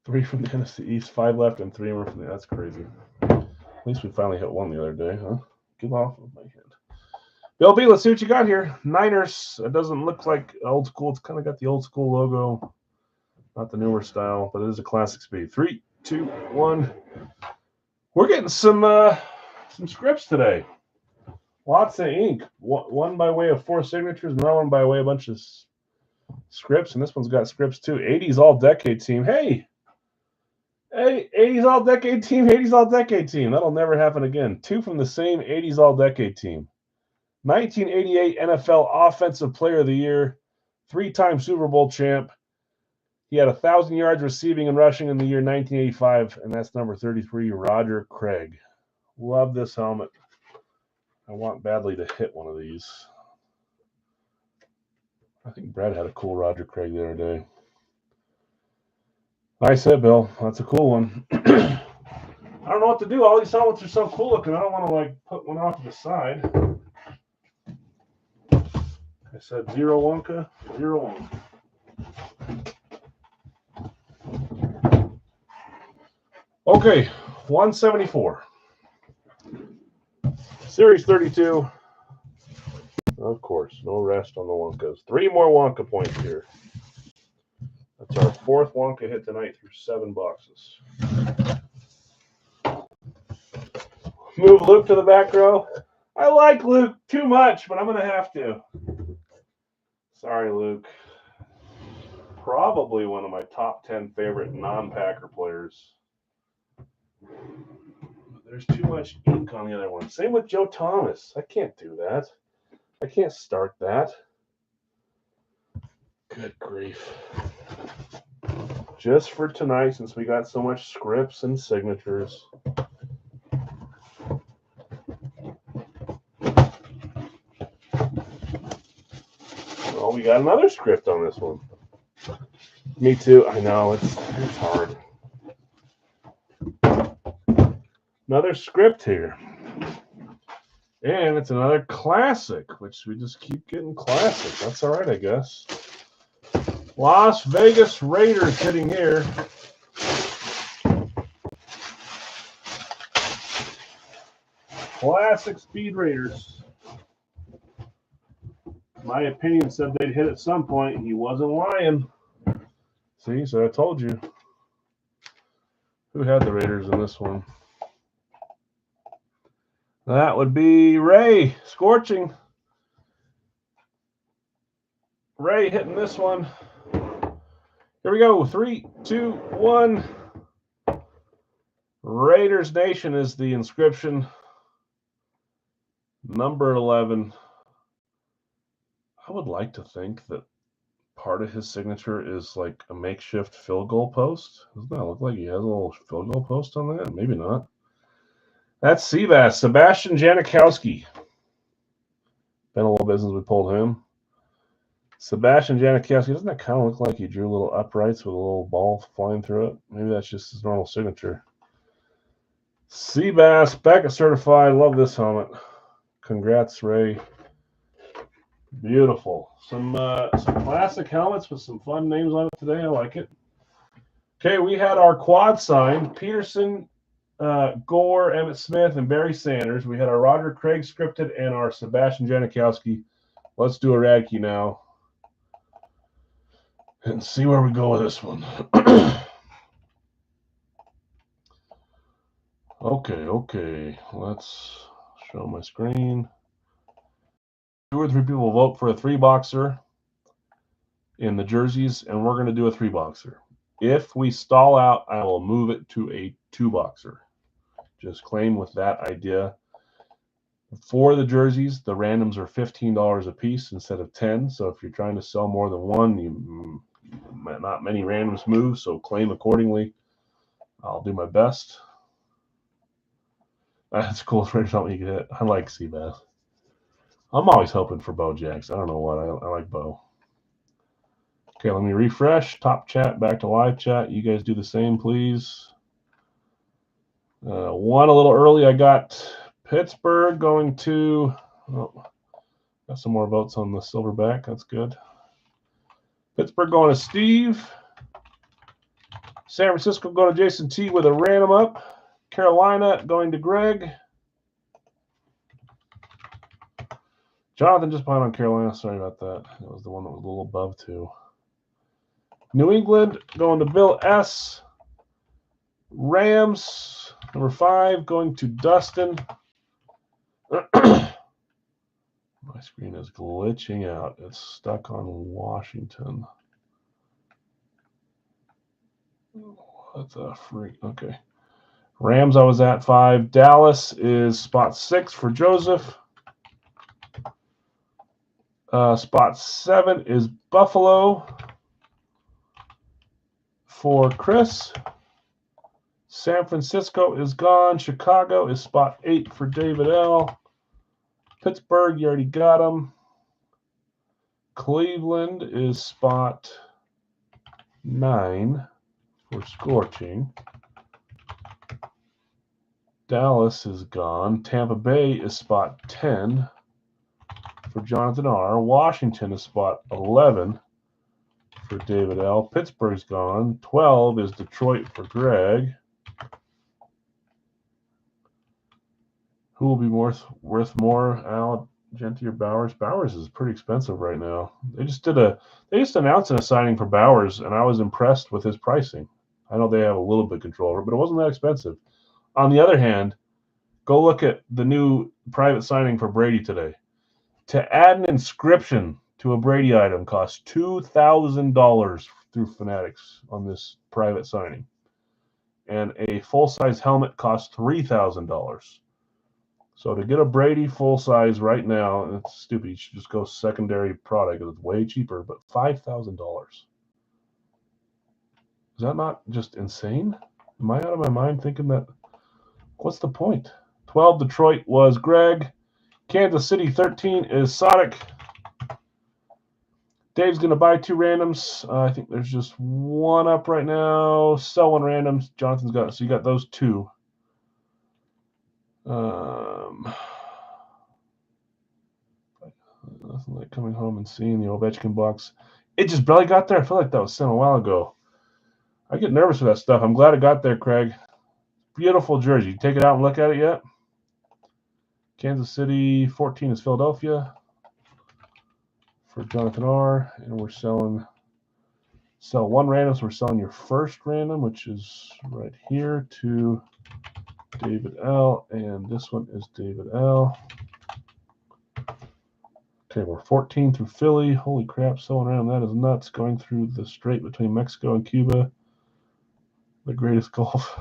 Three from the NFC East, 5 left, and 3 more from the. That's crazy. At least we finally hit 1 the other day, huh? Get off of my hand. Bill B, let's see what you got here. Niners. It doesn't look like old school. It's kind of got the old school logo, not the newer style, but it is a classic speed. 3, 2, 1. We're getting some scripts today. Lots of ink. One by way of 4 signatures, another one by way of a bunch of scripts, and this one's got scripts too. 80s all-decade team. Hey, 80s all-decade team, 80s all-decade team. That'll never happen again. 2 from the same 80s all-decade team. 1988 NFL Offensive Player of the Year, 3-time Super Bowl champ. He had 1,000 yards receiving and rushing in the year 1985, and that's number 33, Roger Craig. Love this helmet. I want badly to hit one of these. I think Brad had a cool Roger Craig the other day. Nice hit, Bill. That's a cool one. I don't know what to do. All these helmets are so cool looking. I don't want to like put one off to the side. I said 0 wonka, 0 wonka. Okay, 174. Series 32. Of course, no rest on the Wonkas. 3 more Wonka points here. That's our 4th Wonka hit tonight through 7 boxes. Move Luke to the back row. I like Luke too much, but I'm going to have to. Sorry, Luke. Probably one of my top 10 favorite non-Packer players. There's too much ink on the other one. Same with Joe Thomas. I can't do that. I can't start that. Good grief. Just for tonight, since we got so much scripts and signatures. Well, we got another script on this one. Me too. I know, it's hard. Another script here. And it's another classic, which we just keep getting classic. That's all right, I guess. Las Vegas Raiders hitting here. Classic Speed Raiders. My opinion said they'd hit at some point. He wasn't lying. See, so I told you. Who had the Raiders in this one? That would be Ray. Scorching. Ray hitting this one. Here we go. 3, 2, 1. Raiders Nation is the inscription. Number 11. I would like to think that part of his signature is like a makeshift field goal post. Doesn't that look like he has a little field goal post on that? Maybe not. That's Seabass. Sebastian Janikowski. Been a little business we pulled him. Sebastian Janikowski. Doesn't that kind of look like he drew little uprights with a little ball flying through it? Maybe that's just his normal signature. Seabass, Becca certified. Love this helmet. Congrats, Ray. Beautiful. Some classic helmets with some fun names on it today. I like it. Okay, we had our quad sign. Peterson, Gore, Emmett Smith, and Barry Sanders. We had our Roger Craig scripted and our Sebastian Janikowski. Let's do a Radke now and see where we go with this one. Okay. Let's show my screen. 2 or 3 people vote for a 3-boxer in the jerseys, and we're going to do a 3-boxer. If we stall out, I will move it to a 2-boxer. Just claim with that idea. For the jerseys, the randoms are $15 a piece instead of 10. So if you're trying to sell more than one, not many randoms move, so claim accordingly. I'll do my best. That's cool. Something you can hit. I like Seabass. I'm always hoping for Bo Jackson. I don't know what. I like Bo. Okay, let me refresh. Top chat, back to live chat. You guys do the same, please. One a little early. I got Pittsburgh going to. Oh, got some more votes on the silverback. That's good. Pittsburgh going to Steve. San Francisco going to Jason T with a random up. Carolina going to Greg. Jonathan just behind on Carolina. Sorry about that. That was the one that was a little above 2. New England going to Bill S. Rams, number 5, going to Dustin. My screen is glitching out. It's stuck on Washington. What the freak? Okay. Rams, I was at 5. Dallas is spot 6 for Joseph. Spot 7 is Buffalo for Chris. San Francisco is gone. Chicago is spot 8 for David L. Pittsburgh, you already got him. Cleveland is spot 9 for Scorching. Dallas is gone. Tampa Bay is spot 10 for Jonathan R. Washington is spot 11 for David L. Pittsburgh's gone. 12 is Detroit for Greg. Who will be worth more? Genty or Bowers? Bowers is pretty expensive right now. They just announced a signing for Bowers, and I was impressed with his pricing. I know they have a little bit of control over it, but it wasn't that expensive. On the other hand, go look at the new private signing for Brady today. To add an inscription to a Brady item costs $2,000 through Fanatics on this private signing. And a full-size helmet costs $3,000. So to get a Brady full-size right now, it's stupid. You should just go secondary product because it's way cheaper, but $5,000. Is that not just insane? Am I out of my mind thinking that? What's the point? 12 Detroit was Greg. Kansas City 13 is Sonic. Dave's going to buy 2 randoms. I think there's just one up right now. Sell 1 randoms. Jonathan's got, so you got those 2. Nothing like coming home and seeing the Ovechkin box. It just barely got there. I feel like that was sent a while ago. I get nervous with that stuff. I'm glad it got there, Craig. Beautiful jersey. You take it out and look at it yet? Kansas City 14 is Philadelphia for Jonathan R. And we're sell 1 random. So we're selling your first random, which is right here, to David L. And this one is David L. Okay, we're 14 through Philly. Holy crap, selling around. That is nuts. Going through the strait between Mexico and Cuba. The greatest Gulf.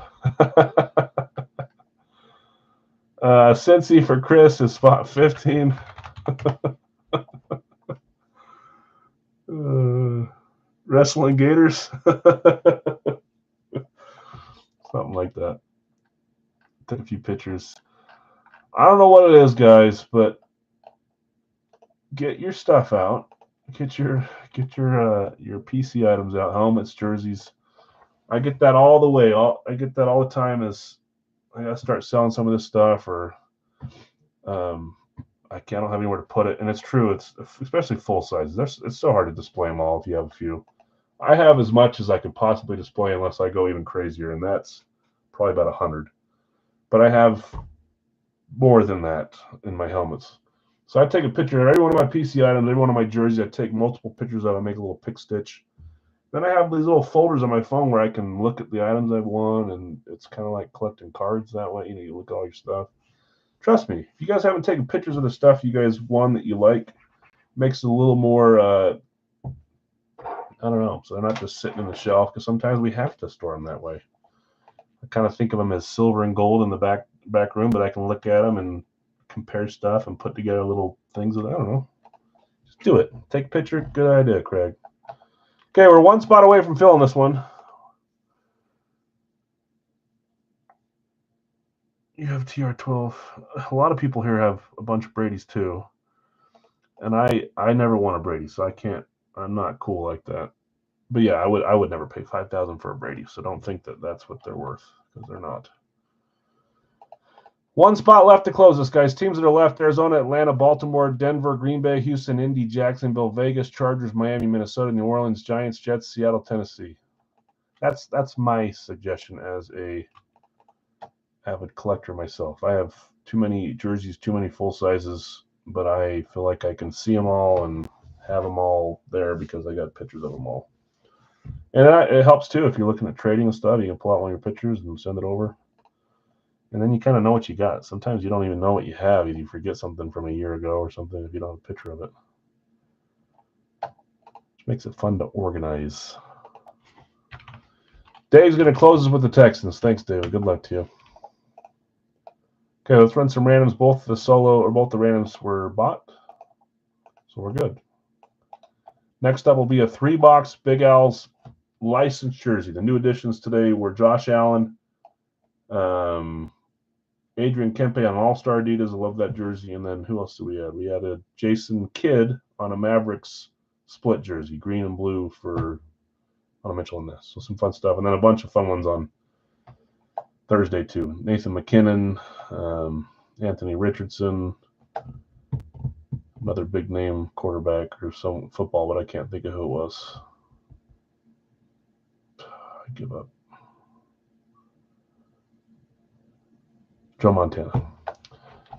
Cincy for Chris is spot 15. Wrestling Gators. Something like that. Take a few pictures. I don't know what it is, guys, but get your stuff out. Get your PC items out. Helmets, jerseys. I get that all the way. I get that all the time. As I gotta start selling some of this stuff, or I don't have anywhere to put it. And it's true. It's especially full size. It's so hard to display them all if you have a few. I have as much as I could possibly display unless I go even crazier, and that's probably about 100. But I have more than that in my helmets. So I take a picture of every one of my PC items, every one of my jerseys. I take multiple pictures of it, make a little pick stitch. Then I have these little folders on my phone where I can look at the items I've won, and it's kind of like collecting cards that way. You look at all your stuff. Trust me, if you guys haven't taken pictures of the stuff you guys won that you like, makes it a little more, I don't know, so they're not just sitting in the shelf, because sometimes we have to store them that way. I kind of think of them as silver and gold in the back room, but I can look at them and compare stuff and put together little things that I don't know. Just do it. Take a picture. Good idea, Craig. Okay, we're 1 spot away from filling this one. You have TR12. A lot of people here have a bunch of Brady's too. And I never won a Brady, so I'm not cool like that. But yeah, I would never pay $5,000 for a Brady, so don't think that that's what they're worth, because they're not. 1 spot left to close this, guys. Teams that are left: Arizona, Atlanta, Baltimore, Denver, Green Bay, Houston, Indy, Jacksonville, Vegas, Chargers, Miami, Minnesota, New Orleans, Giants, Jets, Seattle, Tennessee. That's my suggestion as a avid collector myself. I have too many jerseys, too many full sizes, but I feel like I can see them all and have them all there because I got pictures of them all. And it helps too if you're looking at trading and stuff. You can pull out one of your pictures and send it over, and then you kind of know what you got. Sometimes you don't even know what you have. You forget something from a year ago or something if you don't have a picture of it. Which makes it fun to organize. Dave's going to close us with the Texans. Thanks, David. Good luck to you. Okay, let's run some randoms. Both the randoms were bought, so we're good. Next up will be a 3-box Big Al's licensed jersey. The new additions today were Josh Allen, Adrian Kempe on All-Star Adidas. I love that jersey. And then who else do we add? We added Jason Kidd on a Mavericks split jersey, green and blue for Mitchell and Ness. So some fun stuff. And then a bunch of fun ones on Thursday too. Nathan McKinnon, Anthony Richardson, another big name quarterback or some football, but I can't think of who it was. I give up. Joe Montana.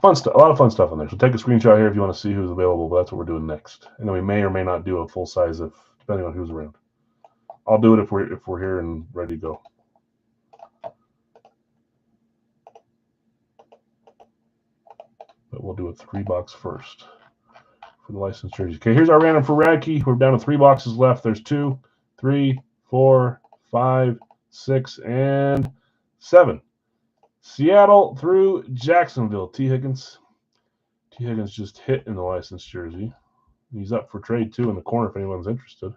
Fun stuff, a lot of fun stuff in there. So take a screenshot here if you want to see who's available. But that's what we're doing next, and then we may or may not do a full size if depending on who's around. I'll do it if we're here and ready to go. But we'll do a 3-box first for the licensed jerseys. Okay, here's our random for Radke. We're down to 3 boxes left. There's 2, 3, 4, 5, 6, and 7. Seattle through Jacksonville. T. Higgins. T. Higgins just hit in the licensed jersey. He's up for trade, too, in the corner if anyone's interested.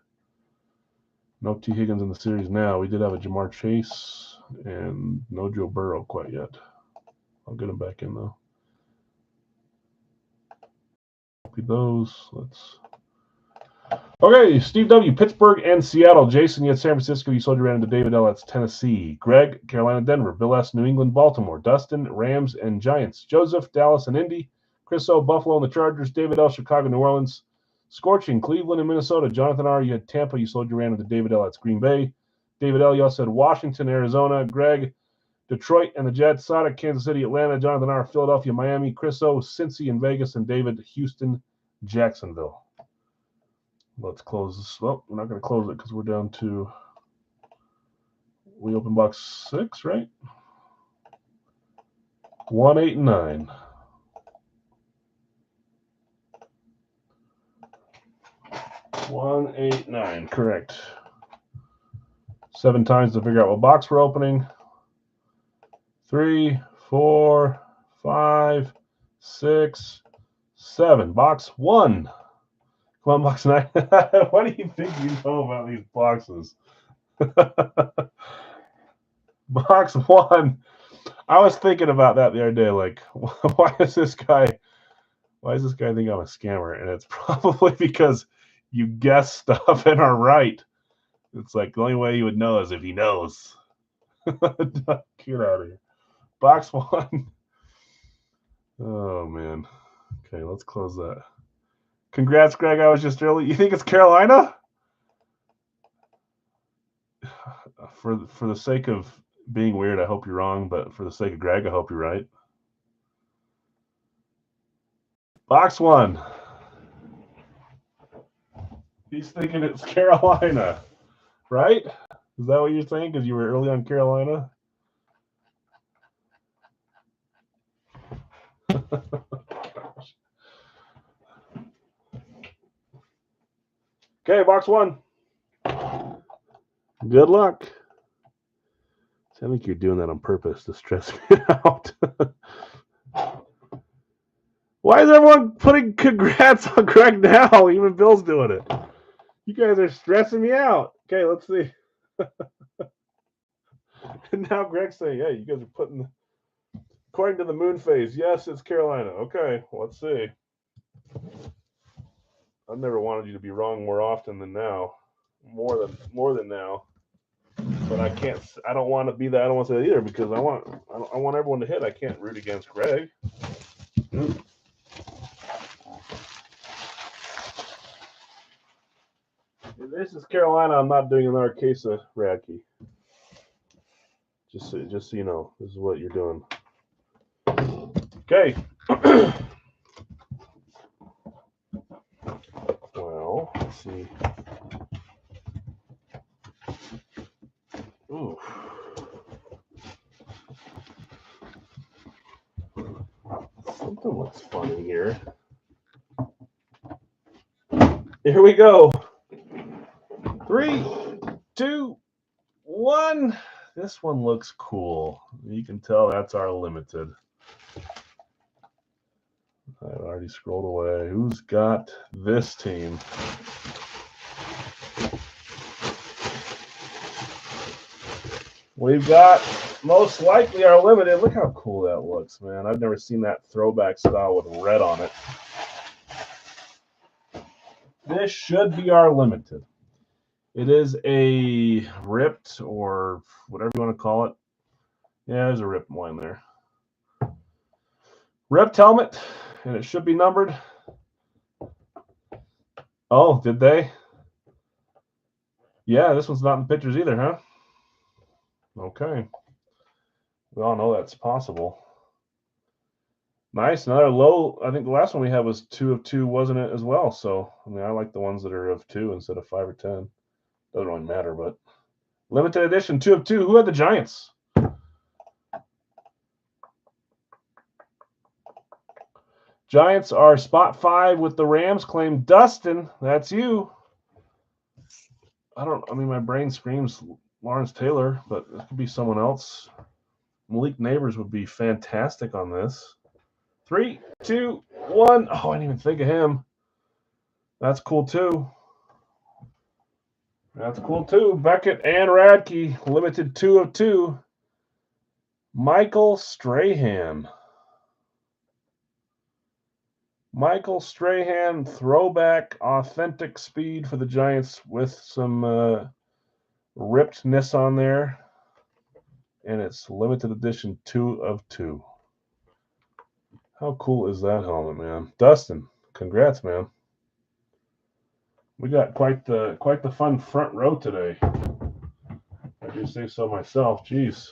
No T. Higgins in the series now. We did have a Jamar Chase and no Joe Burrow quite yet. I'll get him back in, though. Those. Let's. Okay, Steve W. Pittsburgh and Seattle. Jason, you had San Francisco. You sold your random to David L. That's Tennessee. Greg, Carolina, Denver. Bill S. New England, Baltimore. Dustin, Rams and Giants. Joseph, Dallas and Indy. Chris O. Buffalo and the Chargers. David L. Chicago, New Orleans. Scorching, Cleveland and Minnesota. Jonathan R. You had Tampa. You sold your random to David L. That's Green Bay. David L. You also said Washington, Arizona. Greg, Detroit and the Jets. Sonic, Kansas City, Atlanta. Jonathan R. Philadelphia, Miami. Chris O. Cincy and Vegas. And David, Houston, Jacksonville. Let's close this. Well, we're not going to close it because we're down to. We open box 6, right? 1, 8, and 9. One, 8, 9. Correct. 7 times to figure out what box we're opening. 3, 4, 5, 6, 7. Box 1. Come on, box 9. What do you think you know about these boxes? Box 1. I was thinking about that the other day. Like, why does this guy think I'm a scammer? And it's probably because you guess stuff and are right. It's like the only way you would know is if he knows. Get out of here. Box 1. Oh, man. Okay, let's close that. Congrats, Greg. I was just early. You think it's Carolina? For the sake of being weird, I hope you're wrong. But for the sake of Greg, I hope you're right. Box 1. He's thinking it's Carolina, right? Is that what you're saying? Because you were early on Carolina? Okay, box 1. Good luck. I think you're doing that on purpose to stress me out. Why is everyone putting congrats on Greg now? Even Bill's doing it. You guys are stressing me out. Okay, let's see. And now Greg's saying, hey, you guys are putting, according to the moon phase, yes, it's Carolina. Okay, let's see. I've never wanted you to be wrong more often than now. More than now. But I can't. I don't want to be that. I don't want to say that either because I want everyone to hit. I can't root against Greg. If this is Carolina, I'm not doing another case of Radke. Just so you know, this is what you're doing. Okay. Well, let's see. Ooh. Something looks funny here. Here we go. 3, 2, 1. This one looks cool. You can tell that's our limited. I've already scrolled away. Who's got this team? We've got most likely our limited. Look how cool that looks, man. I've never seen that throwback style with red on it. This should be our limited. It is a ripped or whatever you want to call it. Yeah, there's a ripped one there. Ripped helmet, and it should be numbered. Oh, did they? Yeah, this one's not in pictures either, huh? Okay. We all know that's possible. Nice. Another low. I think the last one we had was 2 of 2, wasn't it, as well? So, I mean, I like the ones that are of 2 instead of 5 or 10. Doesn't really matter, but limited edition 2 of 2. Who had the Giants? Giants are spot 5 with the Rams. Claim Dustin. That's you. I mean, my brain screams Lawrence Taylor, but it could be someone else. Malik Neighbors would be fantastic on this. 3, 2, 1. Oh, I didn't even think of him. That's cool too. That's cool too. Beckett and Radke, limited 2 of 2. Michael Strahan. Michael Strahan, throwback, authentic speed for the Giants with some rippedness on there. And it's limited edition 2 of 2. How cool is that helmet, man? Dustin, congrats, man. We got quite the fun front row today. I do say so myself. Jeez.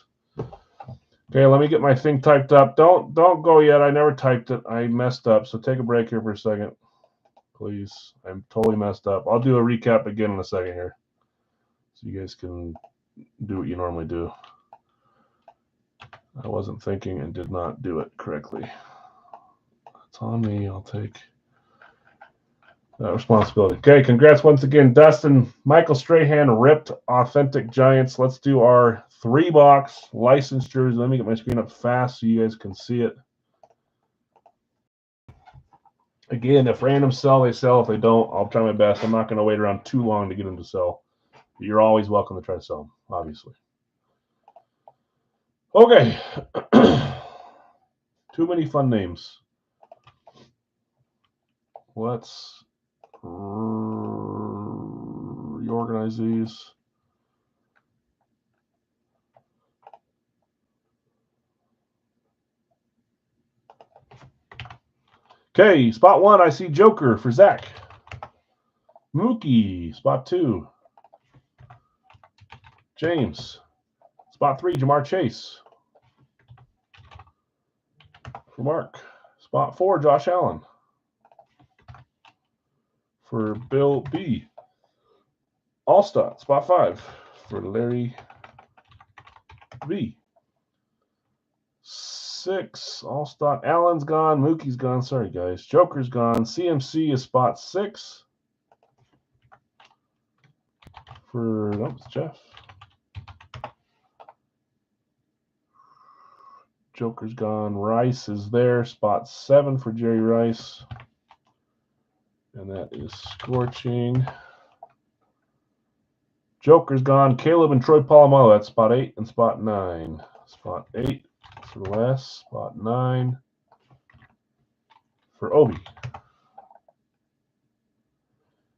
Okay, let me get my thing typed up. Don't go yet. I never typed it. I messed up. So take a break here for a second, please. I'm totally messed up. I'll do a recap again in a second here, so you guys can do what you normally do. I wasn't thinking and did not do it correctly. It's on me. I'll take that responsibility. Okay, congrats once again, Dustin. Michael Strahan, ripped, authentic Giants. Let's do our 3-box licensed jersey. Let me get my screen up fast so you guys can see it. Again, if random sell, they sell. If they don't, I'll try my best. I'm not going to wait around too long to get them to sell. But you're always welcome to try to sell them, obviously. Okay. Too many fun names. Let's reorganize these. Okay, spot 1, I see Joker for Zach. Mookie, spot 2. James. Spot 3, Jamar Chase. For Mark. Spot 4, Josh Allen. For Bill B. All-Star, spot 5. For Larry B. 6, All-Star. Allen's gone. Mookie's gone. Sorry, guys. Joker's gone. CMC is spot 6. For, no, it's Jeff. Joker's gone. Rice is there. Spot 7 for Jerry Rice. And that is scorching. Joker's gone. Caleb and Troy Polamalu. That's spot 8 and spot 9. Spot 8 for Les. Spot 9 for Obi.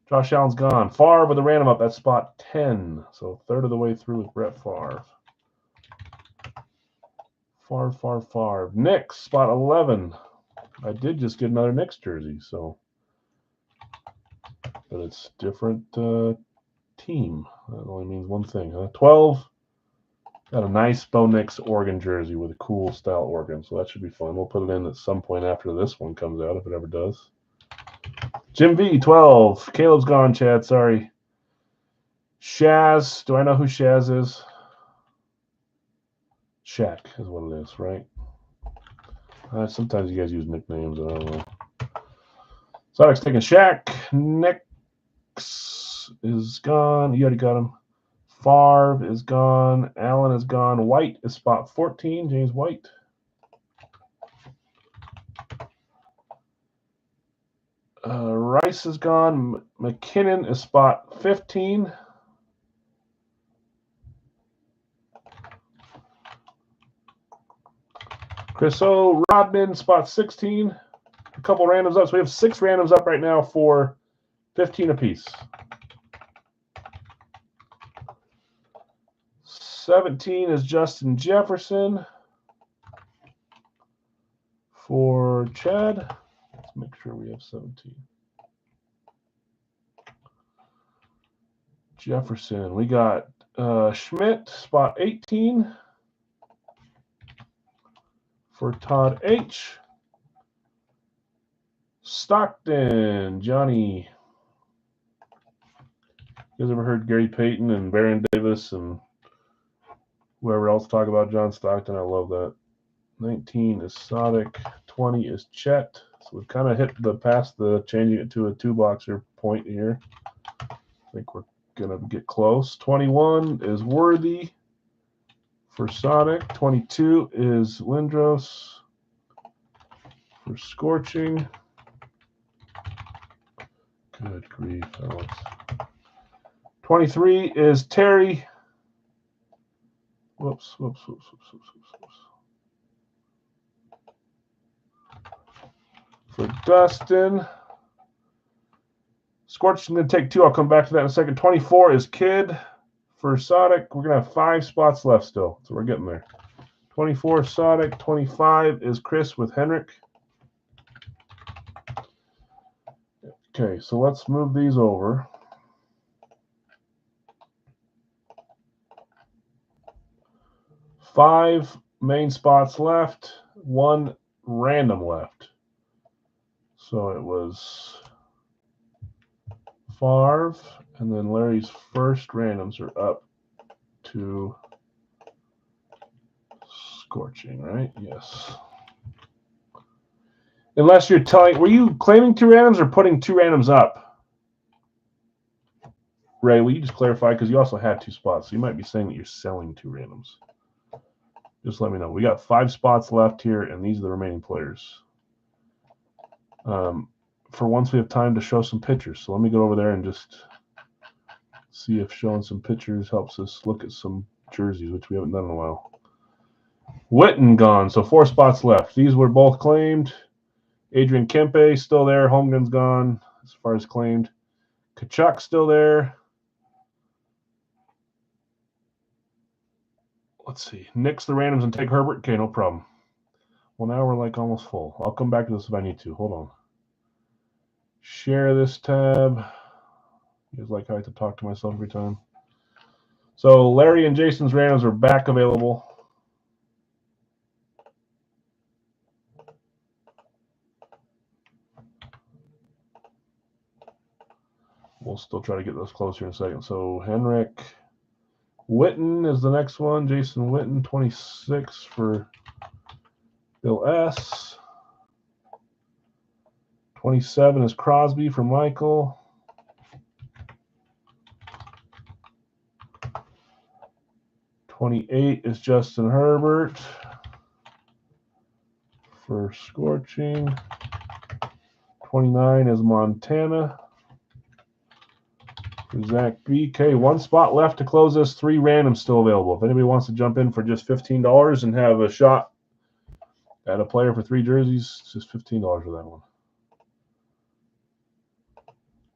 Josh Allen's gone. Favre with a random up. That's spot 10. So third of the way through with Brett Favre. Favre. Knicks, spot 11. I did just get another Knicks jersey, so. But it's different team. That only means one thing, huh? 12. Got a nice Bo Nix Oregon jersey with a cool style Oregon, so that should be fun. We'll put it in at some point after this one comes out, if it ever does. Jim V, 12. Caleb's gone, Chad. Sorry. Shaz. Do I know who Shaz is? Shaq is what it is, right? Sometimes you guys use nicknames. I don't know. Sonic's taking Shaq. Nix is gone. You already got him. Favre is gone. Allen is gone. White is spot 14. James White. Rice is gone. McKinnon is spot 15. Chris O. Rodman, spot 16. A couple randoms up. So we have 6 randoms up right now for 15 apiece. 17 is Justin Jefferson for Chad. Let's make sure we have 17. Jefferson. We got Schmidt, spot 18 for Todd H. Stockton, Johnny. You guys ever heard Gary Payton and Baron Davis and whoever else talk about John Stockton? I love that. 19 is Sodic. 20 is Chet. So we've kind of hit the past the changing it to a 2-boxer point here. I think we're going to get close. 21 is Worthy for Sodic. 22 is Lindros for Scorching. Good grief, Alex. 23 is Terry. Whoops. For Dustin. Scorching going to take 2. I'll come back to that in a second. 24 is Kid for Sodic. We're going to have 5 spots left still, so we're getting there. 24 Sodic. 25 is Chris with Henrik. Okay, so let's move these over. Five main spots left, 1 random left. So it was Favre, and then Larry's first randoms are up to Scorching, right? Yes. Unless you're telling, were you claiming 2 randoms or putting 2 randoms up? Ray, will you just clarify? Because you also had 2 spots, so you might be saying that you're selling 2 randoms. Just let me know. We got 5 spots left here, and these are the remaining players. For once, we have time to show some pictures. So let me go over there and just see if showing some pictures helps us look at some jerseys, which we haven't done in a while. Witten gone, so 4 spots left. These were both claimed. Adrian Kempe still there. Holmgren's gone as far as claimed. Kachuk still there. Let's see. Nix the randoms and take Herbert. Okay, no problem. Well, now we're like almost full. I'll come back to this if I need to. Hold on. Share this tab. You guys like how I have to talk to myself every time. So Larry and Jason's randoms are back available. We'll still try to get those closer in a second. So Henrik Witten is the next one. Jason Witten, 26 for Bill S. 27 is Crosby for Michael. 28 is Justin Herbert for Scorching. 29 is Montana for Zach B. Okay, 1 spot left to close this. 3 randoms still available. If anybody wants to jump in for just $15 and have a shot at a player for 3 jerseys, it's just $15 for that one.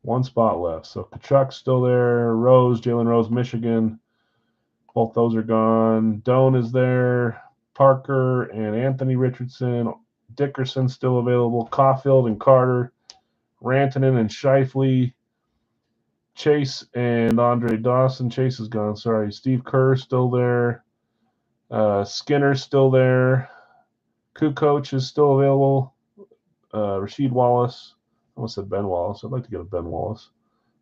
1 spot left. So Kachuk's still there. Rose, Jalen Rose, Michigan. Both those are gone. Doan is there. Parker and Anthony Richardson. Dickerson still available. Caulfield and Carter. Rantanen and Scheifele. Chase and Andre Dawson. Chase is gone. Sorry. Steve Kerr still there. Skinner's still there. Kukoc is still available. Rasheed Wallace. I almost said Ben Wallace. I'd like to get a Ben Wallace.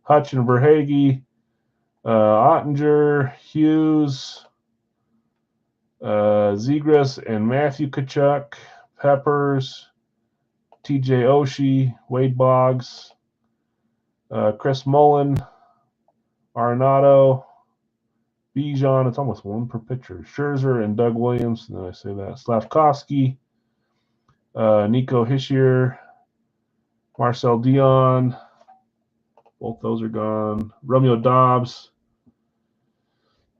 Hutch and Verhage. Ottinger, Hughes, Zegras and Matthew Kachuk, Peppers, TJ Oshie, Wade Boggs, Chris Mullen, Arenado, Bijan. It's almost 1 per picture. Scherzer and Doug Williams. And then I say that. Slavkovsky, Nico Hischier, Marcel Dion. Both those are gone. Romeo Dobbs,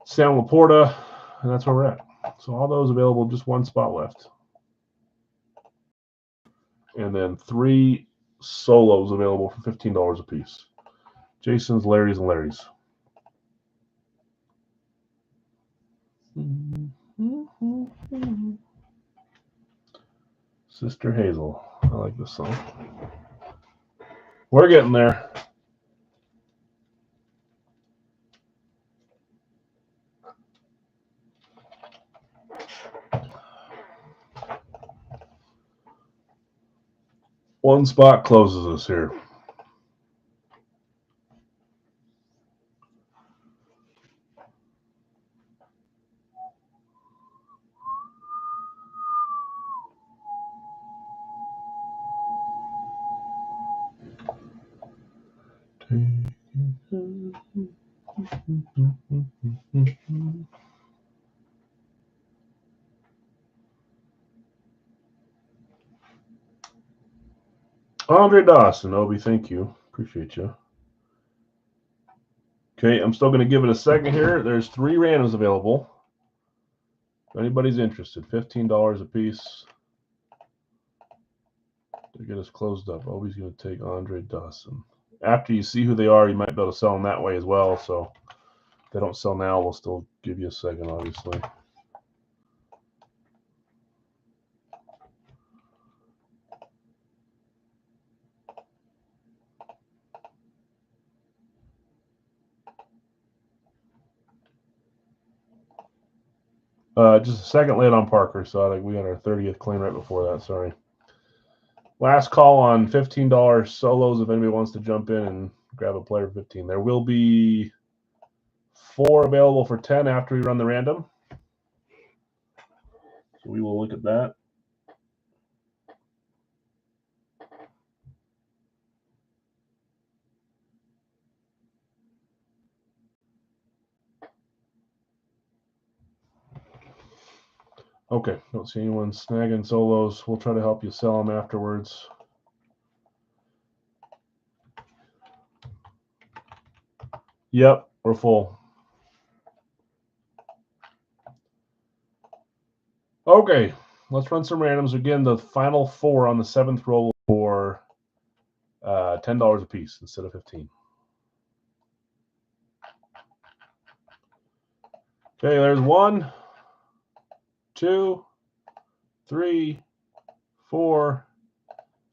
Sam Laporta, and that's where we're at. So all those available, just 1 spot left. And then 3 solos available for $15 a piece. Jason's, Larry's, and Larry's. Sister Hazel. I like this song. We're getting there. One spot closes us here. Andre Dawson, Obi, thank you. Appreciate you. Okay, I'm still going to give it a second here. There's 3 randoms available. If anybody's interested, $15 a piece to get us closed up. Obi's going to take Andre Dawson. After you see who they are, you might be able to sell them that way as well. So if they don't sell now, we'll still give you a second, obviously. Just a second late on Parker, so I think we had our 30th claim right before that. Sorry. Last call on $15 solos if anybody wants to jump in and grab a player 15. There will be 4 available for 10 after we run the random. So we will look at that. Okay, don't see anyone snagging solos. We'll try to help you sell them afterwards. Yep, we're full. Okay, let's run some randoms. Again, the final 4 on the 7th roll for $10 a piece instead of 15. Okay, there's 1, 2, 3, 4,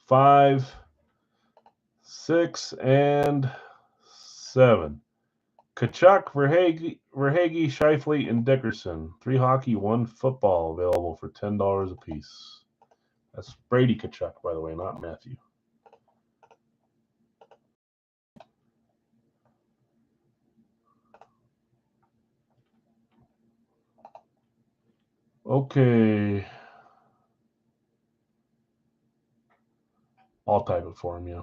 5, 6, and 7. Kachuk, Verhage, Scheifele, and Dickerson. 3 hockey, 1 football available for $10 a piece. That's Brady Kachuk, by the way, not Matthew. Okay. I'll type it for him, yeah.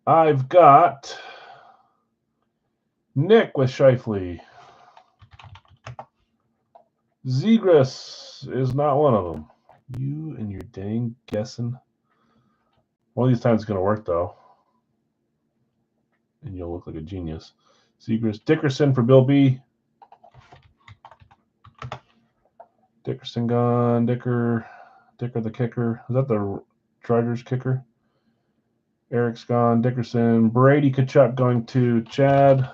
I've got Nick with Scheifele. Zegras is not one of them. You and your dang guessing. One of these times it's going to work, though. And you'll look like a genius. Zegras. Dickerson for Bill B. Dickerson gone. Dicker the kicker. Is that the Chargers kicker? Eric's gone. Dickerson. Brady Kachuk going to Chad.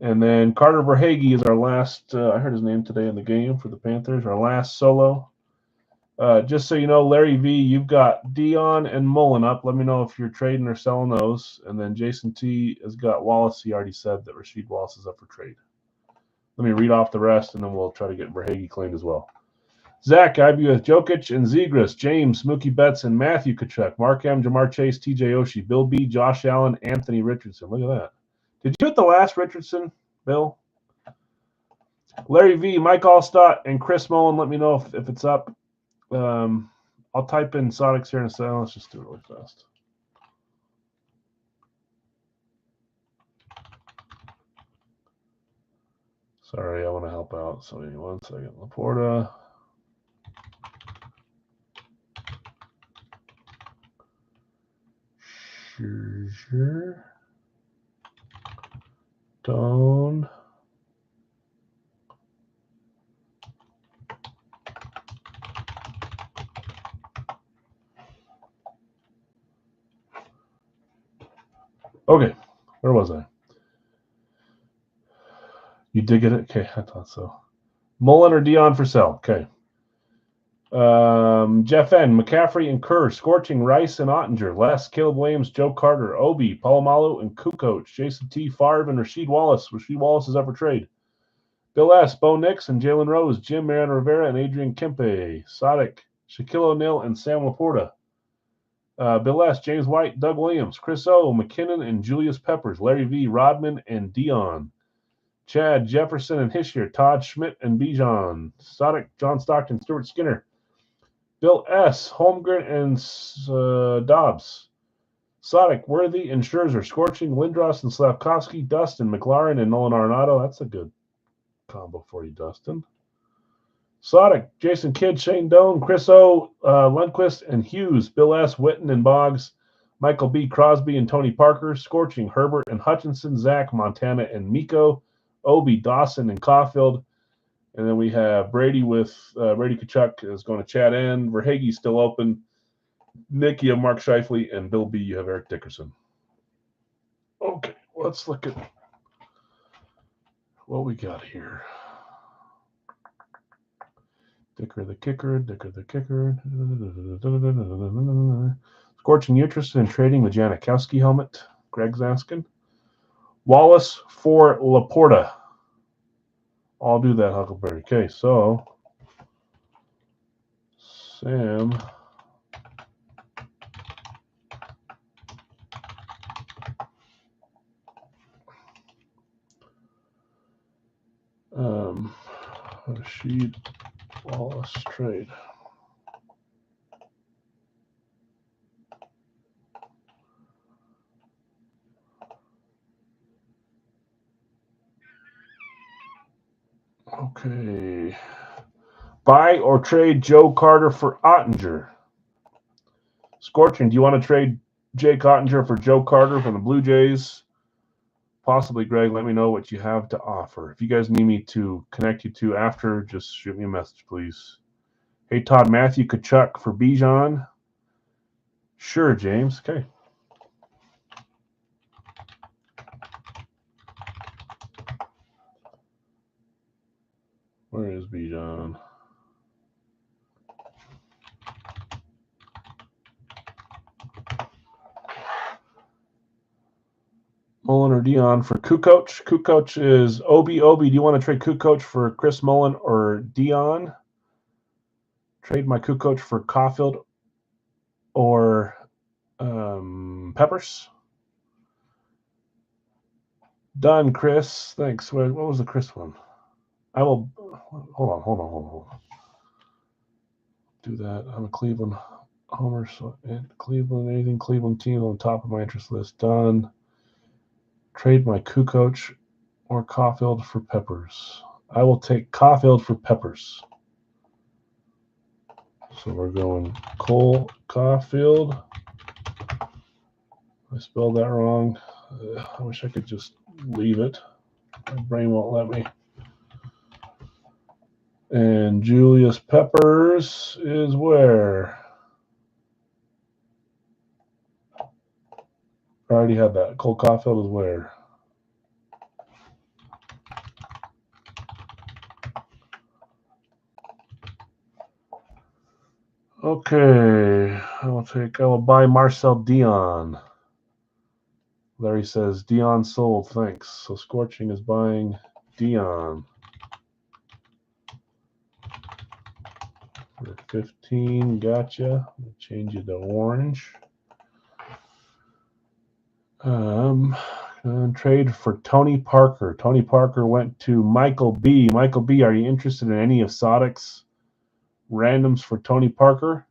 And then Carter Verhage is our last, I heard his name today in the game for the Panthers, our last solo. Just so you know, Larry V, you've got Dion and Mullen up. Let me know if you're trading or selling those. And then Jason T has got Wallace. He already said that Rasheed Wallace is up for trade. Let me read off the rest, and then we'll try to get Verhage claimed as well. Zach, I'd be with Jokic and Zegras, James, Mookie Betts, and Matthew Kachuk, Mark M, Jamar Chase, TJ Oshie, Bill B, Josh Allen, Anthony Richardson. Look at that. Did you hit the last Richardson, Bill? Larry V, Mike Allstott, and Chris Mullen. Let me know if it's up. I'll type in Sonics here in a second. Let's just do it really fast. Sorry, I want to help out. So, 1 second. Laporta. Sure. Stone. Okay, where was I? You did get it? Okay, I thought so. Mullen or Dion for sale. Okay. Jeff N, McCaffrey and Kerr, Scorching, Rice and Ottinger, Les, Caleb Williams, Joe Carter, Obi, Palomalu and Kukoc, Jason T, Favre, and Rasheed Wallace. Rasheed Wallace is up for trade. Bill S, Bo Nix and Jalen Rose, Jim, Mariano Rivera, and Adrian Kempe, Sadiq, Shaquille O'Neal, and Sam Laporta. Bill S., James White, Doug Williams, Chris O., McKinnon, and Julius Peppers, Larry V., Rodman, and Dion. Chad, Jefferson, and Hischier, Todd Schmidt, and Bijan. Sodic, John Stockton, Stuart Skinner. Bill S., Holmgren, and Dobbs. Sodic, Worthy, and Scherzer, Scorching, Lindros, and Slavkovsky, Dustin, McLaren, and Nolan Arenado. That's a good combo for you, Dustin. Sodic, Jason Kidd, Shane Doan, Chris O., Lundquist, and Hughes, Bill S., Witten, and Boggs, Michael B., Crosby, and Tony Parker, Scorching, Herbert, and Hutchinson, Zach, Montana, and Miko, Obi, Dawson, and Caulfield. And then we have Brady with Brady Kachuk is going to Chad N. Verhaeghe's still open. Nick, you have Mark Scheifele, and Bill B., you have Eric Dickerson. Okay, let's look at what we got here. Dicker the kicker, Dicker the kicker. Scorching, you interested in trading the Janikowski helmet? Greg's asking. Wallace for Laporta. I'll do that, Huckleberry. Okay, so Sam. Rashid Wallace trade. Okay. Buy or trade Joe Carter for Ottinger. Scorching, do you want to trade Jake Ottinger for Joe Carter from the Blue Jays? Possibly, Greg. Let me know what you have to offer. If you guys need me to connect you to after, just shoot me a message, please. Hey, Todd, Matthew Kachuk for Bijan. Sure, James. Okay. Where is Bijan? Mullen or Dion for Kukoc. Kukoc is Obi. Do you want to trade Kukoc for Chris Mullen or Dion? Trade my Kukoc for Caulfield or Peppers. Done, Chris. Thanks. What was the Chris one? I will. Hold on. Do that. I'm a Cleveland homer. So Cleveland, anything Cleveland team on top of my interest list. Done. Trade my Kukoc or Caulfield for Peppers. I will take Caulfield for Peppers. So we're going Cole Caulfield. I spelled that wrong. I wish I could just leave it. My brain won't let me. And Julius Peppers is where? I already had that. Cole Caulfield is where? Okay. I will buy Marcel Dion. Larry says Dion sold. Thanks. So Scorching is buying Dion. For 15, gotcha. Change it to orange. Trade for Tony Parker. Tony Parker went to Michael B. Michael B., are you interested in any of Sodic's randoms for Tony Parker?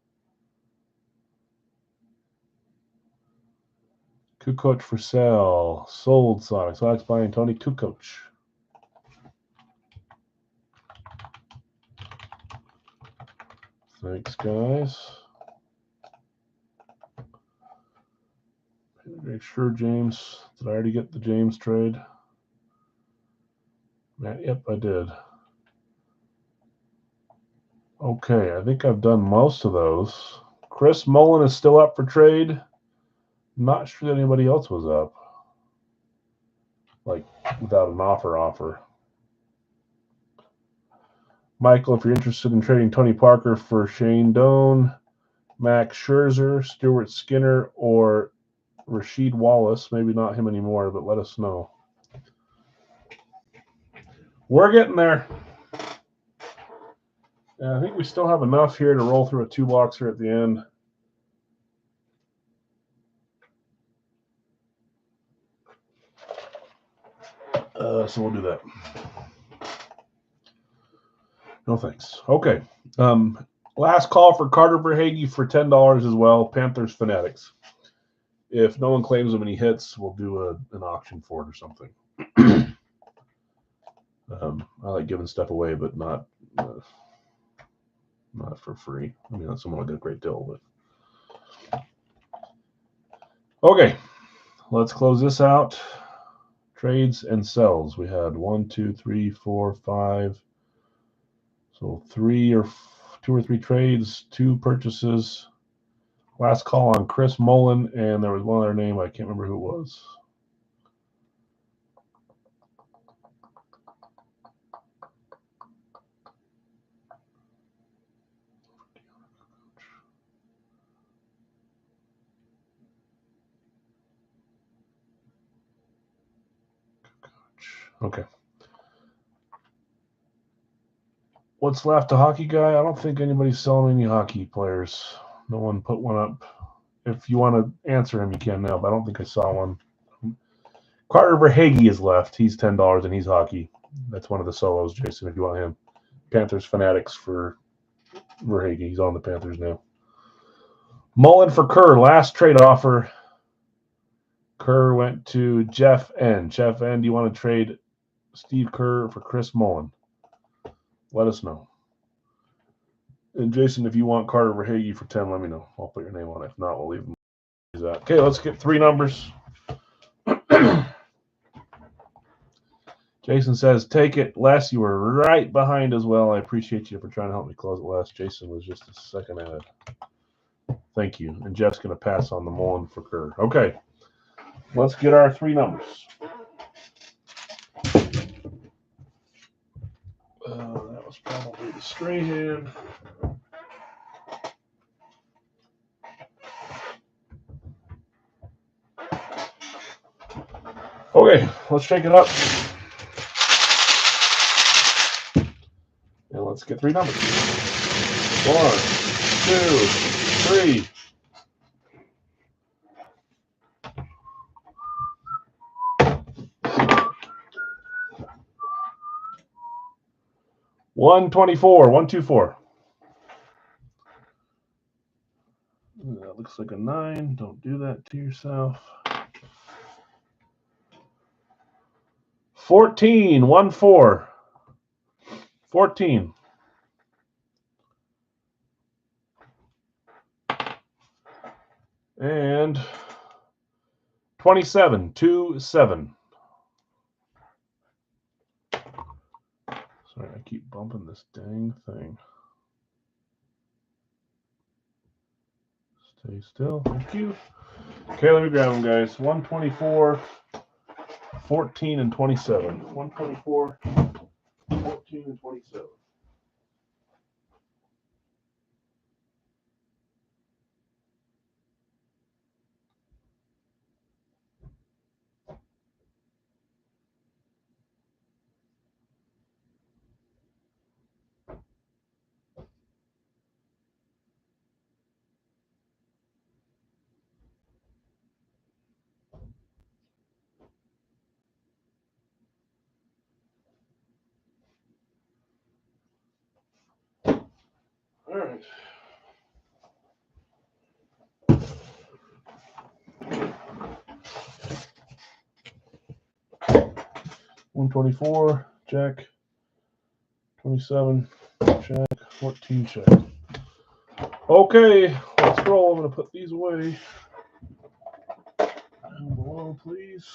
Kukoc for sale. Sold Sodic. Sodic's buying Tony Kukoc. Thanks, guys. Make sure, James. Did I already get the James trade? Yep, I did. Okay, I think I've done most of those. Chris Mullen is still up for trade. Not sure that anybody else was up. Like, without an offer. Michael, if you're interested in trading Tony Parker for Shane Doan, Max Scherzer, Stuart Skinner, or Rashid Wallace, maybe not him anymore, but let us know. We're getting there. And I think we still have enough here to roll through a 2-boxer at the end. So we'll do that. No thanks. Okay. Last call for Carter Verhaeghe for $10 as well. Panthers Fanatics. If no one claims him and he hits, we'll do an auction for it or something. I like giving stuff away, but not for free. I mean, someone will get a great deal, but okay. Let's close this out. Trades and sells. We had 1, 2, 3, 4, 5. So 2 or 3 trades, 2 purchases. Last call on Chris Mullen, and there was one other name. I can't remember who it was. Okay. What's left? A hockey guy? I don't think anybody's selling any hockey players. No one put one up. If you want to answer him, you can now, but I don't think I saw one. Carter Verhaeghe is left. He's $10 and he's hockey. That's one of the solos, Jason, if you want him. Panthers Fanatics for Verhaeghe. He's on the Panthers now. Mullen for Kerr. Last trade offer. Kerr went to Jeff N. Jeff N., do you want to trade Steve Kerr for Chris Mullen? Let us know. And Jason, if you want Carter Verhaeghe for 10, let me know. I'll put your name on it. If not, we'll leave them. Okay, let's get 3 numbers. Jason says, take it. Les, you were right behind as well. I appreciate you for trying to help me close it, Les. Jason was just a second ahead. Thank you. And Jeff's going to pass on the Mullen for Kerr. Okay, let's get our 3 numbers. That was probably the straight hand. Okay, let's shake it up. And let's get 3 numbers. 1, 2, 3. $124, 124. That looks like a 9. Don't do that to yourself. 14, 1-4. 14. And 27, 2-7. Sorry, I keep bumping this dang thing. Stay still. Thank you. Okay, let me grab them, guys. 124, 14, and 27. 124, 14, and 27. All right. $124, check. 27, check. 14, check. Okay, let's roll. I'm going to put these away. Down below, please.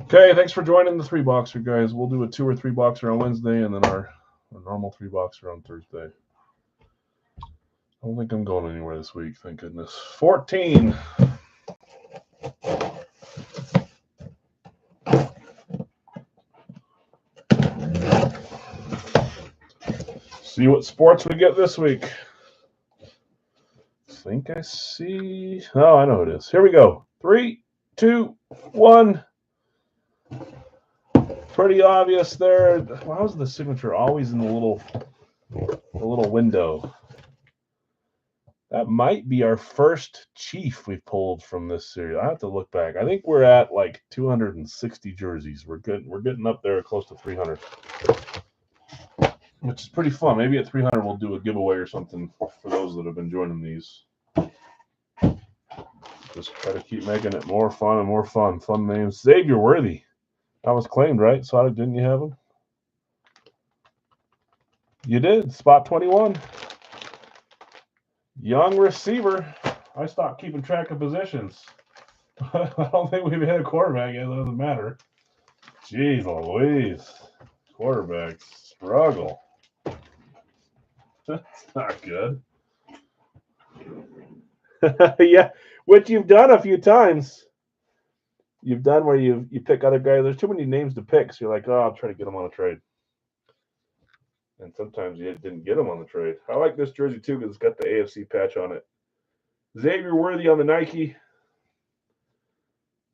Okay, thanks for joining the 3-boxer, guys. We'll do a 2 or 3-boxer on Wednesday and then our normal 3-boxer on Thursday. I don't think I'm going anywhere this week, thank goodness. 14. See what sports we get this week. I think I see. Oh, I know it is. Here we go. 3, 2, 1. Pretty obvious there. Why was the signature always in the little window? That might be our first Chief we've pulled from this series. I have to look back. I think we're at like 260 jerseys. We're getting up there close to 300, which is pretty fun. Maybe at 300 we'll do a giveaway or something for those that have been joining these. Just try to keep making it more fun and more fun. Fun names. Xavier Worthy. That was claimed, right? Sonic, didn't you have him? You did. Spot 21. Young receiver. I stopped keeping track of positions. I don't think we've hit a quarterback yet. It doesn't matter. Jeez Louise. Quarterbacks struggle. That's not good. Yeah, which you've done a few times. You've done where you pick other guys. There's too many names to pick, so you're like, oh, I'll try to get them on a trade. And sometimes you didn't get them on the trade. I like this jersey too because it's got the AFC patch on it. Xavier Worthy on the Nike.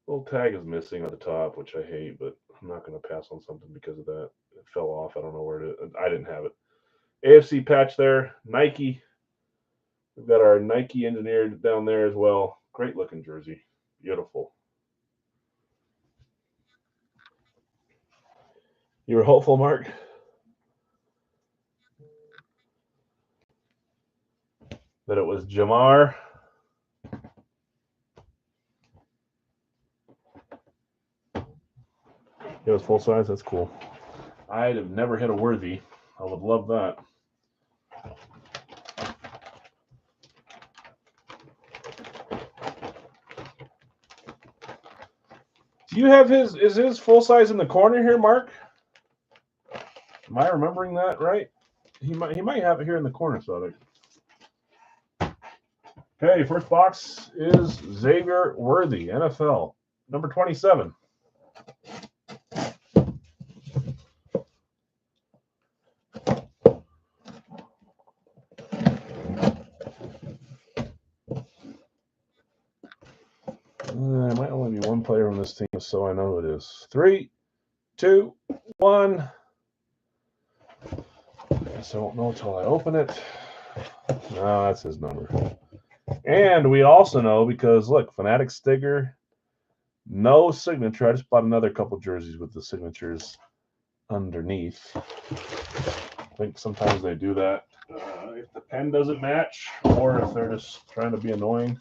Little tag is missing at the top, which I hate, but I'm not going to pass on something because of that. It fell off. I don't know where it is. I didn't have it. AFC patch there. Nike. We've got our Nike engineered down there as well. Great looking jersey. Beautiful. You were hopeful, Mark? That it was Jamar. It was full size. That's cool. I'd have never hit a Worthy. I would love that. Do you have his? Is his full size in the corner here, Mark? Am I remembering that right? He might have it here in the corner, so okay, first box is Xavier Worthy, NFL, number 27. There might only be one player on this team, so I know who it is. 3, 2, 1. Guess I won't know until I open it. No, that's his number. And we also know because, look, Fanatic sticker, no signature. I just bought another couple jerseys with the signatures underneath. I think sometimes they do that if the pen doesn't match or if they're just trying to be annoying.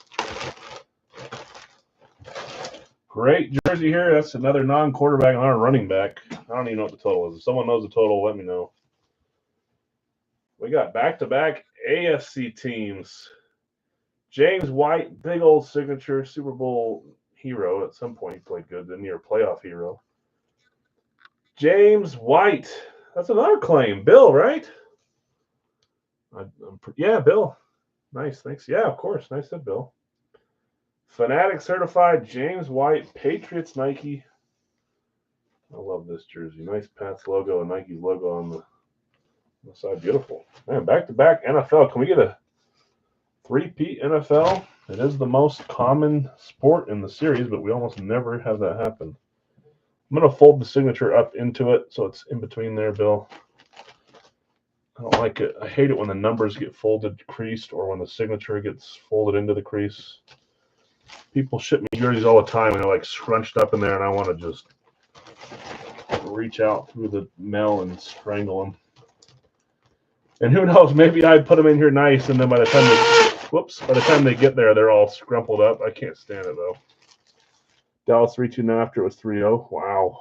Great jersey here. That's another non-quarterback and our running back. I don't even know what the total is. If someone knows the total, let me know. We got back-to-back AFC teams. James White, big old signature, Super Bowl hero. At some point he played good, then you're a playoff hero. James White. That's another claim. Bill, right? Yeah, Bill. Nice, thanks. Yeah, of course. Nice hit, Bill. Fanatic certified James White, Patriots Nike. I love this jersey. Nice Pats logo and Nike's logo on the side. Beautiful. Man, back-to-back NFL. Can we get a three-peat NFL? It is the most common sport in the series, but we almost never have that happen. I'm going to fold the signature up into it so it's in between there, Bill. I don't like it. I hate it when the numbers get folded, creased, or when the signature gets folded into the crease. People ship me jerseys all the time and they're like scrunched up in there, and I want to just reach out through the mail and strangle them. And who knows, maybe I put them in here nice, and then by the time they get there, they're all scrumpled up. I can't stand it, though. Dallas 3-2 now after it was 3-0. Wow.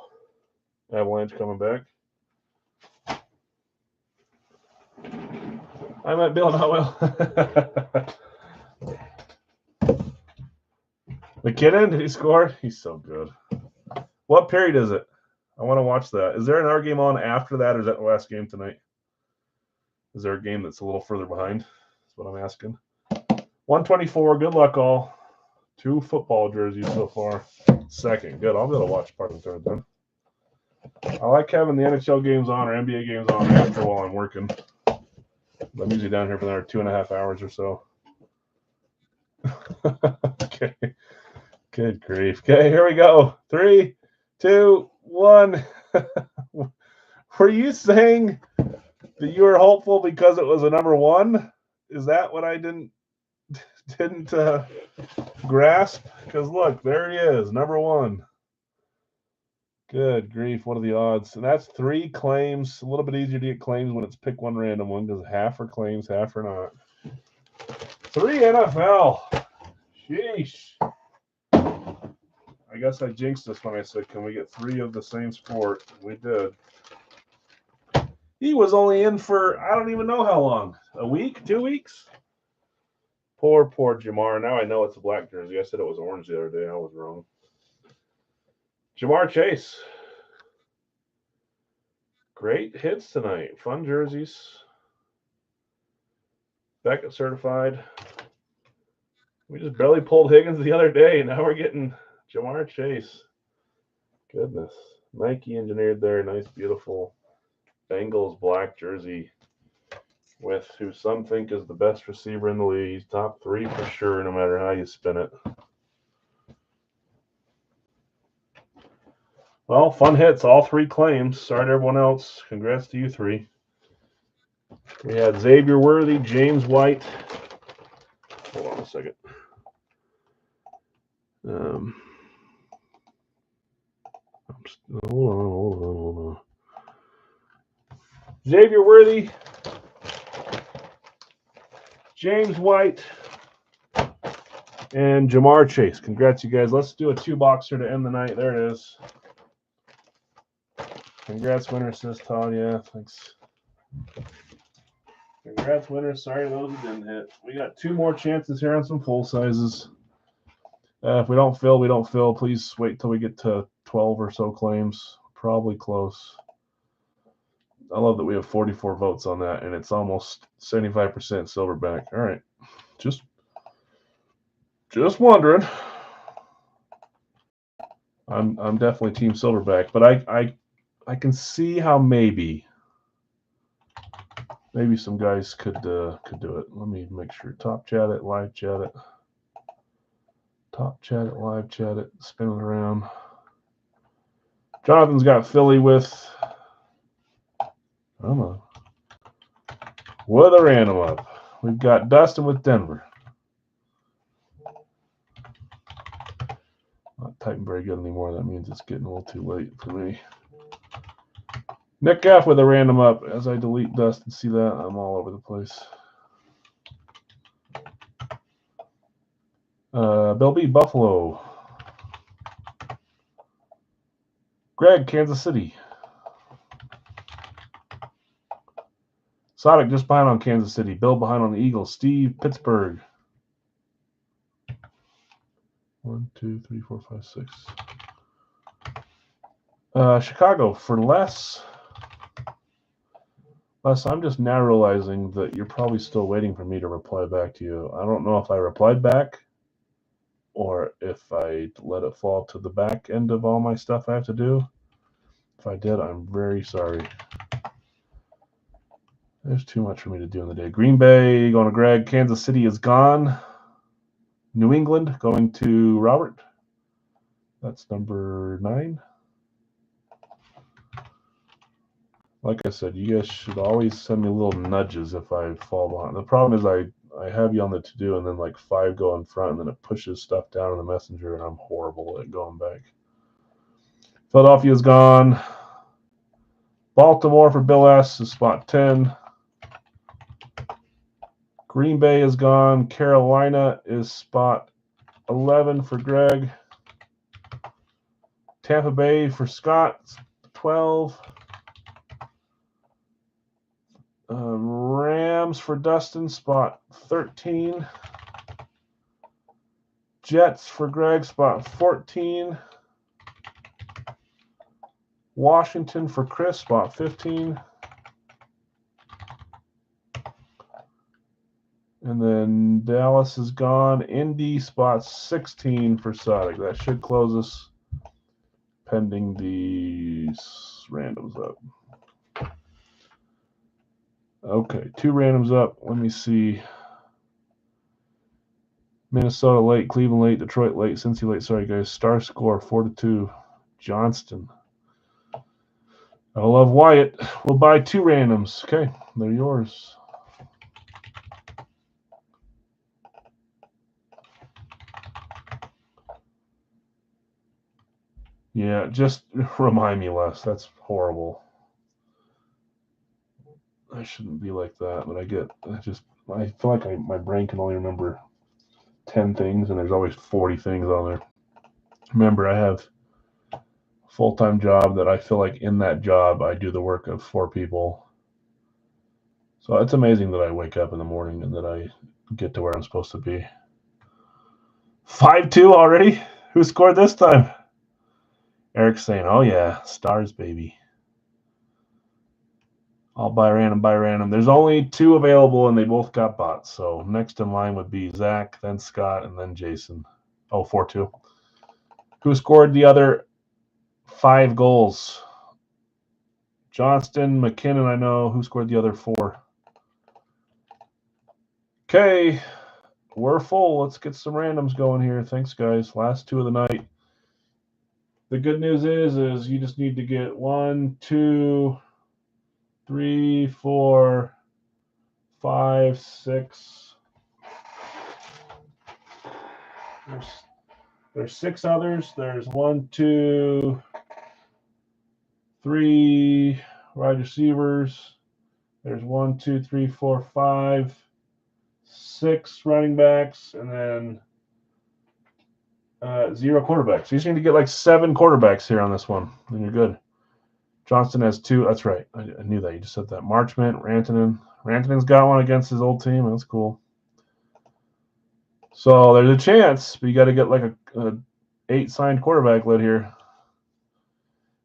Avalanche coming back. I might build out well. McKinnon, did he score? He's so good. What period is it? I want to watch that. Is there another game on after that, or is that the last game tonight? Is there a game that's a little further behind? That's what I'm asking. 124. Good luck, all. 2 football jerseys so far. Second. Good. I'll be able to watch part of the third then. I like having the NHL games on or NBA games on after while I'm working. I'm usually down here for another 2.5 hours or so. Okay. Good grief. Okay, here we go. 3, 2, 1. Were you saying that you were hopeful because it was a number one? Is that what I didn't grasp? Because look, there he is, number one. Good grief, what are the odds? And that's 3 claims. A little bit easier to get claims when it's pick one random one because half are claims, half are not. 3 NFL. Sheesh. I guess I jinxed us when I said, can we get 3 of the same sport? We did. He was only in for, I don't even know how long. A week? 2 weeks? Poor Jamar. Now I know it's a black jersey. I said it was orange the other day. I was wrong. Jamar Chase. Great hits tonight. Fun jerseys. Beckett certified. We just barely pulled Higgins the other day. Now we're getting Jamar Chase. Goodness. Nike engineered there. Nice, beautiful Bengals black jersey with who some think is the best receiver in the league. He's top 3 for sure, no matter how you spin it. Well, fun hits, all 3 claims. Sorry to everyone else. Congrats to you 3. We had Xavier Worthy, James White. Hold on a second. Hold on. Xavier Worthy, James White, and Jamar Chase. Congrats, you guys. Let's do a 2-boxer to end the night. There it is. Congrats, winner, says Todd. Yeah, thanks. Congrats, winner. Sorry those who didn't hit. We got 2 more chances here on some full sizes. If we don't fill, we don't fill. Please wait until we get to 12 or so claims. Probably close. I love that we have 44 votes on that, and it's almost 75% silverback. All right. Just wondering. I'm definitely team silverback, but I can see how maybe some guys could do it. Let me make sure. Top chat it, live chat it. Top chat it, live chat it, spin it around. Jonathan's got Philly with, I don't know, with a random up. We've got Dustin with Denver. Not typing very good anymore. That means it's getting a little too late for me. Nick F with a random up. As I delete Dustin, see that? I'm all over the place. Bill B, Buffalo. Greg, Kansas City. Sonic just behind on Kansas City. Bill behind on the Eagles. Steve, Pittsburgh. 1, 2, 3, 4, 5, 6. Chicago for Les. Les, I'm just now realizing that you're probably still waiting for me to reply back to you. I don't know if I replied back or if I let it fall to the back end of all my stuff I have to do. If I did, I'm very sorry. There's too much for me to do in the day. Green Bay going to Greg. Kansas City is gone. New England going to Robert. That's number 9. Like I said, you guys should always send me little nudges if I fall behind. The problem is I have you on the to-do and then like 5 go in front and then it pushes stuff down in the messenger and I'm horrible at going back. Philadelphia's gone. Baltimore for Bill S is spot 10. Green Bay is gone. Carolina is spot 11 for Greg. Tampa Bay for Scott, 12. Rams for Dustin, spot 13. Jets for Greg, spot 14. Washington for Chris, spot 15. And then Dallas is gone. Indy, spot 16 for Sonic. That should close us pending these randoms up. Okay, 2 randoms up. Let me see. Minnesota late, Cleveland late, Detroit late, Cincy late. Sorry, guys. Star score 4-2. Johnston. I love Wyatt. We'll buy 2 randoms. Okay, they're yours. Yeah, just remind me less. That's horrible. I shouldn't be like that, but I feel like my brain can only remember 10 things, and there's always 40 things on there. Remember, I have a full-time job that I feel like in that job I do the work of 4 people. So it's amazing that I wake up in the morning and that I get to where I'm supposed to be. 5-2 already? Who scored this time? Eric's saying, oh yeah, stars, baby. I'll buy random. There's only 2 available, and they both got bots. So next in line would be Zach, then Scott, and then Jason. Oh, 4-2. Who scored the other 5 goals? Johnston, McKinnon, I know. Who scored the other 4? Okay, we're full. Let's get some randoms going here. Thanks, guys. Last 2 of the night. The good news is you just need to get 1, 2, 3, 4, 5, 6. There's 6 others. There's 1, 2, 3 wide receivers. There's 1, 2, 3, 4, 5, 6 running backs, and then 0 quarterbacks. So you just need to get like 7 quarterbacks here on this one, and you're good. Johnston has 2. That's right. I knew that. You just said that. Marchment, Rantanen. Rantanen's got one against his old team. That's cool. So there's a chance, but you got to get like a 8 signed quarterback lid here.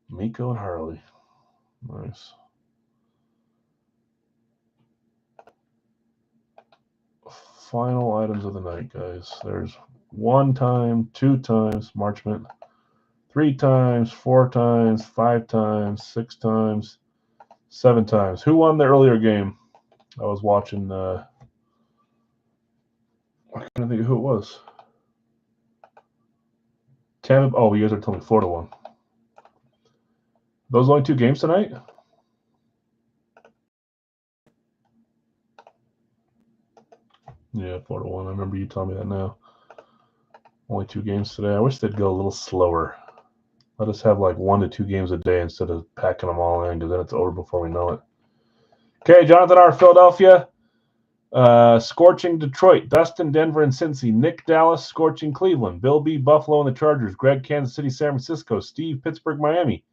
Miko and Harley. Nice. Final items of the night, guys. There's 1 time, 2 times, Marchment. 3 times, 4 times, 5 times, 6 times, 7 times. Who won the earlier game? I was watching. I can't think of who it was. Tampa. Oh, you guys are telling me Florida won. Those only 2 games tonight? Yeah, Florida won. I remember you telling me that now. Only 2 games today. I wish they'd go a little slower. Let us have like 1 to 2 games a day instead of packing them all in, because then it's over before we know it. Okay, Jonathan R. Philadelphia. Scorching Detroit. Dustin, Denver, and Cincy. Nick, Dallas. Scorching Cleveland. Bill B. Buffalo and the Chargers. Greg, Kansas City, San Francisco. Steve, Pittsburgh, Miami.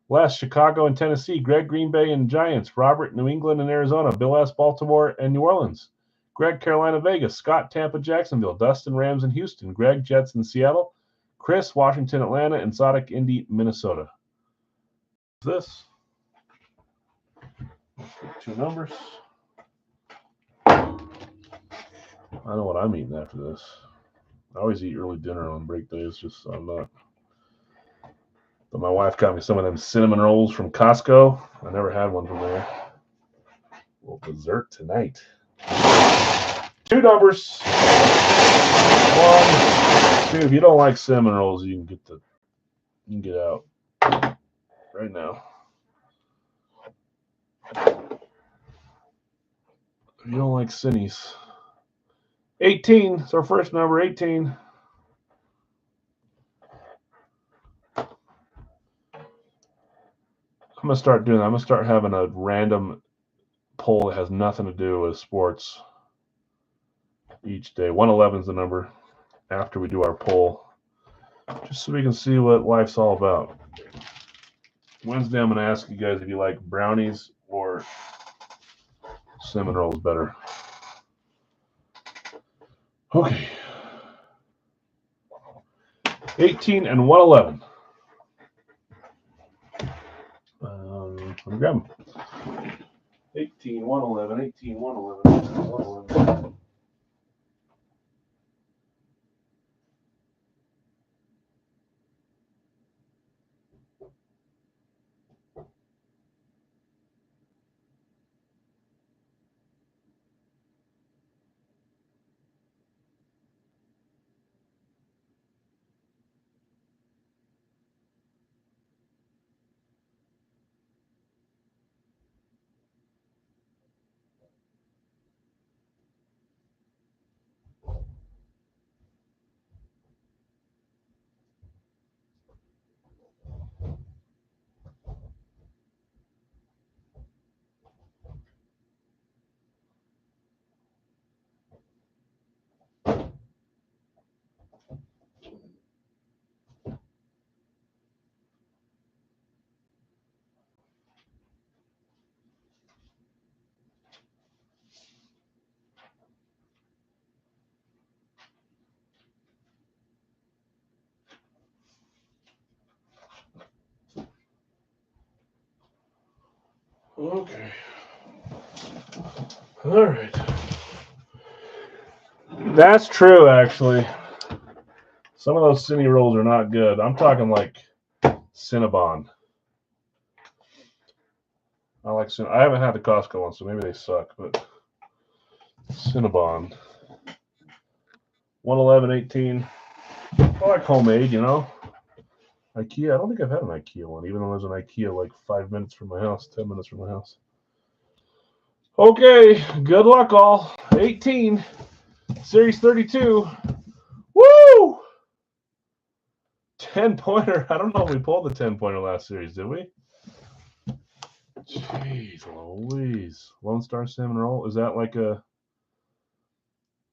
Les, Chicago and Tennessee. Greg, Green Bay and Giants. Robert, New England and Arizona. Bill S., Baltimore and New Orleans. Greg, Carolina, Vegas. Scott, Tampa, Jacksonville. Dustin, Rams and Houston. Greg, Jets and Seattle. Chris, Washington, Atlanta. And Sodic, Indy, Minnesota. This. 2 numbers. I know what I'm eating after this. I always eat early dinner on break days, just so I'm not. But my wife got me some of them cinnamon rolls from Costco. I never had one from there. Well, dessert tonight. 2 numbers. 1, 2. If you don't like cinnamon rolls, you can get out right now. If you don't like Cinnies. 18. It's our first number, 18. I'm going to start doing that. I'm going to start having a random poll that has nothing to do with sports each day. 111 is the number after we do our poll, just so we can see what life's all about. Wednesday, I'm going to ask you guys if you like brownies or cinnamon rolls better. Okay. 18 and 111. Let me grab them. 18, 111, 18, 111, 111. Okay. All right. That's true, actually. Some of those Cine rolls are not good. I'm talking like Cinnabon. I like Cinnabon. I haven't had the Costco one, so maybe they suck, but Cinnabon. 111.18. I like homemade, you know. IKEA. I don't think I've had an IKEA one, even though there's an IKEA like 5 minutes from my house, 10 minutes from my house. Okay, good luck all. 18. Series 32. Woo! 10-pointer. I don't know if we pulled the 10-pointer last series, did we? Jeez Louise. Lone Star Salmon Roll. Is that like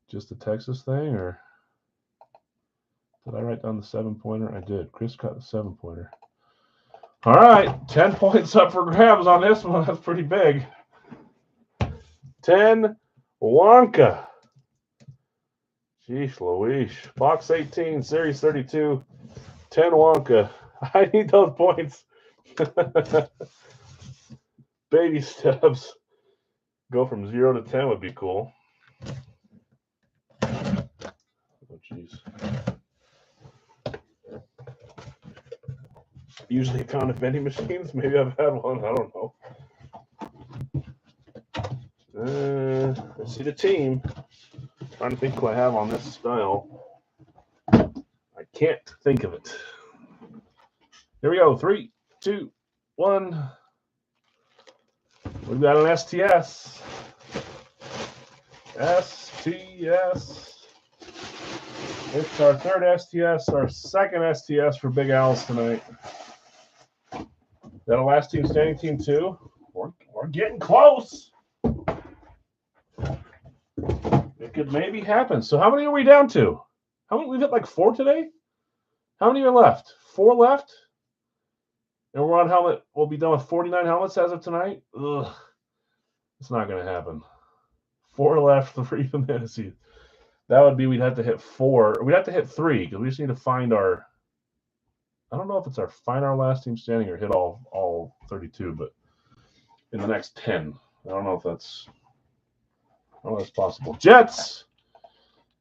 just a Texas thing, or did I write down the 7-pointer? I did. Chris got the 7-pointer. All right, 10 points up for grabs on this one. That's pretty big. 10 Wonka. Jeez Louise. Box 18, Series 32, 10 Wonka. I need those points. Baby steps. Go from 0 to 10 would be cool. Oh, jeez. Usually found at vending machines. Maybe I've had one. I don't know. Let's see the team. Trying to think who I have on this style. I can't think of it. Here we go. 3, 2, 1. We've got an STS. STS. It's our third STS, our second STS for Big Al's tonight. That a last team standing team too? We're getting close. It could maybe happen. So how many are we down to? How many? We've hit like 4 today? How many are left? 4 left? And we're on helmet. We'll be done with 49 helmets as of tonight? Ugh. It's not going to happen. 4 left, 3 fantasy. That would be we'd have to hit 4. We'd have to hit 3 because we just need to find our. I don't know if it's find our last team standing or hit all 32, but in the next 10. I don't know if that's possible. Jets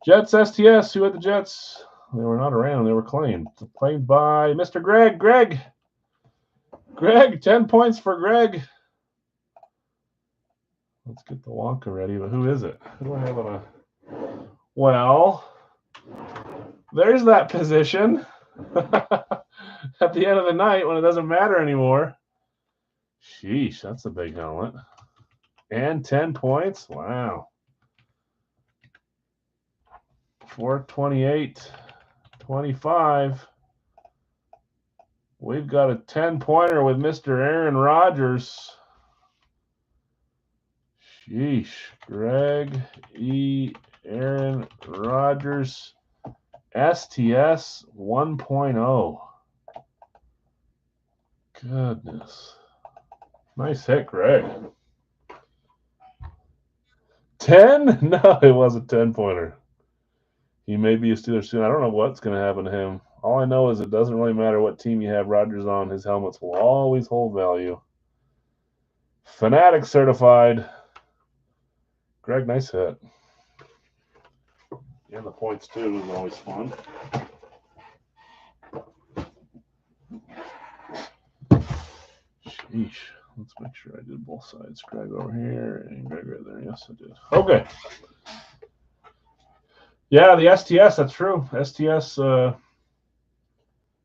STS. Who had the Jets? They were not around. They were claimed. Claimed by Mr. Greg. Greg, 10 points for Greg. Let's get the Wonka ready. But who is it? Who do I have on a? Well, there's that position at the end of the night when it doesn't matter anymore. Sheesh, that's a big helmet. And 10 points? Wow. 428, 25. We've got a 10-pointer with Mr. Aaron Rodgers. Sheesh. Greg E. Aaron Rodgers. STS 1.0. Goodness. Nice hit, Greg. 10? No, it was a 10-pointer. He may be a Steeler soon. I don't know what's going to happen to him. All I know is it doesn't really matter what team you have Rodgers on. His helmets will always hold value. Fanatic certified. Greg, nice hit. And the points, too, is always fun. Sheesh. Let's make sure I did both sides. Greg over here and Greg right there. Yes, I did. Okay. Yeah, the STS, that's true. STS,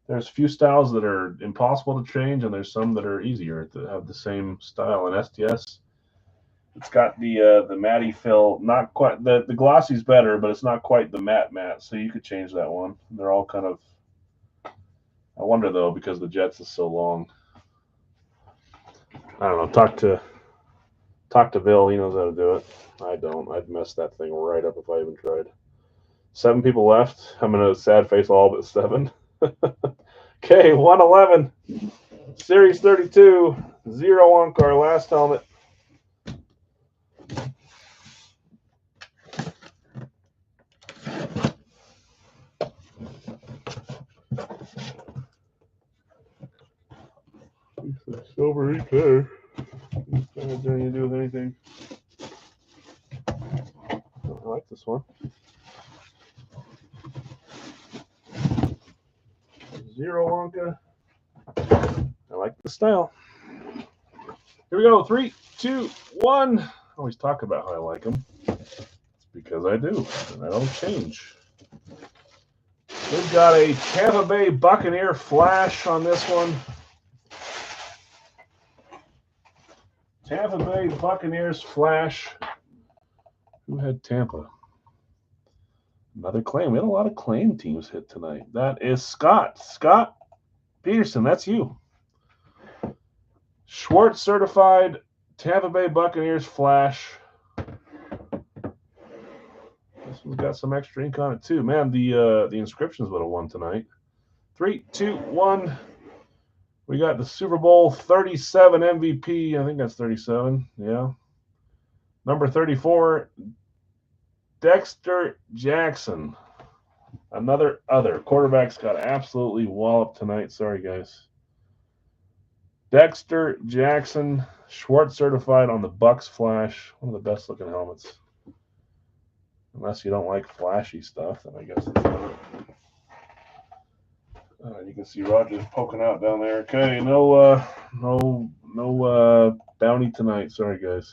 there's a few styles that are impossible to change, and there's some that are easier to have the same style. And STS, it's got the matty fill, not quite the glossy's better, but it's not quite the matte. So you could change that one. They're all kind of. I wonder though, because the Jets is so long. I don't know. Talk to Bill. He knows how to do it. I don't. I'd mess that thing right up if I even tried. 7 people left. I'm in a sad face all but 7. Okay, 111. Series 32. 0 on our last helmet. Silver each there. Anything to do with anything? I like this one. Zero Wonka. I like the style. Here we go. 3, 2, 1. I always talk about how I like them. It's because I do, and I don't change. We've got a Tampa Bay Buccaneer flash on this one. Tampa Bay Buccaneers flash. Who had Tampa? Another claim. We had a lot of claim teams hit tonight. That is Scott. Scott Peterson, that's you. Schwartz certified Tampa Bay Buccaneers flash. This one's got some extra ink on it too. Man, the inscriptions would have won tonight. 3, 2, 1. We got the Super Bowl 37 MVP. I think that's 37. Yeah. Number 34, Dexter Jackson. Another other. Quarterback's got absolutely walloped tonight. Sorry, guys. Dexter Jackson, Schwartz certified on the Bucks flash. One of the best looking helmets. Unless you don't like flashy stuff, then I guess it's not. You can see Rogers poking out down there. Okay, no bounty tonight. Sorry, guys.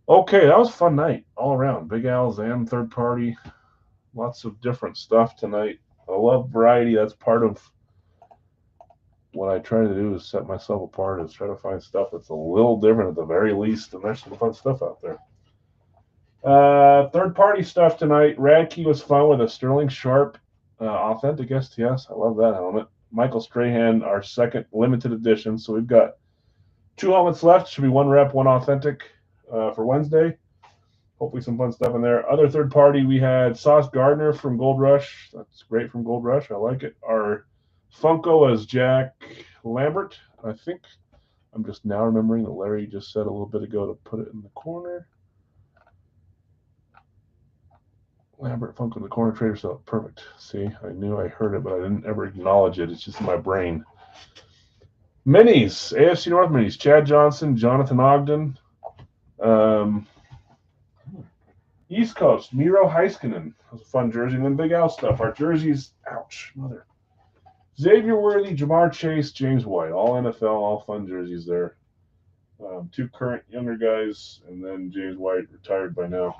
Okay, that was a fun night all around. Big Al's and third party. Lots of different stuff tonight. I love variety. That's part of what I try to do is set myself apart, is try to find stuff that's a little different at the very least, and there's some fun stuff out there. Third party stuff tonight. Radke was fun with a Sterling Sharp authentic STS. I love that helmet. Michael Strahan, our second limited edition. So we've got 2 helmets left. Should be 1 rep, 1 authentic for Wednesday. Hopefully some fun stuff in there. Other third party, we had Sauce Gardner from Gold Rush. That's great from Gold Rush. I like it. Our Funko is Jack Lambert. I think I'm just now remembering that Larry just said a little bit ago to put it in the corner. Lambert Funko in the corner, Trader Stuff. Perfect. See, I knew I heard it, but I didn't ever acknowledge it. It's just in my brain. Minis, AFC North Minis. Chad Johnson, Jonathan Ogden. East Coast, Miro Heiskanen. That was a fun jersey. And then Big Al stuff. Our jerseys, ouch, mother. Xavier Worthy, Jamar Chase, James White. All NFL, all fun jerseys there. 2 current younger guys, and then James White, retired by now.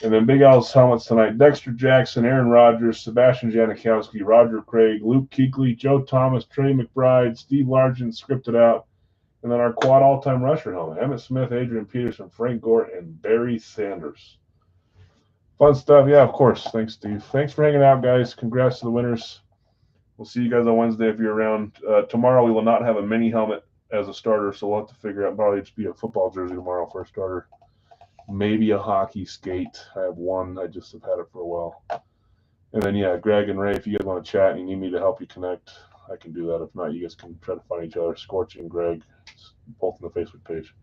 And then Big Al's helmets tonight. Dexter Jackson, Aaron Rodgers, Sebastian Janikowski, Roger Craig, Luke Kuechly, Joe Thomas, Trey McBride, Steve Largent, scripted out. And then our quad all-time rusher helmet. Emmitt Smith, Adrian Peterson, Frank Gore, and Barry Sanders. Fun stuff. Yeah, of course. Thanks, Steve. Thanks for hanging out, guys. Congrats to the winners. We'll see you guys on Wednesday if you're around. Tomorrow we will not have a mini helmet as a starter, so we'll have to figure out, probably just be a football jersey tomorrow for a starter. Maybe a hockey skate. I have one. I just have had it for a while. And then, yeah, Greg and Ray, if you guys want to chat and you need me to help you connect, I can do that. If not, you guys can try to find each other. Scorching Greg, both on the Facebook page.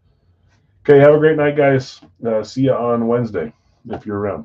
Okay, have a great night, guys. See you on Wednesday if you're around.